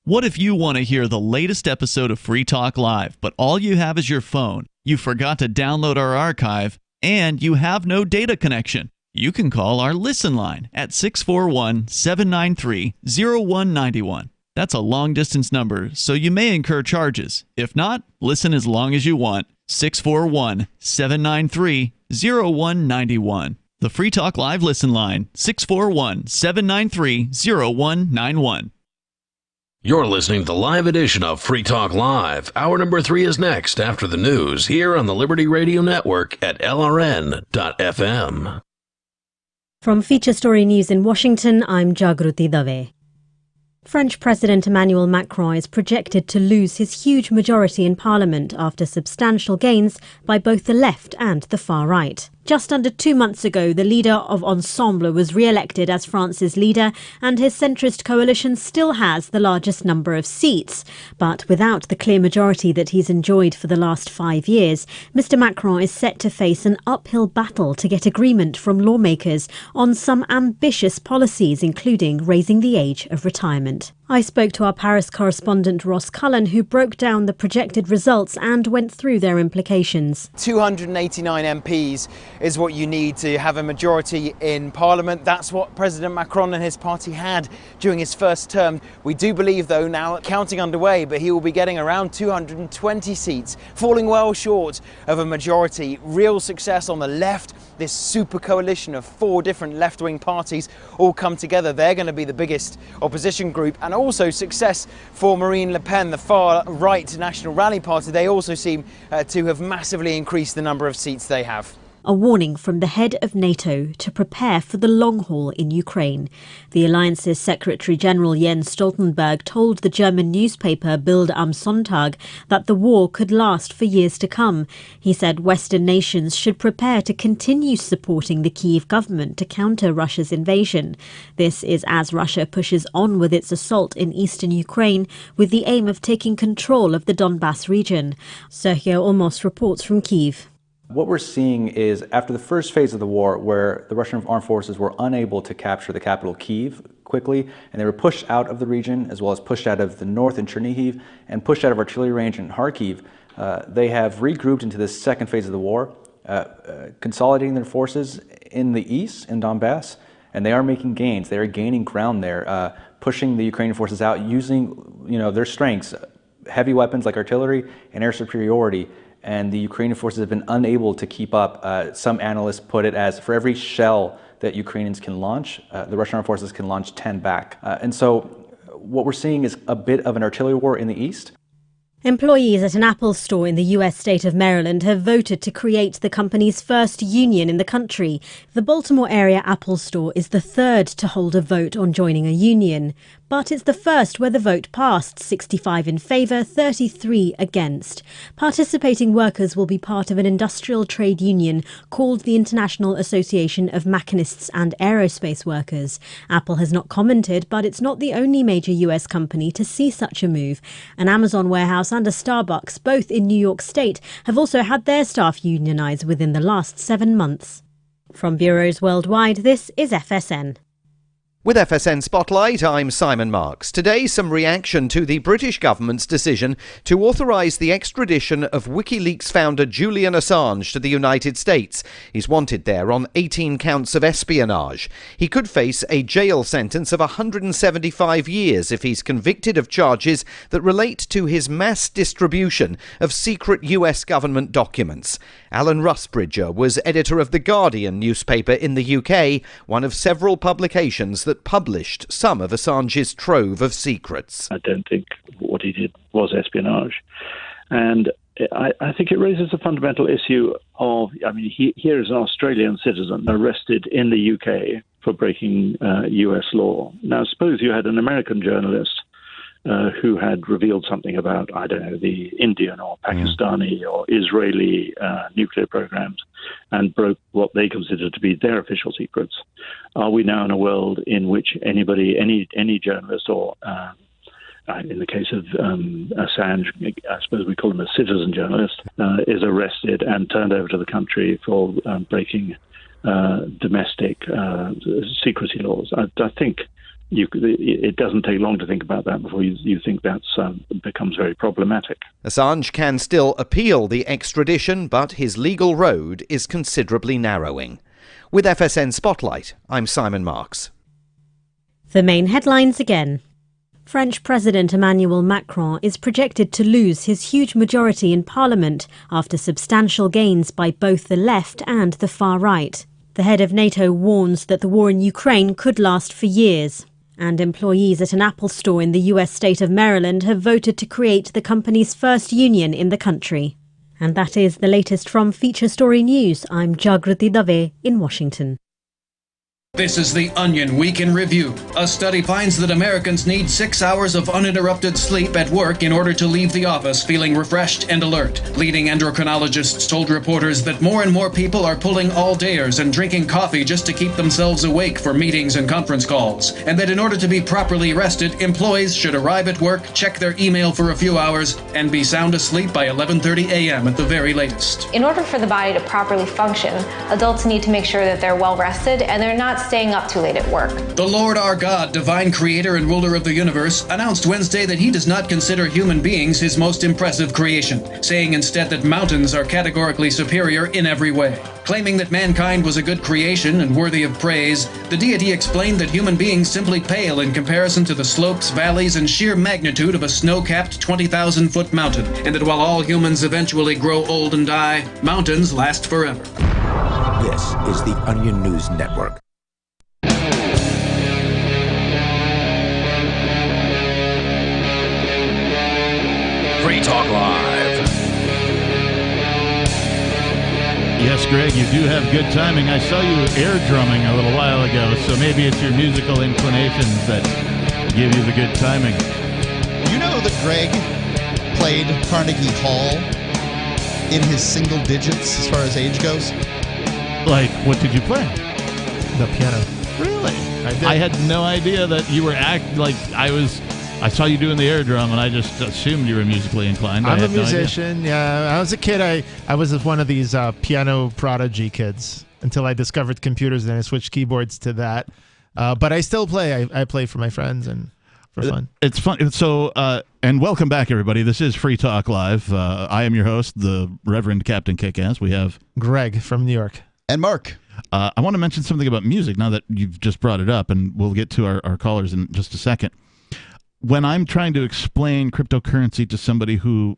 What if you want to hear the latest episode of Free Talk Live, but all you have is your phone, you forgot to download our archive, and you have no data connection? You can call our Listen line at 641-793-0191. That's a long-distance number, so you may incur charges. If not, listen as long as you want. 641-793-0191. The Free Talk Live Listen line, 641-793-0191. You're listening to the live edition of Free Talk Live. Hour number 3 is next after the news here on the Liberty Radio Network at LRN.FM. From Feature Story News in Washington, I'm Jagruti Dave. French President Emmanuel Macron is projected to lose his huge majority in Parliament after substantial gains by both the left and the far right. Just under 2 months ago, the leader of Ensemble was re-elected as France's leader, and his centrist coalition still has the largest number of seats. But without the clear majority that he's enjoyed for the last 5 years, Mr. Macron is set to face an uphill battle to get agreement from lawmakers on some ambitious policies, including raising the age of retirement. I spoke to our Paris correspondent Ross Cullen, who broke down the projected results and went through their implications. 289 MPs is what you need to have a majority in Parliament. That's what President Macron and his party had during his first term. We do believe, though, now counting underway, but he will be getting around 220 seats, falling well short of a majority. Real success on the left. This super coalition of 4 different left-wing parties all come together. They're going to be the biggest opposition group, and also success for Marine Le Pen, the far-right National Rally Party. They also seem to have massively increased the number of seats they have. A warning from the head of NATO to prepare for the long haul in Ukraine. The alliance's Secretary-General Jens Stoltenberg told the German newspaper Bild am Sonntag that the war could last for years to come. He said Western nations should prepare to continue supporting the Kyiv government to counter Russia's invasion. This is as Russia pushes on with its assault in eastern Ukraine with the aim of taking control of the Donbas region. Sergio Olmos reports from Kyiv. What we're seeing is after the first phase of the war, where the Russian armed forces were unable to capture the capital Kyiv quickly, and they were pushed out of the region, as well as pushed out of the north in Chernihiv, and pushed out of artillery range in Kharkiv, they have regrouped into this second phase of the war, consolidating their forces in the east, in Donbass, and they are making gains. They are gaining ground there, pushing the Ukrainian forces out, using their strengths, heavy weapons like artillery and air superiority. And the Ukrainian forces have been unable to keep up. Some analysts put it as for every shell that Ukrainians can launch, the Russian armed forces can launch 10 back. And so what we're seeing is a bit of an artillery war in the east. Employees at an Apple store in the US state of Maryland have voted to create the company's first union in the country. The Baltimore area Apple store is the third to hold a vote on joining a union. But it's the first where the vote passed, 65 in favour, 33 against. Participating workers will be part of an industrial trade union called the International Association of Machinists and Aerospace Workers. Apple has not commented, but it's not the only major US company to see such a move. An Amazon warehouse and a Starbucks, both in New York State, have also had their staff unionised within the last 7 months. From bureaus worldwide, this is FSN. With FSN Spotlight, I'm Simon Marks. Today, some reaction to the British government's decision to authorise the extradition of WikiLeaks founder Julian Assange to the United States. He's wanted there on 18 counts of espionage. He could face a jail sentence of 175 years if he's convicted of charges that relate to his mass distribution of secret US government documents. Alan Rusbridger was editor of The Guardian newspaper in the UK, one of several publications that published some of Assange's trove of secrets. I don't think what he did was espionage. And I think it raises a fundamental issue of, here is an Australian citizen arrested in the UK for breaking US law. Now, suppose you had an American journalist who had revealed something about, I don't know, the Indian or Pakistani or Israeli nuclear programs and broke what they considered to be their official secrets. Are we now in a world in which anybody, any journalist or in the case of Assange, I suppose we call him a citizen journalist, is arrested and turned over to the country for breaking domestic secrecy laws? I think it doesn't take long to think about that before you think that becomes very problematic. Assange can still appeal the extradition, but his legal road is considerably narrowing. With FSN Spotlight, I'm Simon Marks. The main headlines again. French President Emmanuel Macron is projected to lose his huge majority in Parliament after substantial gains by both the left and the far right. The head of NATO warns that the war in Ukraine could last for years. And employees at an Apple store in the US state of Maryland have voted to create the company's first union in the country. And that is the latest from Feature Story News. I'm Jagrati Dave in Washington. This is the Onion Week in Review. A study finds that Americans need 6 hours of uninterrupted sleep at work in order to leave the office feeling refreshed and alert. Leading endocrinologists told reporters that more and more people are pulling all-dayers and drinking coffee just to keep themselves awake for meetings and conference calls. And that in order to be properly rested, employees should arrive at work, check their email for a few hours, and be sound asleep by 11:30 a.m. at the very latest. In order for the body to properly function, adults need to make sure that they're well rested and they're not staying up too late at work. The Lord our God, divine creator and ruler of the universe, announced Wednesday that he does not consider human beings his most impressive creation, saying instead that mountains are categorically superior in every way. Claiming that mankind was a good creation and worthy of praise, the deity explained that human beings simply pale in comparison to the slopes, valleys, and sheer magnitude of a snow-capped 20,000-foot mountain, and that while all humans eventually grow old and die, mountains last forever. This is the Onion News Network. Free Talk Live. Yes, Greg, you do have good timing. I saw you air drumming a little while ago, so maybe it's your musical inclinations that give you the good timing. You know that Greg played Carnegie Hall in his single digits as far as age goes? Like, what did you play? The piano. Really? I did. I had no idea that you were I saw you doing the air drum, and I just assumed you were musically inclined. I'm a musician. Yeah, I was a kid. I was one of these piano prodigy kids until I discovered computers, and I switched keyboards to that. But I still play. I play for my friends and for fun. It's fun. So, and welcome back, everybody. This is Free Talk Live. I am your host, the Reverend Captain Kickass. We have Greg from New York. And Mark. I want to mention something about music now that you've just brought it up, and we'll get to our callers in just a second. When I'm trying to explain cryptocurrency to somebody who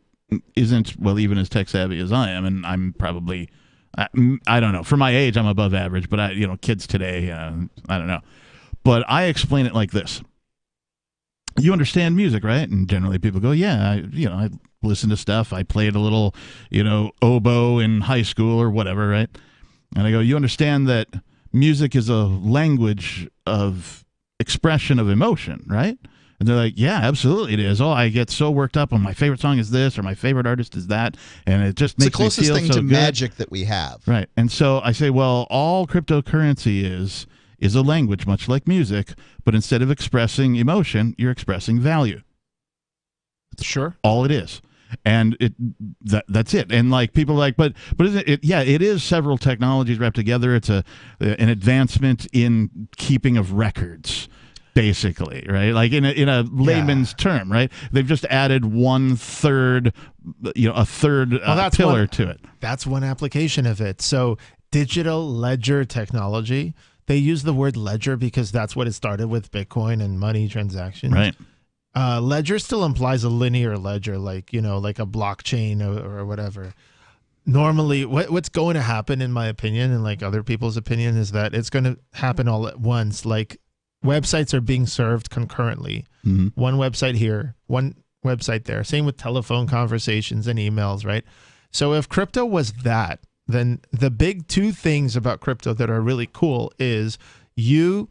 isn't, well, even as tech savvy as I am, and I'm probably, I don't know, for my age, I'm above average, but kids today, I don't know. But I explain it like this. You understand music, right? And generally people go, yeah, I listen to stuff. I played a little, oboe in high school or whatever, right? And I go, you understand that music is a language of expression of emotion, right? And they're like, yeah, absolutely it is. Oh, I get so worked up on my favorite song is this or my favorite artist is that. And it just makes me feel so good. It's the closest thing to magic that we have. Right. And so I say, well, all cryptocurrency is a language, much like music, but instead of expressing emotion, you're expressing value. Sure. All it is. And that's it. And like people are like, but isn't it? Yeah, it is several technologies wrapped together. It's an advancement in keeping of records. Basically, right? Like in a layman's term, right? They've just added a third pillar to it. That's one application of it. So digital ledger technology, they use the word ledger because that's what it started with, Bitcoin and money transactions. Right. Ledger still implies a linear ledger, like a blockchain or whatever. Normally, what's going to happen, in my opinion, and like other people's opinion, is that it's going to happen all at once. Like, websites are being served concurrently. Mm-hmm. One website here, one website there. Same with telephone conversations and emails, right? So if crypto was that, then the big two things about crypto that are really cool is you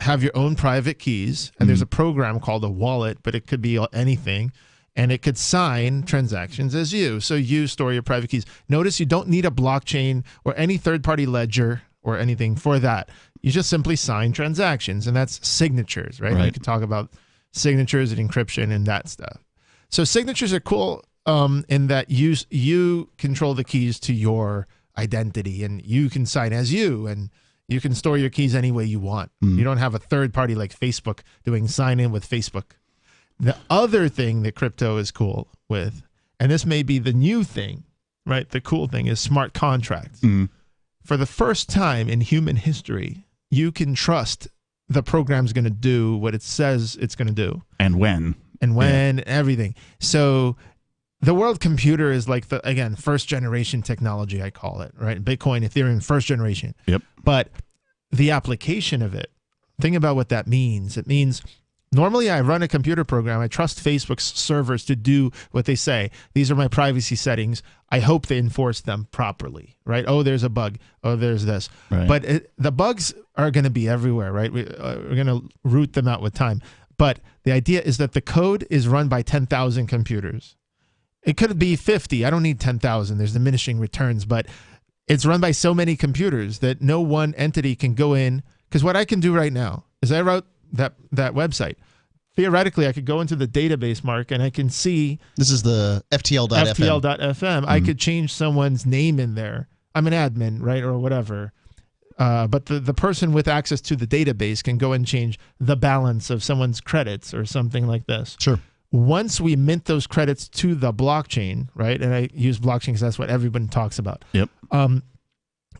have your own private keys, and there's a program called a wallet, but it could be anything, and it could sign transactions as you. So you store your private keys. Notice you don't need a blockchain or any third-party ledger or anything for that. You just simply sign transactions, and that's signatures, right? You can talk about signatures and encryption and that stuff. So signatures are cool in that you control the keys to your identity, and you can sign as you, and you can store your keys any way you want. You don't have a third party like Facebook doing sign in with Facebook. The other thing that crypto is cool with, and this may be the new thing, right? The cool thing is smart contracts. For the first time in human history, you can trust the program's going to do what it says it's going to do. And when. Everything. So the world computer is like again, first generation technology, I call it, right? Bitcoin, Ethereum, first generation. Yep. But the application of it, think about what that means. It means normally I run a computer program. I trust Facebook's servers to do what they say. These are my privacy settings. I hope they enforce them properly, right? Oh, there's a bug. Oh, there's this. Right. But the bugs are going to be everywhere, right? We're going to root them out with time. But the idea is that the code is run by 10,000 computers. It could be 50. I don't need 10,000. There's diminishing returns, but it's run by so many computers that no one entity can go in. Because what I can do right now is I wrote that website. Theoretically, I could go into the database, Mark, and I can see. This is the FTL.fm. FTL.fm. I could change someone's name in there. I'm an admin, right, or whatever. But the person with access to the database can go and change the balance of someone's credits or something like this. Sure. Once we mint those credits to the blockchain, right? And I use blockchain because that's what everyone talks about. Yep.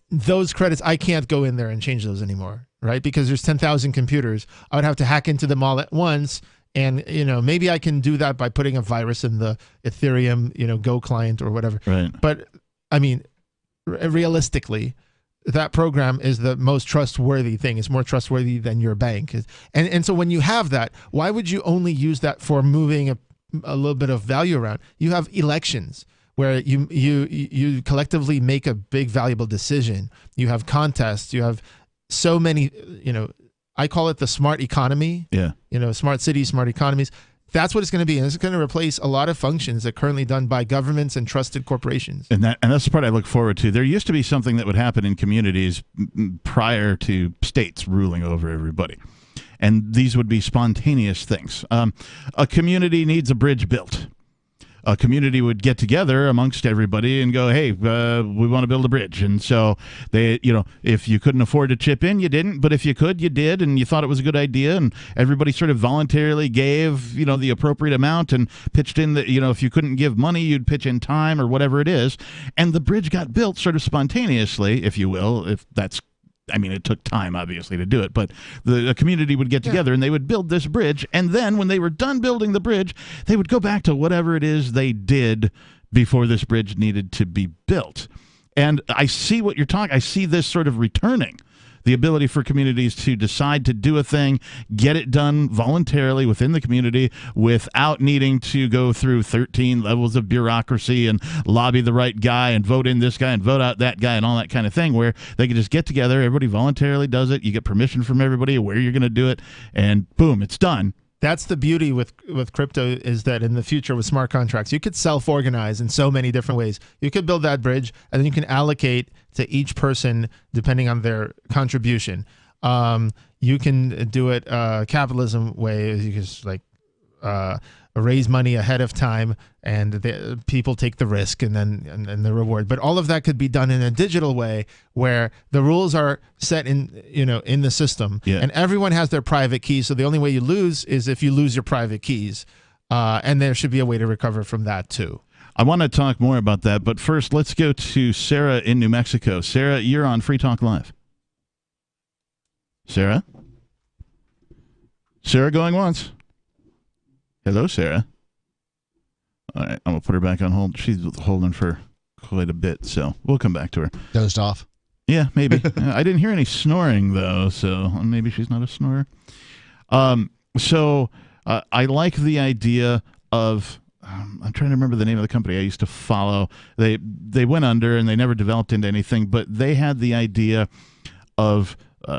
Those credits, I can't go in there and change those anymore, right? Because there's 10,000 computers. I would have to hack into them all at once. And, maybe I can do that by putting a virus in the Ethereum, Go client or whatever. Right. But, I mean, realistically, that program is the most trustworthy thing. It's more trustworthy than your bank. And so when you have that, why would you only use that for moving a little bit of value around? You have elections where you collectively make a big valuable decision. You have contests. You have so many, I call it the smart economy. Yeah. Smart cities, smart economies. That's what it's going to be. And it's going to replace a lot of functions that are currently done by governments and trusted corporations. And that's the part I look forward to. There used to be something that would happen in communities prior to states ruling over everybody. And these would be spontaneous things. A community needs a bridge built. A community would get together amongst everybody and go, hey, we want to build a bridge. And so they, if you couldn't afford to chip in, you didn't. But if you could, you did. And you thought it was a good idea. And everybody sort of voluntarily gave, the appropriate amount and pitched in that, if you couldn't give money, you'd pitch in time or whatever it is. And the bridge got built sort of spontaneously, if you will, if that's it took time, obviously, to do it, but the community would get together and they would build this bridge. And then when they were done building the bridge, they would go back to whatever it is they did before this bridge needed to be built. And I see what you're talking. I see this sort of returning. The ability for communities to decide to do a thing, get it done voluntarily within the community without needing to go through 13 levels of bureaucracy and lobby the right guy and vote in this guy and vote out that guy and all that kind of thing, where they can just get together, everybody voluntarily does it, you get permission from everybody where you're going to do it, and boom, it's done. That's the beauty with crypto, is that in the future with smart contracts, you could self-organize in so many different ways. You could build that bridge, and then you can allocate to each person depending on their contribution. You can do it capitalism way. You can just raise money ahead of time, and the people take the risk and then the reward. But all of that could be done in a digital way where the rules are set in the system, and everyone has their private keys. So the only way you lose is if you lose your private keys, and there should be a way to recover from that too. I want to talk more about that, but first let's go to Sarah in New Mexico. Sarah, you're on Free Talk Live. Sarah? Sarah going once. Hello, Sarah. All right, I'm going to put her back on hold. She's holding for quite a bit, so we'll come back to her. Dozed off. Yeah, maybe. I didn't hear any snoring, though, so maybe she's not a snorer. I like the idea of... I'm trying to remember the name of the company I used to follow. They went under and they never developed into anything, but they had the idea of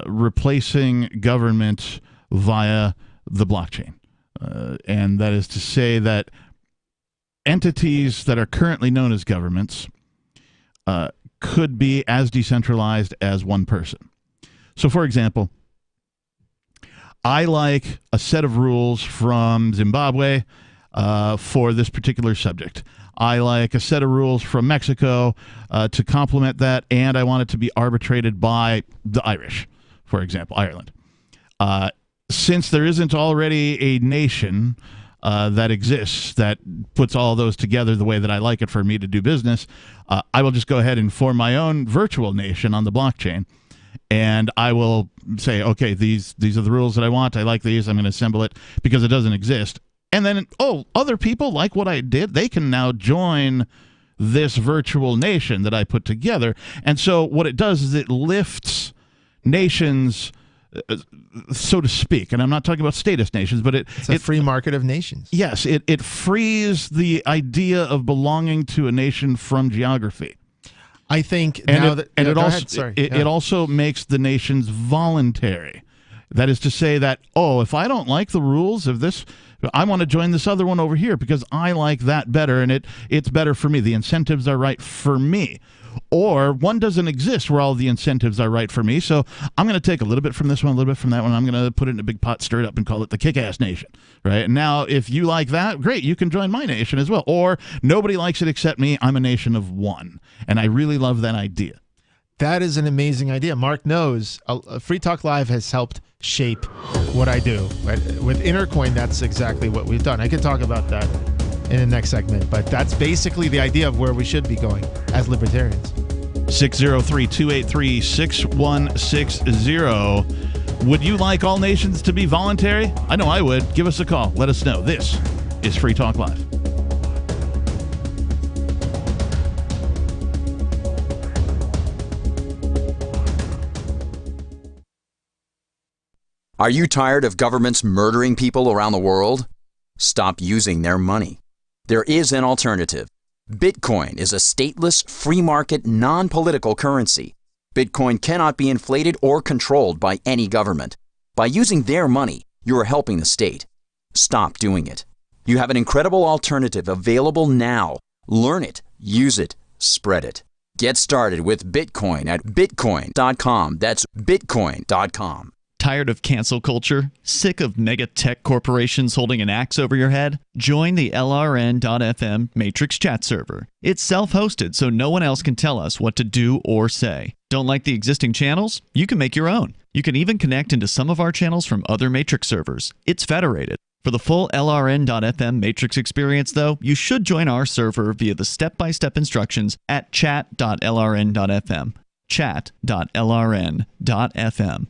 replacing government via the blockchain. And that is to say that entities that are currently known as governments could be as decentralized as one person. So, for example, I like a set of rules from Zimbabwe for this particular subject. I like a set of rules from Mexico to complement that, and I want it to be arbitrated by the Irish, for example, Ireland. Since there isn't already a nation that exists that puts all those together the way that I like it for me to do business, I will just go ahead and form my own virtual nation on the blockchain. And I will say, okay, these are the rules that I want. I like these. I'm going to assemble it because it doesn't exist. And then, other people like what I did. They can now join this virtual nation that I put together. And so what it does is it lifts nations, so to speak. And I'm not talking about statist nations, but it's a free market of nations. Yes, it frees the idea of belonging to a nation from geography. I think it also makes the nations voluntary. That is to say that, if I don't like the rules of this, I want to join this other one over here because I like that better and it's better for me. The incentives are right for me. Or one doesn't exist where all the incentives are right for me, so I'm going to take a little bit from this one, a little bit from that one. I'm going to put it in a big pot, stir it up, and call it the Kick-Ass Nation, right? And now, if you like that, great, you can join my nation as well. Or nobody likes it except me. I'm a nation of one, and I really love that idea. That is an amazing idea. Mark knows Free Talk Live has helped shape what I do. With Intercoin, that's exactly what we've done. I could talk about that in the next segment, but that's basically the idea of where we should be going as libertarians. 603-283-6160. Would you like all nations to be voluntary? I know I would. Give us a call. Let us know. This is Free Talk Live. Are you tired of governments murdering people around the world? Stop using their money. There is an alternative. Bitcoin is a stateless, free market, non-political currency. Bitcoin cannot be inflated or controlled by any government. By using their money, you are helping the state. Stop doing it. You have an incredible alternative available now. Learn it, use it, spread it. Get started with Bitcoin at bitcoin.com. That's bitcoin.com. Tired of cancel culture? Sick of mega tech corporations holding an axe over your head? Join the LRN.FM Matrix chat server. It's self-hosted, so no one else can tell us what to do or say. Don't like the existing channels? You can make your own. You can even connect into some of our channels from other Matrix servers. It's federated. For the full LRN.FM Matrix experience, though, you should join our server via the step-by-step instructions at chat.lrn.fm. Chat.lrn.fm.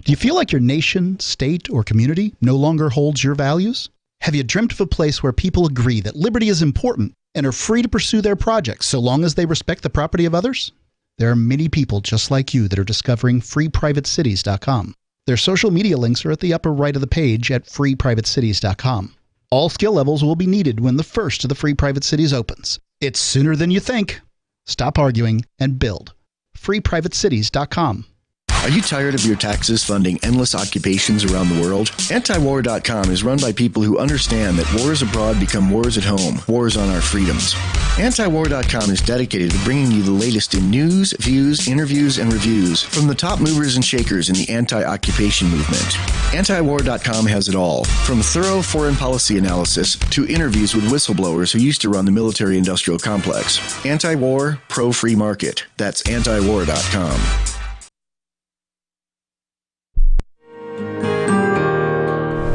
Do you feel like your nation, state, or community no longer holds your values? Have you dreamt of a place where people agree that liberty is important and are free to pursue their projects so long as they respect the property of others? There are many people just like you that are discovering freeprivatecities.com. Their social media links are at the upper right of the page at freeprivatecities.com. All skill levels will be needed when the first of the Free Private Cities opens. It's sooner than you think. Stop arguing and build. freeprivatecities.com. Are you tired of your taxes funding endless occupations around the world? Antiwar.com is run by people who understand that wars abroad become wars at home, wars on our freedoms. Antiwar.com is dedicated to bringing you the latest in news, views, interviews, and reviews from the top movers and shakers in the anti-occupation movement. Antiwar.com has it all, from thorough foreign policy analysis to interviews with whistleblowers who used to run the military-industrial complex. Anti-war, pro-free market. That's antiwar.com.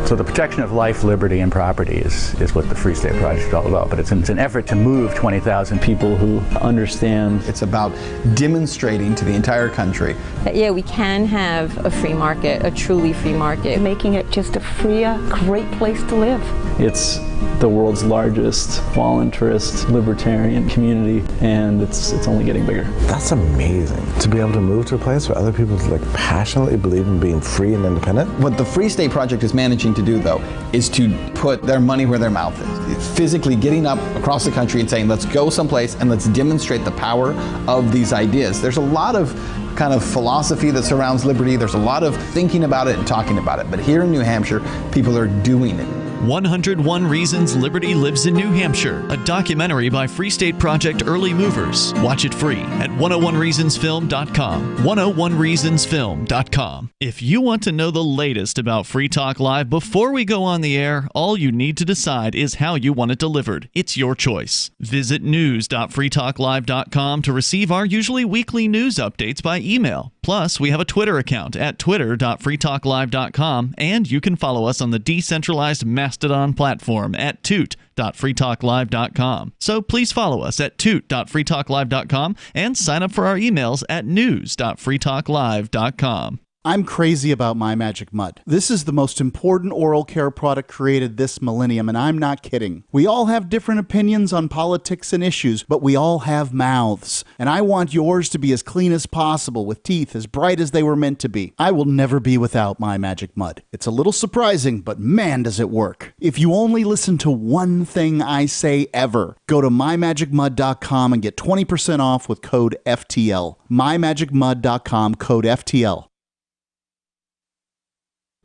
So the protection of life, liberty, and property is what the Free State Project is all about. But it's an effort to move 20,000 people who understand. It's about demonstrating to the entire country that, yeah, we can have a free market, a truly free market. Making it just a freer, great place to live. It's the world's largest voluntarist libertarian community, and it's only getting bigger. That's amazing, to be able to move to a place where other people passionately believe in being free and independent. What the Free State Project is managing to do, though, is to put their money where their mouth is. It's physically getting up across the country and saying, let's go someplace and let's demonstrate the power of these ideas. There's a lot of kind of philosophy that surrounds liberty. There's a lot of thinking about it and talking about it. But here in New Hampshire, people are doing it. 101 Reasons Liberty Lives in New Hampshire, a documentary by Free State Project Early Movers. Watch it free at 101reasonsfilm.com. 101reasonsfilm.com. If you want to know the latest about Free Talk Live before we go on the air, all you need to decide is how you want it delivered. It's your choice. Visit news.freetalklive.com to receive our usually weekly news updates by email. Plus, we have a Twitter account at twitter.freetalklive.com, and you can follow us on the decentralized Mastodon platform at toot.freetalklive.com. So please follow us at toot.freetalklive.com and sign up for our emails at news.freetalklive.com. I'm crazy about My Magic Mud. This is the most important oral care product created this millennium, and I'm not kidding. We all have different opinions on politics and issues, but we all have mouths. And I want yours to be as clean as possible, with teeth as bright as they were meant to be. I will never be without My Magic Mud. It's a little surprising, but man, does it work. If you only listen to one thing I say ever, go to mymagicmud.com and get 20% off with code FTL. mymagicmud.com, code FTL.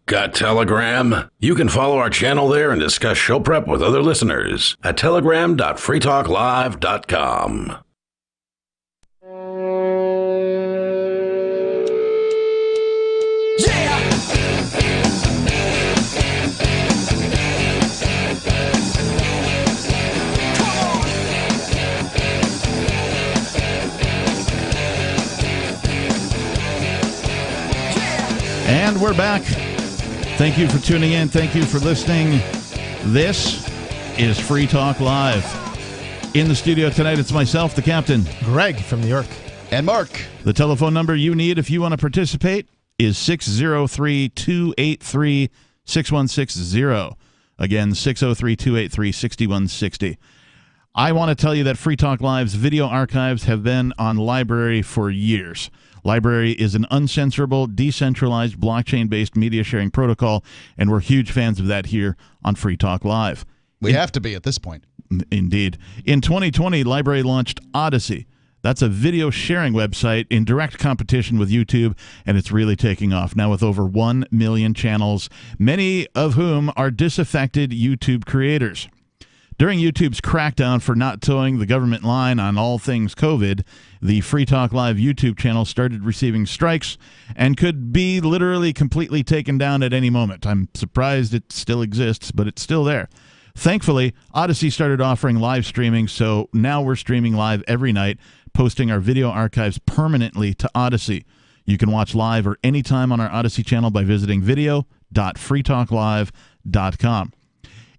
Got Telegram? You can follow our channel there and discuss show prep with other listeners at telegram.freetalklive.com. And we're back. Thank you for tuning in. Thank you for listening. This is Free Talk Live. In the studio tonight, it's myself, the captain. Greg from New York. And Mark. The telephone number you need if you want to participate is 603-283-6160. Again, 603-283-6160. I want to tell you that Free Talk Live's video archives have been on LBRY for years. LBRY is an uncensorable, decentralized, blockchain-based media sharing protocol, and we're huge fans of that here on Free Talk Live. We have to be at this point. Indeed. In 2020, LBRY launched Odysee. That's a video sharing website in direct competition with YouTube, and it's really taking off now with over 1 million channels, many of whom are disaffected YouTube creators. During YouTube's crackdown for not towing the government line on all things COVID, the Free Talk Live YouTube channel started receiving strikes and could be literally completely taken down at any moment. I'm surprised it still exists, but it's still there. Thankfully, Odysee started offering live streaming, so now we're streaming live every night, posting our video archives permanently to Odysee. You can watch live or anytime on our Odysee channel by visiting video.freetalklive.com.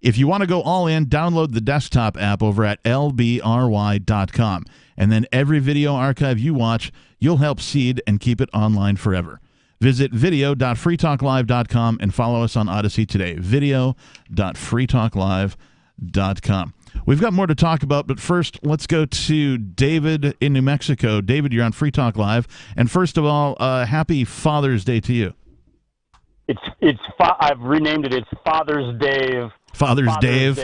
If you want to go all in, download the desktop app over at lbry.com. And then every video archive you watch, you'll help seed and keep it online forever. Visit video.freetalklive.com and follow us on Odysee today. Video.freetalklive.com. We've got more to talk about, but first, let's go to David in New Mexico. David, you're on Free Talk Live. And first of all, happy Father's Day to you. I've renamed it. It's Father's Day. Father's Dave.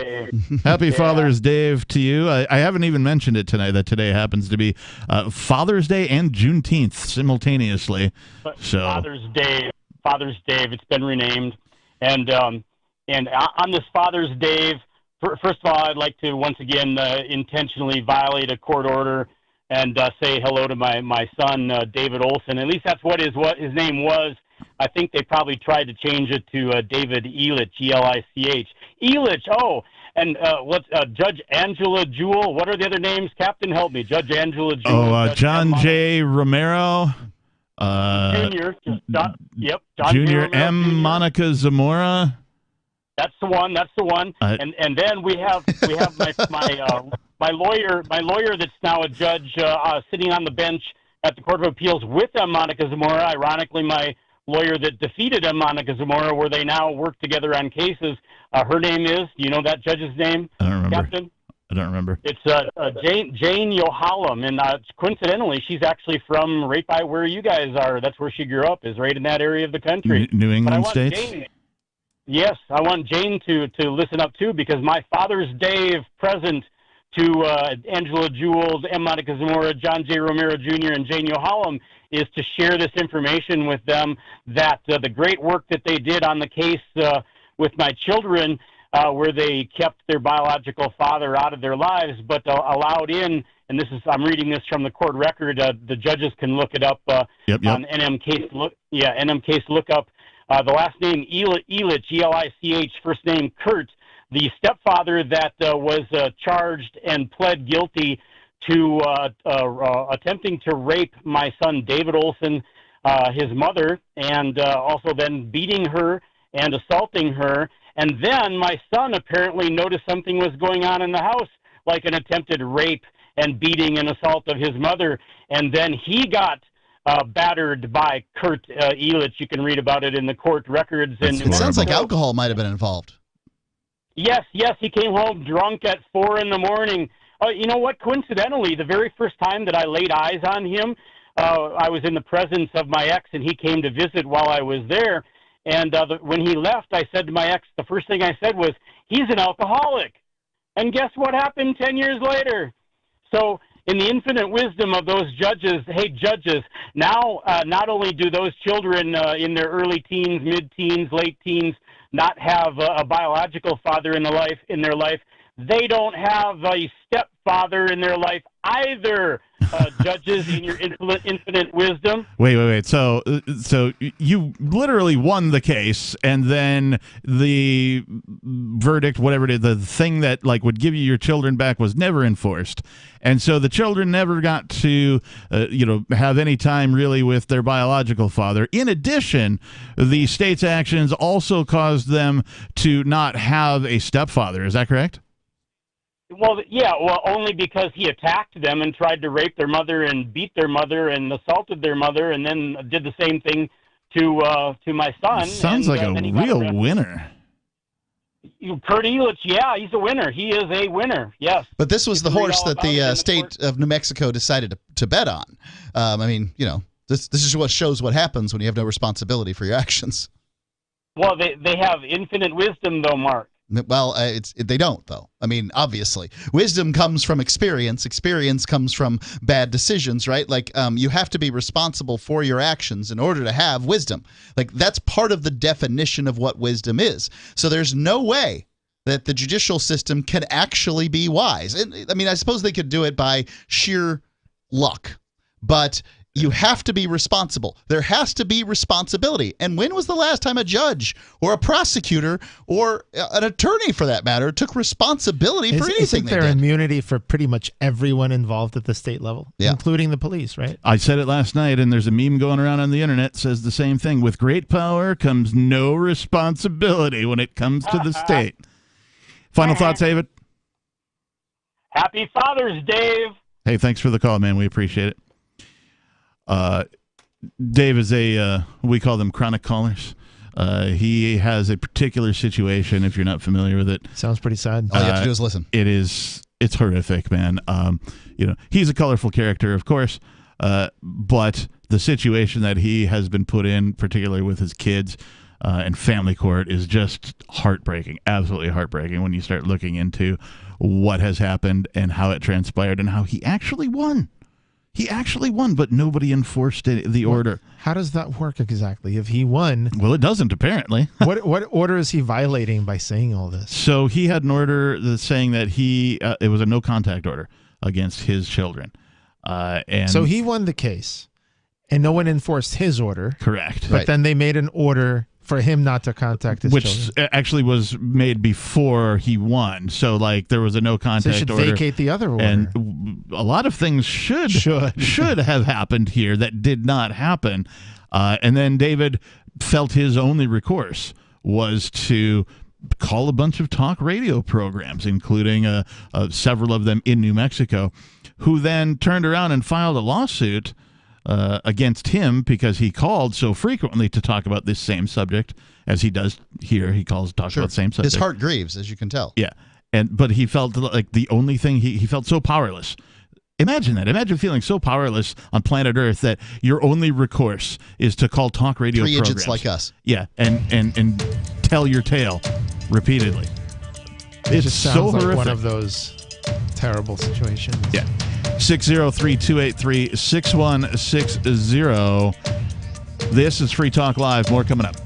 Happy Father's Day to you. I haven't even mentioned it tonight, that today happens to be Father's Day and Juneteenth simultaneously. So Father's Day. It's been renamed. And on this Father's Day, first of all, I'd like to once again intentionally violate a court order and say hello to my son, David Olson. At least that's what his name was. I think they probably tried to change it to David Elich, E-L-I-C-H. Elich, and Judge Angela Jewell. What are the other names? Captain, help me. Judge Angela Jewell. John J. Romero. Junior. John Junior J. M. Jr. Monica Zamora. That's the one. And then we have my lawyer that's now a judge sitting on the bench at the Court of Appeals with Monica Zamora. Ironically, my lawyer that defeated him, Monica Zamora, where they now work together on cases. Her name is, do you know that judge's name, I don't remember. Captain? I don't remember. It's Jane Yohalam, and coincidentally, she's actually from right by where you guys are. That's where she grew up, is right in that area of the country. New England But I want states? Jane, yes, I want Jane to listen up, too, because my Father's Day present to Angela Jewell, M. Monica Zamora, John J. Romero Jr., and Jane Yohalam is to share this information with them, that the great work that they did on the case with my children, where they kept their biological father out of their lives, but allowed in, and this is, I'm reading this from the court record, the judges can look it up on NM Case Lookup. The last name, Elich, E-L-I-C-H, first name, Kurt, the stepfather that was charged and pled guilty to attempting to rape my son, David Olson, his mother, and also then beating her and assaulting her. And then my son apparently noticed something was going on in the house, like an attempted rape and beating and assault of his mother. And then he got battered by Kurt Elich. You can read about it in the court records. And It sounds like alcohol might have been involved. Yes, he came home drunk at 4 a.m. You know what? Coincidentally, the very first time that I laid eyes on him, I was in the presence of my ex, and he came to visit while I was there. And when he left, I said to my ex, the first thing I said was, he's an alcoholic. And guess what happened 10 years later? So in the infinite wisdom of those judges, hey, judges, now not only do those children in their early teens, mid-teens, late teens not have a biological father in their life, they don't have a stepfather in their life either, judges, in your infinite wisdom. Wait. So you literally won the case, and then the verdict, whatever it is, the thing that like would give you your children back, was never enforced, and so the children never got to have any time really with their biological father. In addition, the state's actions also caused them to not have a stepfather. Is that correct? Well, yeah, only because he attacked them and tried to rape their mother and beat their mother and assaulted their mother, and then did the same thing to my son. Sounds like a real winner. Kurt Elich, yeah, he's a winner. He is a winner, yes. But this was the horse that the state of New Mexico decided to bet on. This is what shows what happens when you have no responsibility for your actions. Well, they have infinite wisdom, though, Mark. Well, they don't, though. I mean, obviously. Wisdom comes from experience. Experience comes from bad decisions, right? Like, you have to be responsible for your actions in order to have wisdom. Like, that's part of the definition of what wisdom is. So there's no way that the judicial system can actually be wise. I mean, I suppose they could do it by sheer luck. But you have to be responsible. There has to be responsibility. And when was the last time a judge or a prosecutor or an attorney, for that matter, took responsibility for anything Isn't they there did? immunity for pretty much everyone involved at the state level, including the police, right? I said it last night, and there's a meme going around on the internet that says the same thing. With great power comes no responsibility when it comes to the state. Final thoughts, David? Happy Father's Day. Hey, thanks for the call, man. We appreciate it. Dave is we call them chronic callers. He has a particular situation, if you're not familiar with it. Sounds pretty sad. All you have to do is listen. It's horrific, man. He's a colorful character, of course, but the situation that he has been put in, particularly with his kids and family court, is just heartbreaking, absolutely heartbreaking when you start looking into what has happened and how it transpired and how he actually won. He actually won, but nobody enforced the order. How does that work exactly? If he won... Well, it doesn't, apparently. What order is he violating by saying all this? So he had an order saying that it was a no-contact order against his children. And so he won the case, and no one enforced his order. Correct. But then they made an order for him not to contact his children. Which actually was made before he won. So, there was a no-contact order. So they should vacate the other order. And a lot of things should have happened here that did not happen. And then David felt his only recourse was to call a bunch of talk radio programs, including several of them in New Mexico, who then turned around and filed a lawsuit against him because he called so frequently to talk about this same subject as he does here. He talks about the same subject. His heart grieves, as you can tell. Yeah. But he felt like the only thing he felt so powerless. Imagine that. Imagine feeling so powerless on planet Earth that your only recourse is to call talk radio Three programs. idiots like us. Yeah, and tell your tale repeatedly. It just sounds so like horrific. one of those terrible situations. Yeah. 603-283-6160. This is Free Talk Live. More coming up.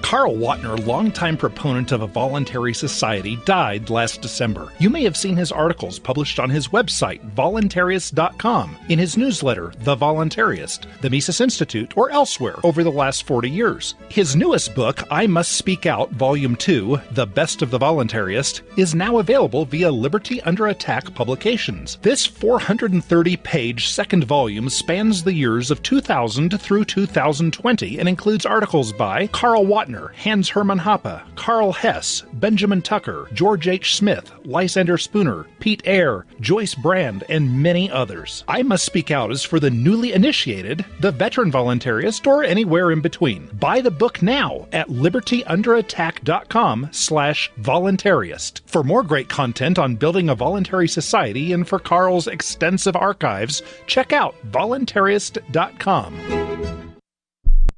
Carl Watner, longtime proponent of a voluntary society, died last December. You may have seen his articles published on his website, voluntarist.com, in his newsletter, The Voluntarist, the Mises Institute, or elsewhere over the last 40 years. His newest book, I Must Speak Out, Volume 2, The Best of the Voluntarist, is now available via Liberty Under Attack Publications. This 430-page second volume spans the years of 2000 through 2020 and includes articles by Carl Watner, Hans Hermann Hoppe, Carl Hess, Benjamin Tucker, George H. Smith, Lysander Spooner, Pete Eyre, Joyce Brand, and many others. I Must Speak Out is for the newly initiated, the veteran voluntarist, or anywhere in between. Buy the book now at libertyunderattack.com/voluntarist. For more great content on building a voluntary society and for Carl's extensive archives, check out voluntarist.com.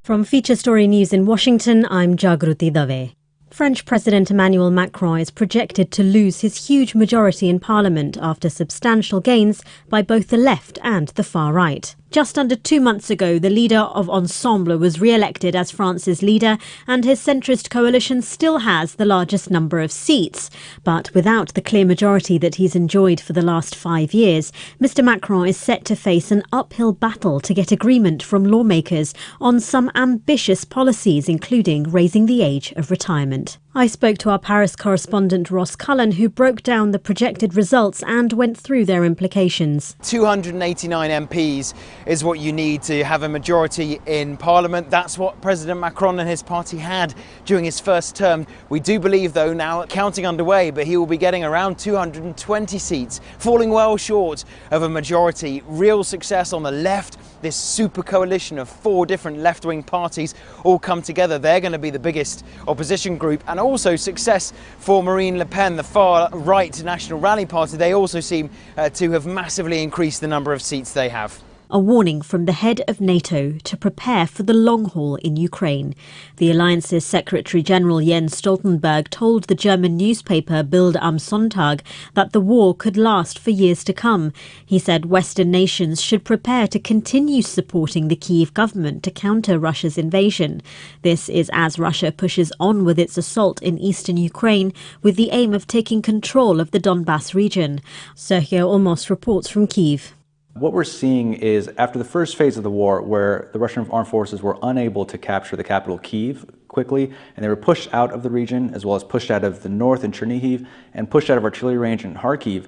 From Feature Story News in Washington, I'm Jagruti Dave. French President Emmanuel Macron is projected to lose his huge majority in Parliament after substantial gains by both the left and the far right. Just under 2 months ago, the leader of Ensemble was re-elected as France's leader, and his centrist coalition still has the largest number of seats. But without the clear majority that he's enjoyed for the last 5 years, Mr. Macron is set to face an uphill battle to get agreement from lawmakers on some ambitious policies, including raising the age of retirement. I spoke to our Paris correspondent Ross Cullen, who broke down the projected results and went through their implications. 289 MPs is what you need to have a majority in Parliament. That's what President Macron and his party had during his first term. We do believe, though, now counting underway, but he will be getting around 220 seats, falling well short of a majority. Real success on the left. This super coalition of 4 different left-wing parties all come together. They're going to be the biggest opposition group, and also success for Marine Le Pen, the far-right National Rally Party. They also seem to have massively increased the number of seats they have. A warning from the head of NATO to prepare for the long haul in Ukraine. The alliance's Secretary-General Jens Stoltenberg told the German newspaper Bild am Sonntag that the war could last for years to come. He said Western nations should prepare to continue supporting the Kyiv government to counter Russia's invasion. This is as Russia pushes on with its assault in eastern Ukraine with the aim of taking control of the Donbas region. Sergio Olmos reports from Kyiv. What we're seeing is after the first phase of the war, where the Russian armed forces were unable to capture the capital Kyiv quickly, and they were pushed out of the region, as well as pushed out of the north in Chernihiv, and pushed out of artillery range in Kharkiv,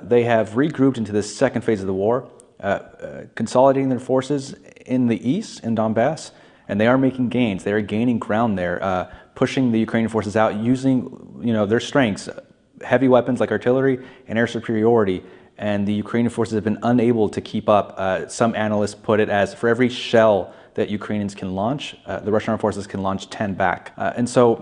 they have regrouped into this second phase of the war, consolidating their forces in the east, in Donbass, and they are making gains. They are gaining ground there, pushing the Ukrainian forces out, using their strengths, heavy weapons like artillery and air superiority. And the Ukrainian forces have been unable to keep up. Some analysts put it as for every shell that Ukrainians can launch, the Russian armed forces can launch 10 back. And so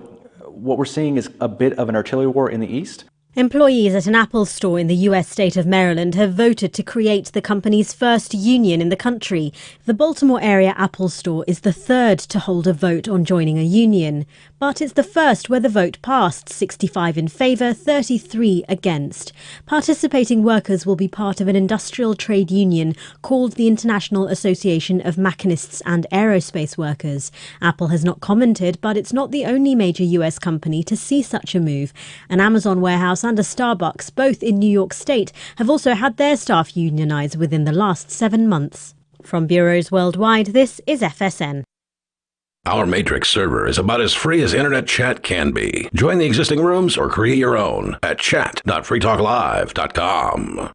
what we're seeing is a bit of an artillery war in the east. Employees at an Apple store in the US state of Maryland have voted to create the company's first union in the country. The Baltimore area Apple store is the third to hold a vote on joining a union. But it's the first where the vote passed, 65 in favour, 33 against. Participating workers will be part of an industrial trade union called the International Association of Machinists and Aerospace Workers. Apple has not commented, but it's not the only major US company to see such a move. An Amazon warehouse and a Starbucks, both in New York State, have also had their staff unionised within the last 7 months. From bureaus worldwide, this is FSN. Our Matrix server is about as free as internet chat can be. Join the existing rooms or create your own at chat.freetalklive.com.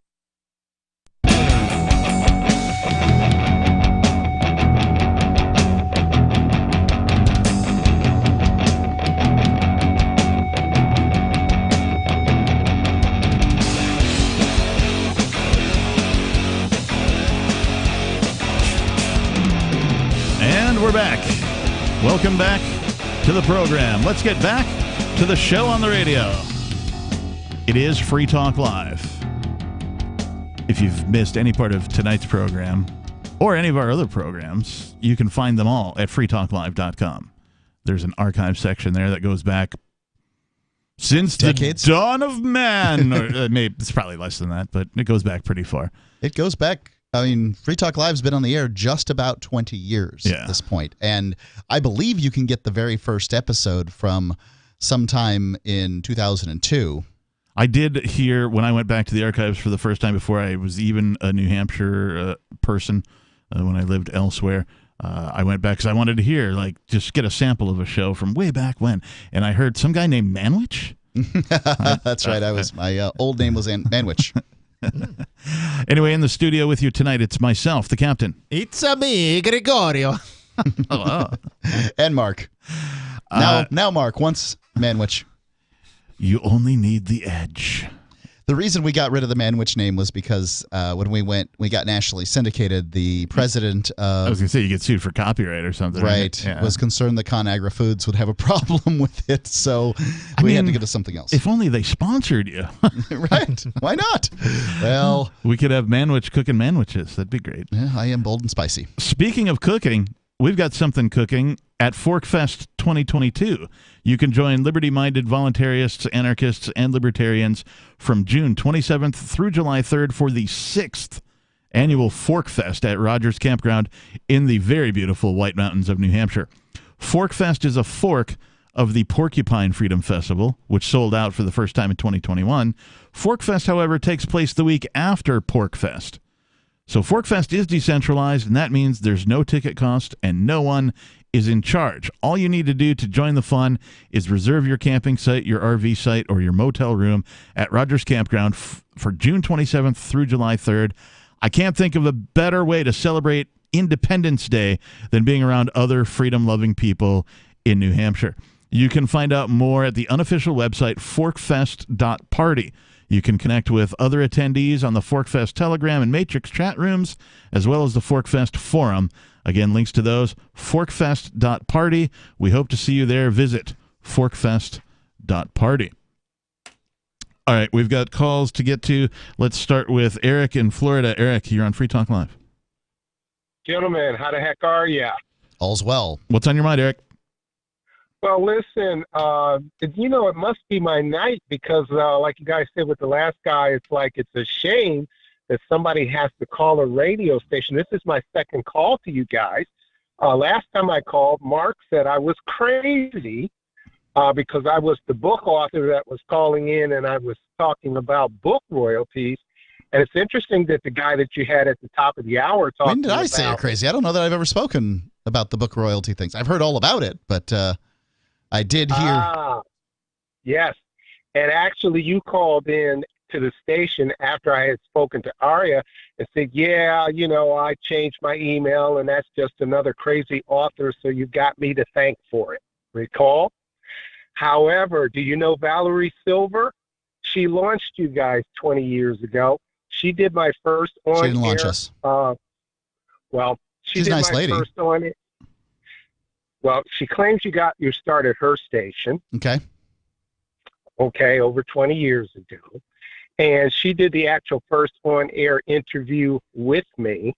And we're back. Welcome back to the program. Let's get back to the show on the radio. It is Free Talk Live. If you've missed any part of tonight's program or any of our other programs, you can find them all at freetalklive.com. There's an archive section there that goes back since decades. The dawn of man. Or maybe it's probably less than that, but it goes back pretty far. It goes back. I mean, Free Talk Live's been on the air just about 20 years at this point. And I believe you can get the very first episode from sometime in 2002. I did hear when I went back to the archives for the first time before I was even a New Hampshire person, when I lived elsewhere. I went back because I wanted to hear, like, just get a sample of a show from way back when. And I heard some guy named Manwich. That's right. My old name was Manwich. Anyway, in the studio with you tonight, it's myself, the captain. It's me, Gregorio. And Mark. Now Mark, once Manwich. You only need the edge. The reason we got rid of the Manwich name was because when we got nationally syndicated, the president of... I was going to say, you get sued for copyright or something. Right. Yeah. Was concerned that ConAgra Foods would have a problem with it, so we had to get to something else. If only they sponsored you. Right. Why not? Well... We could have Manwich cooking Manwiches. That'd be great. Yeah, I am bold and spicy. Speaking of cooking, we've got something cooking at ForkFest 2022. You can join liberty-minded voluntarists, anarchists, and libertarians from June 27th through July 3rd for the 6th annual ForkFest at Rogers Campground in the very beautiful White Mountains of New Hampshire. ForkFest is a fork of the Porcupine Freedom Festival, which sold out for the first time in 2021. ForkFest, however, takes place the week after PorkFest. So ForkFest is decentralized, and that means there's no ticket cost and no one is in charge. All you need to do to join the fun is reserve your camping site, your RV site, or your motel room at Rogers Campground for June 27th through July 3rd. I can't think of a better way to celebrate Independence Day than being around other freedom-loving people in New Hampshire. You can find out more at the unofficial website, forkfest.party. You can connect with other attendees on the ForkFest Telegram and Matrix chat rooms, as well as the ForkFest Forum. Again, links to those, forkfest.party. We hope to see you there. Visit forkfest.party. All right, we've got calls to get to. Let's start with Eric in Florida. Eric, you're on Free Talk Live. Gentlemen, how the heck are ya? All's well. What's on your mind, Eric? Well, listen, it must be my night because, like you guys said with the last guy, it's like it's a shame that somebody has to call a radio station. This is my second call to you guys. Last time I called, Mark said I was crazy because I was the book author that was calling in and I was talking about book royalties. And it's interesting that the guy that you had at the top of the hour talking When did I say you're crazy? I don't know that I've ever spoken about the book royalty things. I've heard all about it, but I did hear. Yes. And actually, you called in to the station after I had spoken to Aria and said, yeah, I changed my email and that's just another crazy author, so you got me to thank for it. Recall? However, do you know Valerie Silver? She launched you guys 20 years ago. She did my first on-air. She didn't launch us. She's a nice lady. First on it. Well, she claims you start at her station. Okay, over 20 years ago. And she did the actual first on-air interview with me.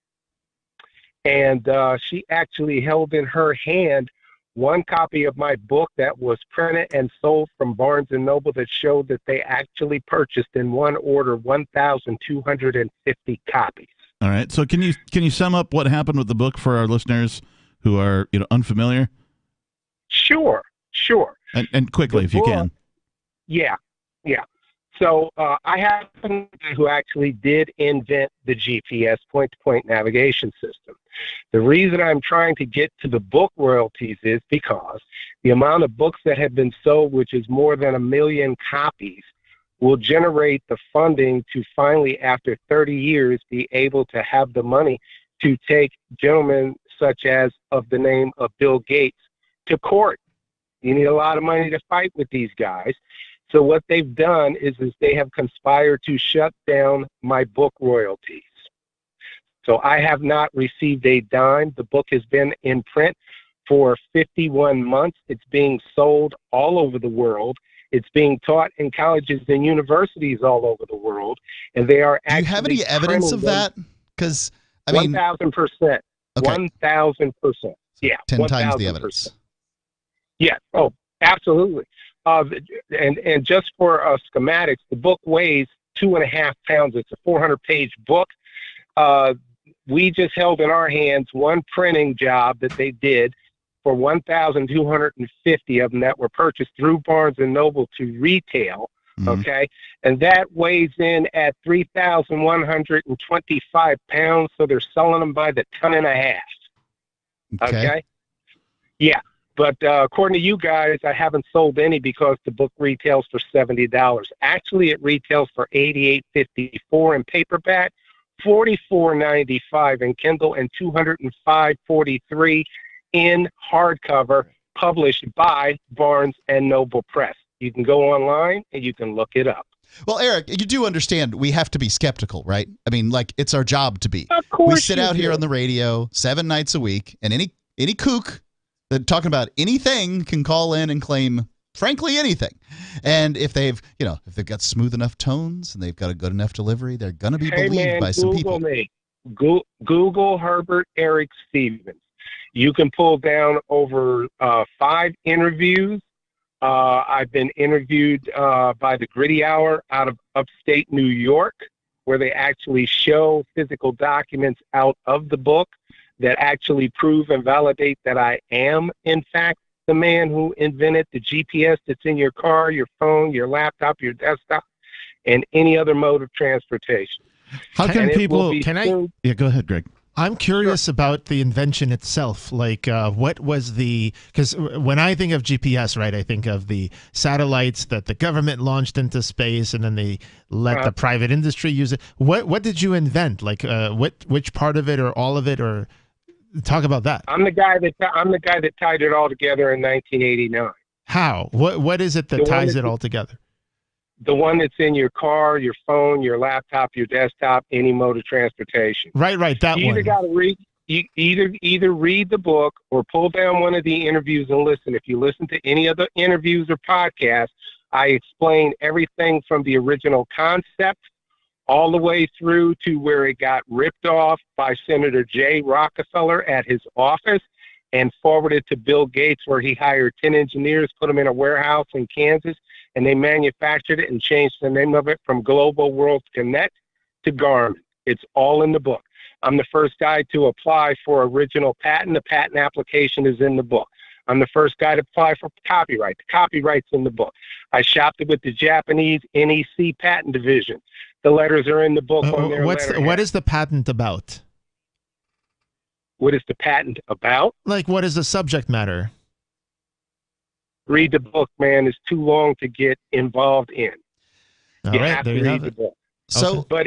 And she actually held in her hand one copy of my book that was printed and sold from Barnes & Noble that showed that they actually purchased in one order 1,250 copies. All right. So can you sum up what happened with the book for our listeners who are unfamiliar? Sure. And quickly, if you can. Yeah. So I have someone who actually did invent the GPS point-to-point navigation system. The reason I'm trying to get to the book royalties is because the amount of books that have been sold, which is more than 1 million copies, will generate the funding to finally, after 30 years, be able to have the money to take gentlemen such as of the name of Bill Gates to court. You need a lot of money to fight with these guys. So what they've done is they have conspired to shut down my book royalties. So I have not received a dime. The book has been in print for 51 months. It's being sold all over the world. It's being taught in colleges and universities all over the world. And they are actually. Do you have any evidence of that? Because, I mean. 1,000%. Okay. 1,000%. Yeah. 10 times the 1,000%. evidence. Yeah. Oh, absolutely. And just for schematics, the book weighs 2.5 pounds. It's a 400-page book. We just held in our hands one printing job that they did for 1,250 of them that were purchased through Barnes & Noble to retail, okay? And that weighs in at 3,125 pounds, so they're selling them by the ton and a half, okay? Yeah, but according to you guys, I haven't sold any because the book retails for $70. Actually, it retails for $88.54 in paperback, $44.95 in Kindle, and $205.43 in hardcover, published by Barnes & Noble Press. You can go online and you can look it up. Well, Eric, you do understand we have to be skeptical, right? I mean, like, it's our job to be. Of course we sit out here on the radio 7 nights a week, and any kook that talking about anything can call in and claim, frankly, anything. And if they've got smooth enough tones and they've got a good enough delivery, they're going to be believed by some people. Google Herbert Eric Stevens. You can pull down over 5 interviews. I've been interviewed by the Gritty Hour out of upstate New York, where they actually show physical documents out of the book that actually prove and validate that I am, in fact, the man who invented the GPS that's in your car, your phone, your laptop, your desktop, and any other mode of transportation. How can people? Yeah, go ahead, Greg. I'm curious about the invention itself. Like, what was because when I think of GPS, right, I think of the satellites that the government launched into space, and then they let the private industry use it. What did you invent? Like, which part of it, or all of it, or talk about that? I'm the guy that tied it all together in 1989. How? What is it that ties it all together? The one that's in your car, your phone, your laptop, your desktop, any mode of transportation. Right, that you one. Either read the book or pull down one of the interviews and listen. If you listen to any other interviews or podcasts, I explain everything from the original concept all the way through to where it got ripped off by Senator Jay Rockefeller at his office and forwarded to Bill Gates, where he hired 10 engineers, put them in a warehouse in Kansas, and they manufactured it and changed the name of it from Global World Connect to Garmin. It's all in the book. I'm the first guy to apply for original patent. The patent application is in the book. I'm the first guy to apply for copyright. The copyright's in the book. I shopped it with the Japanese NEC patent division. The letters are in the book on their letterhead. What is the patent about? What is the patent about? Like, what is the subject matter? Read the book, man. It's too long to get involved in. All right, there you have it. The book. So, but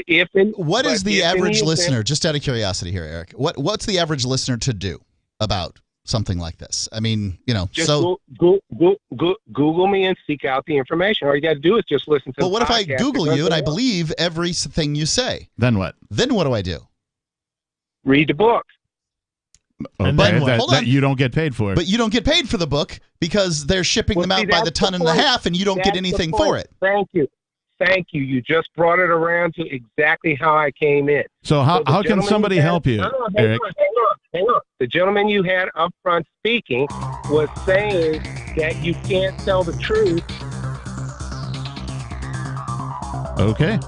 what is the average listener, just out of curiosity here, Eric, what's the average listener to do about something like this? I mean, just Google me and seek out the information. All you got to do is just listen to. Well, what if I Google you and I believe everything you say? Then what? Then what do I do? Read the book. Okay, that you don't get paid for it. But you don't get paid for the book because they're shipping them out by the ton and a half, and you don't get anything for it. Thank you. You just brought it around to exactly how I came in. So how can somebody help you, Eric? Hang on. The gentleman you had up front speaking was saying that you can't tell the truth. Okay.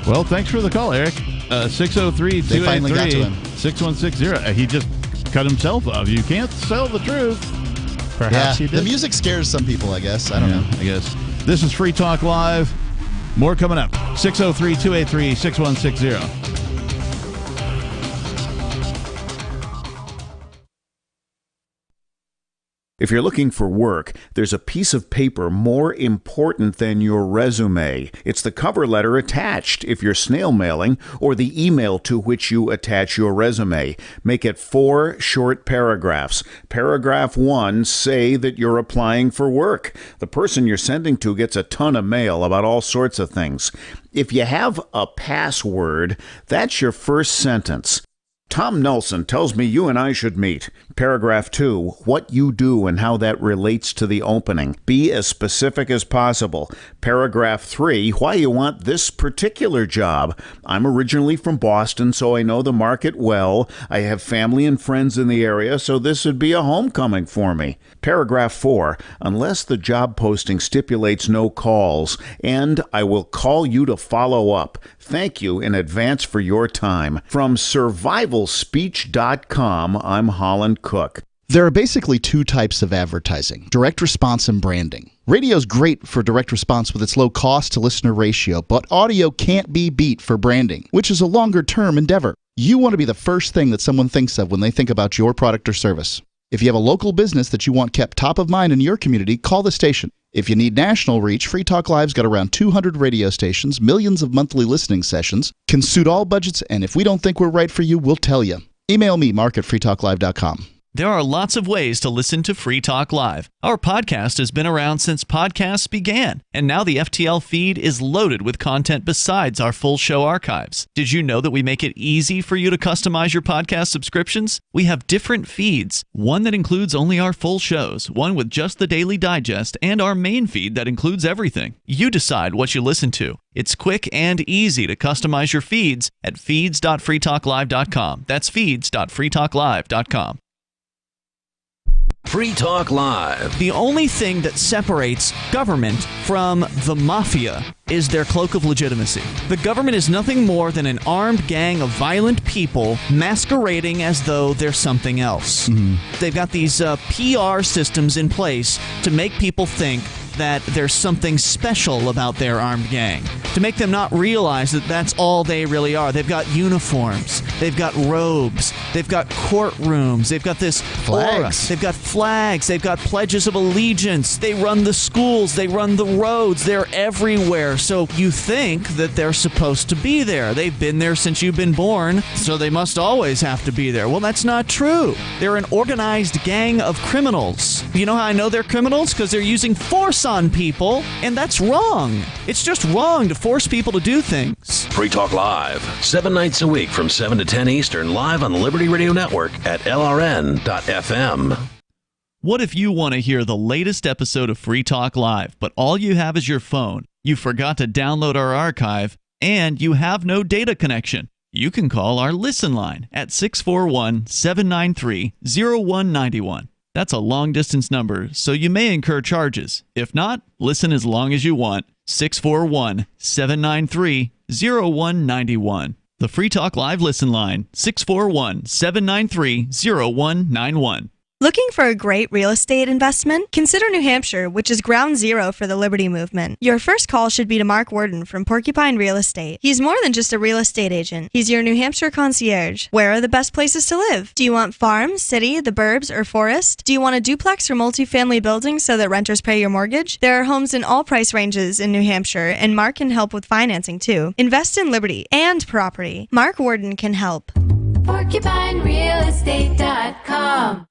Well, thanks for the call, Eric. 603-283-6160. He just cut himself off. You can't sell the truth. Perhaps you did. The music scares some people, I guess. I don't know. I guess. This is Free Talk Live. More coming up. 603-283-6160. If you're looking for work, there's a piece of paper more important than your resume. It's the cover letter attached if you're snail mailing, or the email to which you attach your resume. Make it 4 short paragraphs. Paragraph 1, say that you're applying for work. The person you're sending to gets a ton of mail about all sorts of things. If you have a password, that's your first sentence. Tom Nelson tells me you and I should meet. Paragraph 2, what you do and how that relates to the opening. Be as specific as possible. Paragraph 3, why you want this particular job. I'm originally from Boston, so I know the market well. I have family and friends in the area, so this would be a homecoming for me. Paragraph 4, unless the job posting stipulates no calls, and I will call you to follow up. Thank you in advance for your time. From survivalspeech.com, I'm Holland Cook. There are basically 2 types of advertising, direct response and branding. Radio's great for direct response with its low cost to listener ratio, but audio can't be beat for branding, which is a longer-term endeavor. You want to be the first thing that someone thinks of when they think about your product or service. If you have a local business that you want kept top of mind in your community, call the station. If you need national reach, Free Talk Live's got around 200 radio stations, millions of monthly listening sessions, can suit all budgets, and if we don't think we're right for you, we'll tell you. Email me, mark@freetalklive.com. There are lots of ways to listen to Free Talk Live. Our podcast has been around since podcasts began, and now the FTL feed is loaded with content besides our full show archives. Did you know that we make it easy for you to customize your podcast subscriptions? We have different feeds, one that includes only our full shows, one with just the Daily Digest, and our main feed that includes everything. You decide what you listen to. It's quick and easy to customize your feeds at feeds.freetalklive.com. That's feeds.freetalklive.com. Free Talk Live. The only thing that separates government from the mafia is their cloak of legitimacy. The government is nothing more than an armed gang of violent people masquerading as though they're something else. They've got these PR systems in place to make people think that there's something special about their armed gang, to make them not realize that that's all they really are. They've got uniforms, they've got robes, they've got courtrooms, they've got this aura, they've got flags, they've got pledges of allegiance, they run the schools, they run the roads, they're everywhere. So you think that they're supposed to be there. They've been there since you've been born, so they must always have to be there. Well, that's not true. They're an organized gang of criminals. You know how I know they're criminals? Because they're using force on people, and that's wrong. It's just wrong to force people to do things. Free Talk Live, 7 nights a week from 7 to 10 Eastern, live on the Liberty Radio Network at LRN.FM. What if you want to hear the latest episode of Free Talk Live, but all you have is your phone, you forgot to download our archive, and you have no data connection? You can call our Listen line at 641-793-0191. That's a long-distance number, so you may incur charges. If not, listen as long as you want. 641-793-0191. The Free Talk Live Listen line, 641-793-0191. Looking for a great real estate investment? Consider New Hampshire, which is ground zero for the Liberty Movement. Your first call should be to Mark Worden from Porcupine Real Estate. He's more than just a real estate agent. He's your New Hampshire concierge. Where are the best places to live? Do you want farm, city, the burbs, or forest? Do you want a duplex or multifamily building so that renters pay your mortgage? There are homes in all price ranges in New Hampshire, and Mark can help with financing too. Invest in liberty and property. Mark Worden can help. PorcupineRealEstate.com.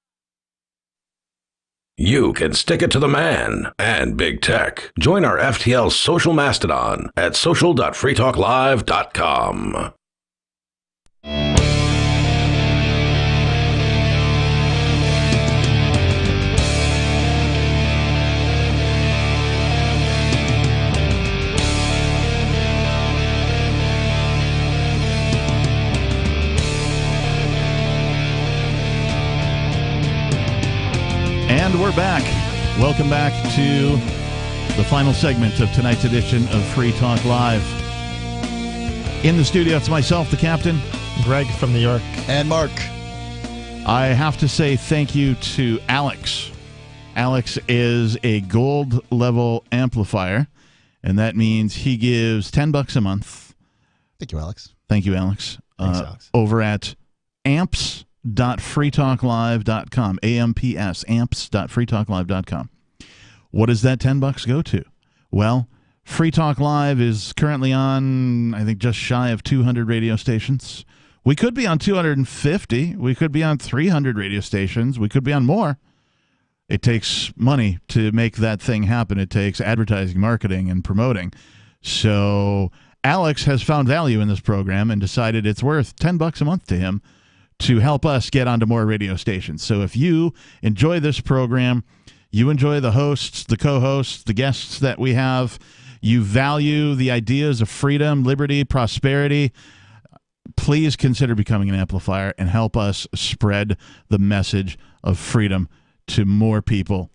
You can stick it to the man and big tech. Join our FTL social mastodon at social.freetalklive.com. And we're back. Welcome back to the final segment of tonight's edition of Free Talk Live. In the studio, it's myself, the captain, Greg from New York, and Mark. I have to say thank you to Alex. Alex is a gold level amplifier, and that means he gives $10 a month. Thank you, Alex. Thank you, Alex. Thanks, Alex. Over at amps.com. amps.freetalklive.com. AMPS, amps.freetalklive.com. What does that $10 go to? Well, Free Talk Live is currently on, I think, just shy of 200 radio stations. We could be on 250. We could be on 300 radio stations. We could be on more. It takes money to make that thing happen. It takes advertising, marketing, and promoting. So Alex has found value in this program and decided it's worth $10 a month to him to help us get onto more radio stations. So if you enjoy this program, you enjoy the hosts, the co-hosts, the guests that we have, you value the ideas of freedom, liberty, prosperity, please consider becoming an amplifier and help us spread the message of freedom to more people.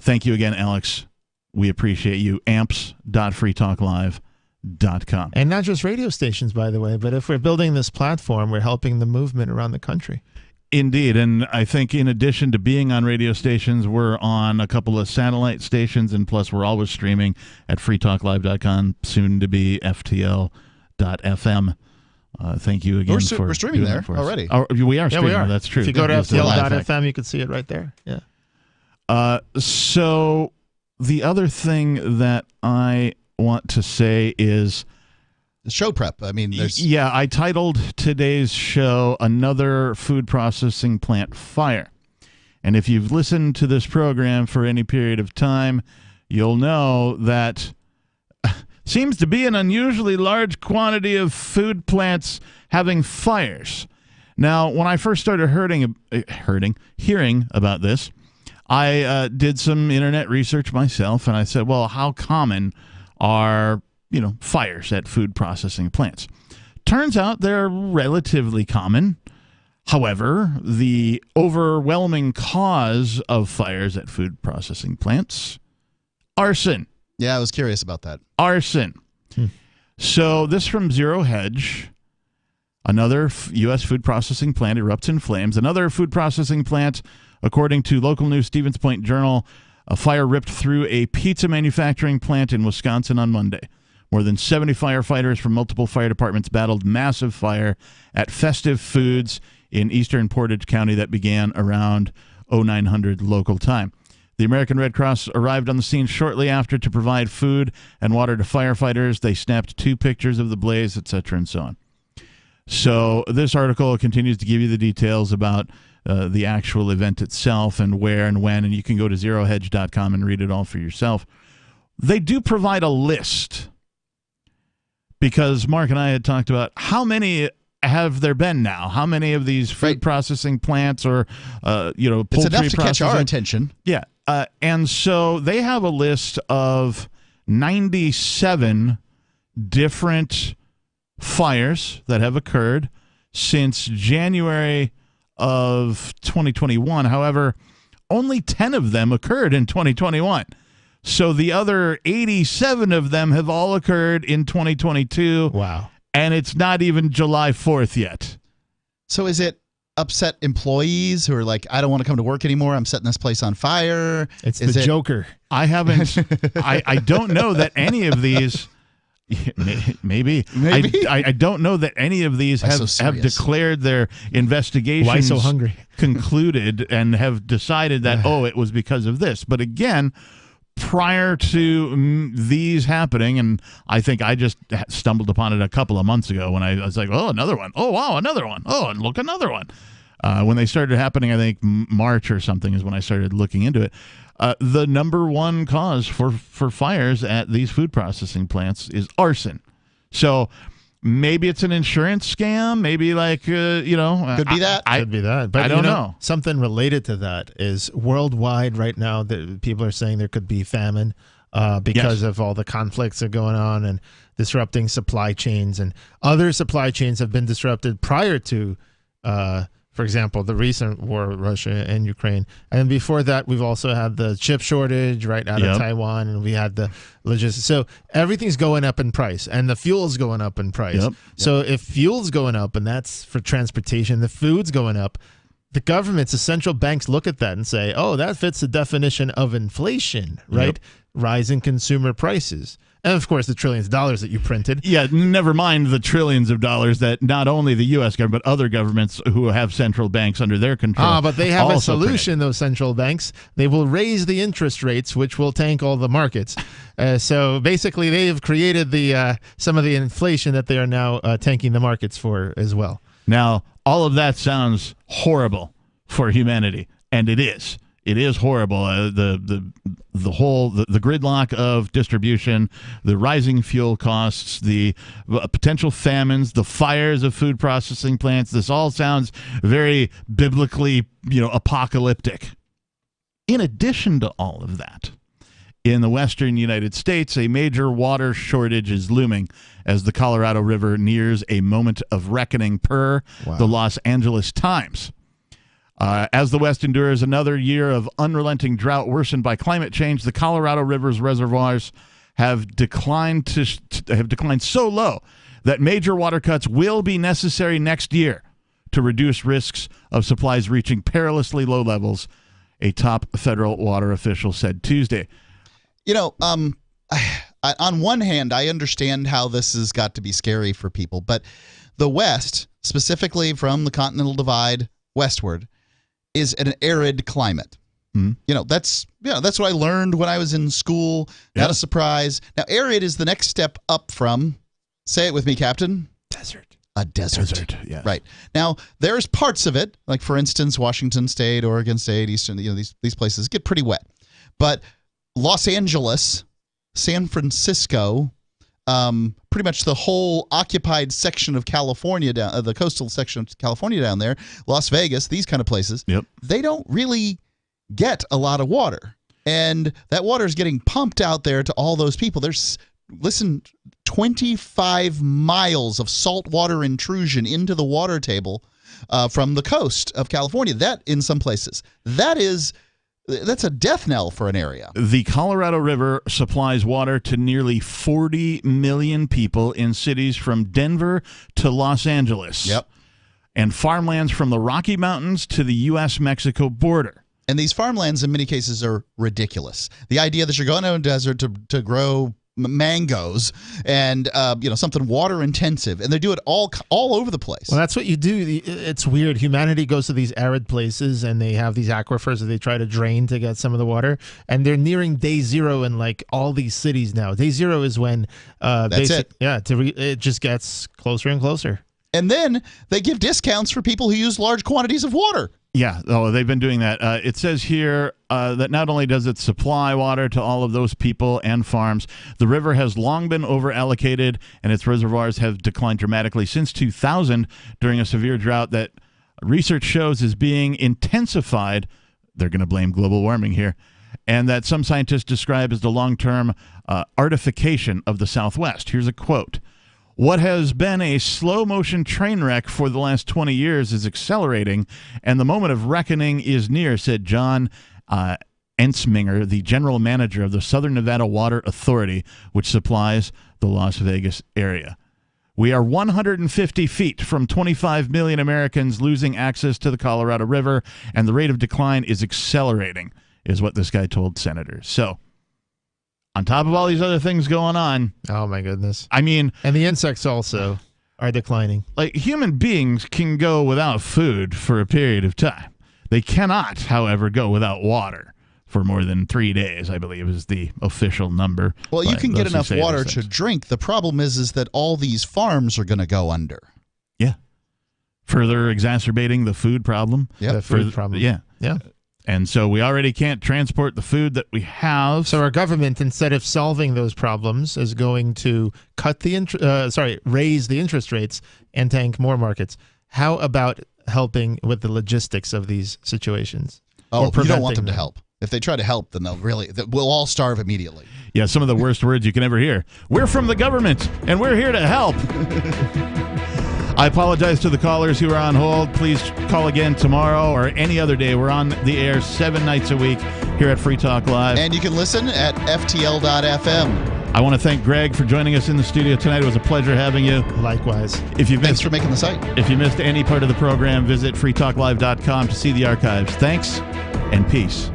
Thank you again, Alex. We appreciate you. amps.freetalklive.com. And not just radio stations, by the way, but if we're building this platform, we're helping the movement around the country. Indeed, and I think in addition to being on radio stations, we're on a couple of satellite stations, and plus we're always streaming at freetalklive.com, soon to be FTL.fm. Thank you again for we're streaming there already. Oh, we are streaming. That's true. If you go to FTL.fm, you can see it right there. Yeah. So the other thing that I want to say is the show prep. I mean, I titled today's show "Another Food Processing Plant Fire," and if you've listened to this program for any period of time, you'll know that seems to be an unusually large quantity of food plants having fires. Now, when I first started hearing about this, I did some internet research myself, and I said, well, how common are fires at food processing plants? Turns out they're relatively common. However, the overwhelming cause of fires at food processing plants, arson. Yeah, I was curious about that. Arson. So this from Zero Hedge. Another U.S. food processing plant erupts in flames. Another food processing plant, according to local news Stevens Point Journal, a fire ripped through a pizza manufacturing plant in Wisconsin on Monday. More than 70 firefighters from multiple fire departments battled massive fire at Festive Foods in eastern Portage County that began around 0900 local time. The American Red Cross arrived on the scene shortly after to provide food and water to firefighters. They snapped 2 pictures of the blaze, etc., and so on. So this article continues to give you the details about the actual event itself and where and when, and you can go to zerohedge.com and read it all for yourself. They do provide a list, because Mark and I had talked about how many have there been now? How many of these food processing plants or, poultry it's enough to processing? catch our attention. Yeah. And so they have a list of 97 different fires that have occurred since January of 2021. However, only 10 of them occurred in 2021. So the other 87 of them have all occurred in 2022. Wow. And it's not even July 4th yet. So is it upset employees who are like, I don't want to come to work anymore, I'm setting this place on fire? It's the Joker. I haven't, I don't know that any of these, maybe. I don't know that any of these have declared their investigations. Why so hungry? Concluded and have decided that, it was because of this. But again, prior to these happening, and I think I just stumbled upon it a couple of months ago when I was like, oh, another one. Oh, wow, another one. Oh, and look, another one. When they started happening, I think March or something is when I started looking into it. The number one cause for fires at these food processing plants is arson. So maybe it's an insurance scam. Maybe could be that. Could be that. But I don't know. Something related to that is worldwide right now that people are saying there could be famine because of all the conflicts that are going on and disrupting supply chains, and other supply chains have been disrupted prior to for example, the recent war with Russia and Ukraine. And before that, we've also had the chip shortage out of Taiwan, and we had the logistics. So everything's going up in price, and the fuel's going up in price. So if fuel's going up, and that's for transportation, the food's going up, the governments, the central banks look at that and say, oh, that fits the definition of inflation, right? Rising consumer prices. And, of course, the trillions of dollars that you printed. Yeah, never mind the trillions of dollars that not only the U.S. government, but other governments who have central banks under their control. But they have a also solution, those central banks. They will raise the interest rates, which will tank all the markets. So basically, they have created some of the inflation that they are now tanking the markets for as well. Now, all of that sounds horrible for humanity, and it is. It is horrible. The gridlock of distribution, the rising fuel costs, the potential famines, the fires of food processing plants. This all sounds very biblically, apocalyptic. In addition to all of that, in the western United States, a major water shortage is looming as the Colorado River nears a moment of reckoning per the Los Angeles Times. As the West endures another year of unrelenting drought worsened by climate change, the Colorado River's reservoirs have declined so low that major water cuts will be necessary next year to reduce risks of supplies reaching perilously low levels, a top federal water official said Tuesday. On one hand, I understand how this has got to be scary for people, but the West, specifically from the Continental Divide westward, is an arid climate. That's what I learned when I was in school. Not a surprise. Now, arid is the next step up from, say it with me, Captain. Desert. A desert. Yeah. Right. Now, there's parts of it, like for instance, Washington State, Oregon State, Eastern, these places get pretty wet. But Los Angeles, San Francisco, pretty much the whole occupied section of California, the coastal section of California down there, Las Vegas, these kind of places, they don't really get a lot of water. And that water is getting pumped out there to all those people. There's, 25 miles of saltwater intrusion into the water table from the coast of California. That, in some places, that's a death knell for an area. The Colorado River supplies water to nearly 40 million people in cities from Denver to Los Angeles. And farmlands from the Rocky Mountains to the U.S.-Mexico border. And these farmlands, in many cases, are ridiculous. The idea that you're going to a desert to grow mangoes and something water intensive, and they do it all over the place. Well, that's what you do. It's weird. Humanity goes to these arid places and they have these aquifers that they try to drain to get some of the water, and they're nearing day zero in like all these cities now. Day zero is when it just gets closer and closer. And then they give discounts for people who use large quantities of water. Yeah, they've been doing that. It says here that not only does it supply water to all of those people and farms, the river has long been over-allocated, and its reservoirs have declined dramatically since 2000 during a severe drought that research shows is being intensified. They're going to blame global warming here, and that some scientists describe as the long-term artification of the Southwest. Here's a quote. What has been a slow-motion train wreck for the last 20 years is accelerating, and the moment of reckoning is near, said John Ensminger, the general manager of the Southern Nevada Water Authority, which supplies the Las Vegas area. We are 150 feet from 25 million Americans losing access to the Colorado River, and the rate of decline is accelerating, is what this guy told senators. So, on top of all these other things going on. Oh, my goodness. I mean. And the insects also are declining. Like, human beings can go without food for a period of time. They cannot, however, go without water for more than 3 days, I believe, is the official number. Well, you can get enough water to drink. The problem is that all these farms are going to go under. Yeah. Further exacerbating the food problem. Yeah. The food problem. Yeah. Yeah. And so we already can't transport the food that we have. So our government, instead of solving those problems, is going to raise the interest rates and tank more markets. How about helping with the logistics of these situations? Oh, you don't want them to help. If they try to help, then we'll all starve immediately. Yeah, some of the worst words you can ever hear. We're from the government, and we're here to help. I apologize to the callers who are on hold. Please call again tomorrow or any other day. We're on the air 7 nights a week here at Free Talk Live. And you can listen at ftl.fm. I want to thank Greg for joining us in the studio tonight. It was a pleasure having you. Likewise. Thanks for making the site. If you missed any part of the program, visit freetalklive.com to see the archives. Thanks and peace.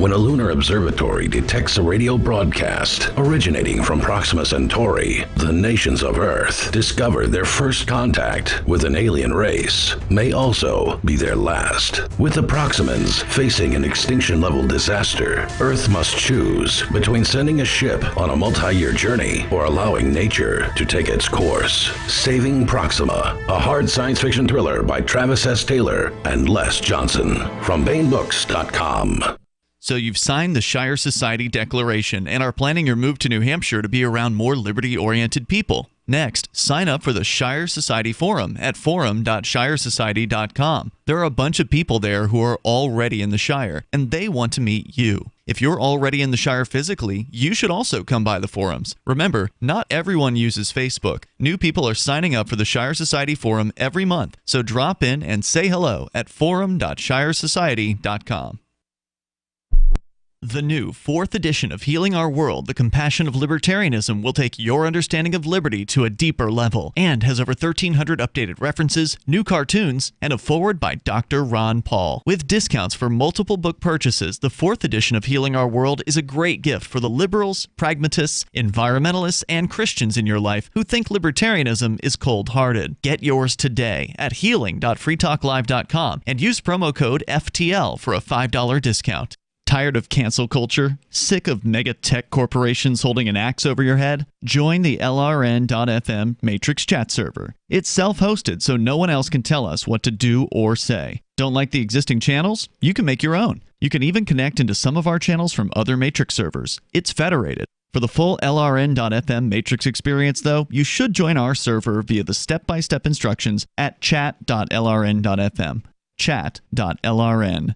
when a lunar observatory detects a radio broadcast originating from Proxima Centauri, the nations of Earth discover their first contact with an alien race may also be their last. With the Proximans facing an extinction-level disaster, Earth must choose between sending a ship on a multi-year journey or allowing nature to take its course. Saving Proxima, a hard science fiction thriller by Travis S. Taylor and Les Johnson from BaneBooks.com. So you've signed the Shire Society Declaration and are planning your move to New Hampshire to be around more liberty-oriented people. Next, sign up for the Shire Society Forum at forum.shiresociety.com. There are a bunch of people there who are already in the Shire, and they want to meet you. If you're already in the Shire physically, you should also come by the forums. Remember, not everyone uses Facebook. New people are signing up for the Shire Society Forum every month, so drop in and say hello at forum.shiresociety.com. The new 4th edition of Healing Our World, The Compassion of Libertarianism, will take your understanding of liberty to a deeper level and has over 1,300 updated references, new cartoons, and a foreword by Dr. Ron Paul. With discounts for multiple book purchases, the 4th edition of Healing Our World is a great gift for the liberals, pragmatists, environmentalists, and Christians in your life who think libertarianism is cold-hearted. Get yours today at healing.freetalklive.com and use promo code FTL for a $5 discount. Tired of cancel culture? Sick of mega tech corporations holding an axe over your head? Join the LRN.FM Matrix chat server. It's self-hosted, so no one else can tell us what to do or say. Don't like the existing channels? You can make your own. You can even connect into some of our channels from other Matrix servers. It's federated. For the full LRN.FM Matrix experience, though, you should join our server via the step-by-step instructions at chat.lrn.fm. Chat.lrn.fm.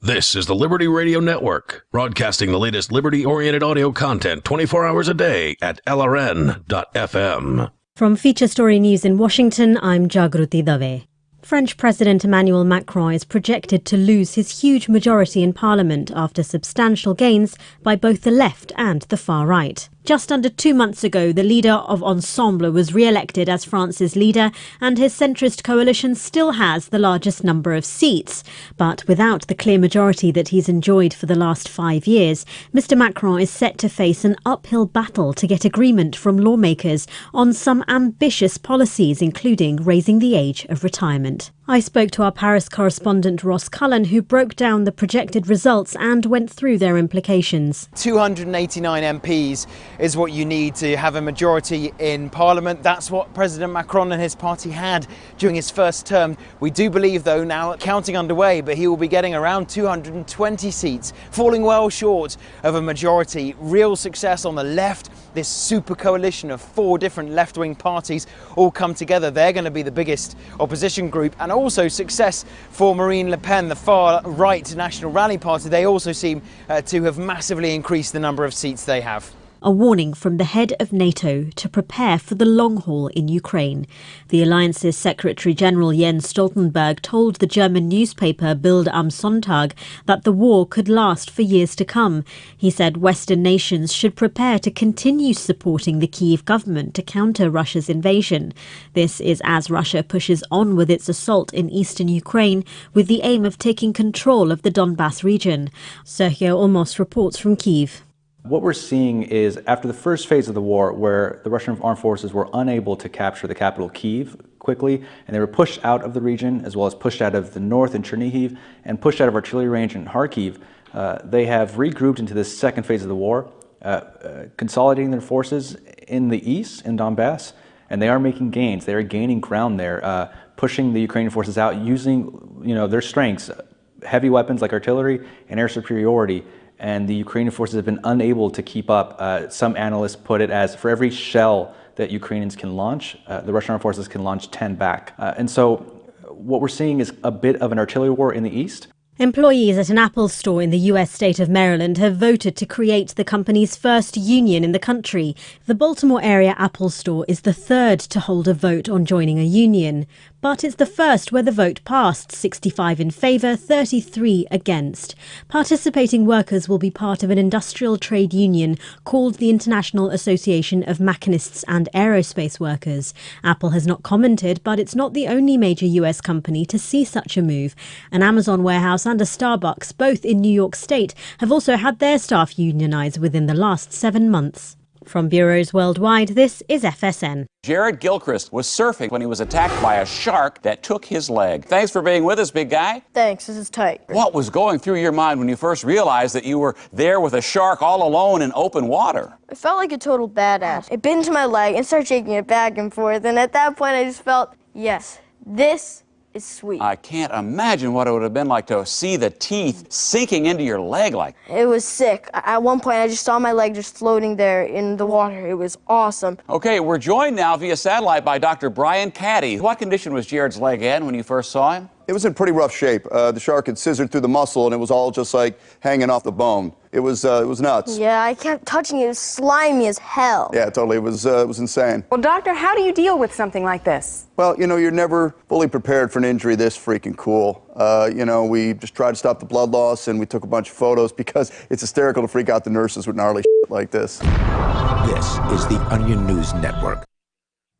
This is the Liberty Radio Network, broadcasting the latest liberty-oriented audio content 24 hours a day at LRN.FM. From Feature Story News in Washington, I'm Jagruti Dave. French President Emmanuel Macron is projected to lose his huge majority in Parliament after substantial gains by both the left and the far right. Just under 2 months ago, the leader of Ensemble was re-elected as France's leader, and his centrist coalition still has the largest number of seats. But without the clear majority that he's enjoyed for the last 5 years, Mr. Macron is set to face an uphill battle to get agreement from lawmakers on some ambitious policies, including raising the age of retirement. I spoke to our Paris correspondent Ross Cullen, who broke down the projected results and went through their implications. 289 MPs is what you need to have a majority in Parliament. That's what President Macron and his party had during his first term. We do believe, though, now counting underway, but he will be getting around 220 seats, falling well short of a majority. Real success on the left. This super coalition of 4 different left-wing parties all come together. They're going to be the biggest opposition group, and also success for Marine Le Pen, the far-right National Rally Party. They also seem to have massively increased the number of seats they have. A warning from the head of NATO to prepare for the long haul in Ukraine. The alliance's Secretary-General Jens Stoltenberg told the German newspaper Bild am Sonntag that the war could last for years to come. He said Western nations should prepare to continue supporting the Kyiv government to counter Russia's invasion. This is as Russia pushes on with its assault in eastern Ukraine with the aim of taking control of the Donbas region. Sergio Olmos reports from Kyiv. What we're seeing is after the first phase of the war, where the Russian armed forces were unable to capture the capital Kyiv quickly, and they were pushed out of the region, as well as pushed out of the north in Chernihiv, and pushed out of artillery range in Kharkiv, they have regrouped into this second phase of the war, consolidating their forces in the east, in Donbass, and they are making gains. They are gaining ground there, pushing the Ukrainian forces out, using their strengths, heavy weapons like artillery and air superiority. And the Ukrainian forces have been unable to keep up. Some analysts put it as for every shell that Ukrainians can launch, the Russian armed forces can launch 10 back. And so what we're seeing is a bit of an artillery war in the east. Employees at an Apple store in the US state of Maryland have voted to create the company's first union in the country. The Baltimore area Apple store is the third to hold a vote on joining a union. But it's the first where the vote passed, 65 in favour, 33 against. Participating workers will be part of an industrial trade union called the International Association of Machinists and Aerospace Workers. Apple has not commented, but it's not the only major US company to see such a move. An Amazon warehouse and a Starbucks, both in New York State, have also had their staff unionised within the last 7 months. From bureaus worldwide, this is FSN. Jared Gilchrist was surfing when he was attacked by a shark that took his leg. Thanks for being with us, big guy. Thanks, this is tight. What was going through your mind when you first realized that you were there with a shark all alone in open water? I felt like a total badass. It bit into my leg and started shaking it back and forth, and at that point I just felt, yes, this is sweet. I can't imagine what it would have been like to see the teeth sinking into your leg like that. It was sick. At one point, I just saw my leg just floating there in the water. It was awesome. Okay, we're joined now via satellite by Dr. Brian Caddy. What condition was Jared's leg in when you first saw him? It was in pretty rough shape. The shark had scissored through the muscle, and it was all just like hanging off the bone. It was nuts. Yeah, I kept touching it. It was slimy as hell. Yeah, totally. It was insane. Well, doctor, how do you deal with something like this? Well, you're never fully prepared for an injury this freaking cool. We just tried to stop the blood loss, and we took a bunch of photos because it's hysterical to freak out the nurses with gnarly shit like this. This is the Onion News Network.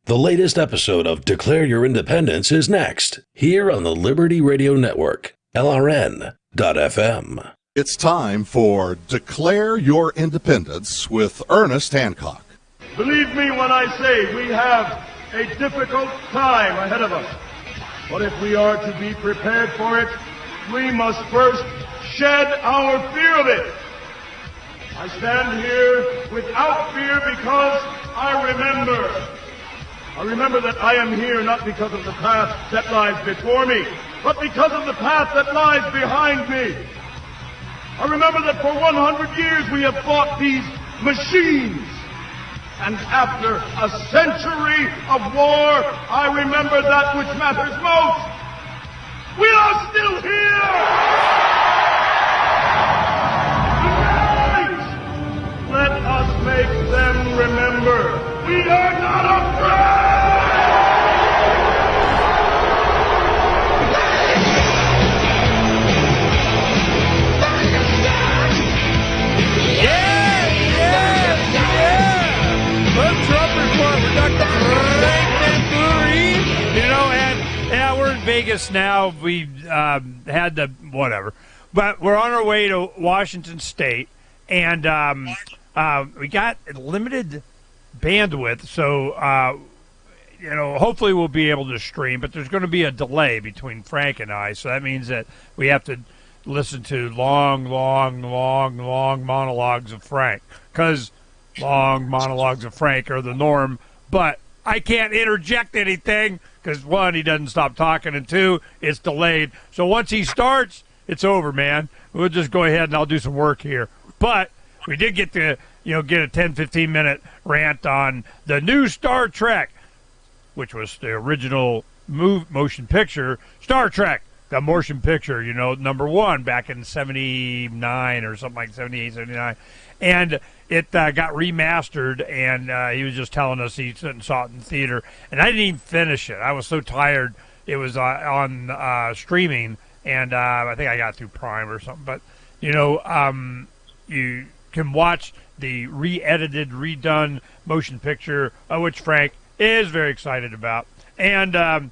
The latest episode of Declare Your Independence is next, here on the Liberty Radio Network, LRN.FM. It's time for Declare Your Independence with Ernest Hancock. Believe me when I say we have a difficult time ahead of us. But if we are to be prepared for it, we must first shed our fear of it. I stand here without fear because I remember that I am here not because of the path that lies before me, but because of the path that lies behind me. I remember that for 100 years we have fought these machines. And after a century of war, I remember that which matters most. We are still here! Tonight, let us make them remember we are not afraid! Vegas now. We had the whatever, but we're on our way to Washington State, and we got limited bandwidth, so hopefully we'll be able to stream. But there's going to be a delay between Frank and I, so that means that we have to listen to long monologues of Frank, because long monologues of Frank are the norm. But I can't interject anything because, one, he doesn't stop talking, and two, it's delayed. So once he starts, it's over, man. We'll just go ahead and I'll do some work here. But we did get to, get a 10-15-minute rant on the new Star Trek, which was the original motion picture, Star Trek, the motion picture, number one back in 79 or something like 78, 79. And it got remastered, and he was just telling us he saw it in theater. And I didn't even finish it. I was so tired. It was on streaming, and I think I got through Prime or something. But, you can watch the re-edited, redone motion picture, which Frank is very excited about. And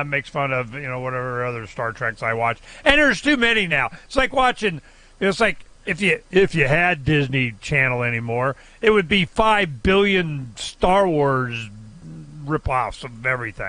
makes fun of, whatever other Star Treks I watch. And there's too many now. It's like watching, it's like, if you had Disney Channel anymore, it would be 5 billion Star Wars rip-offs of everything.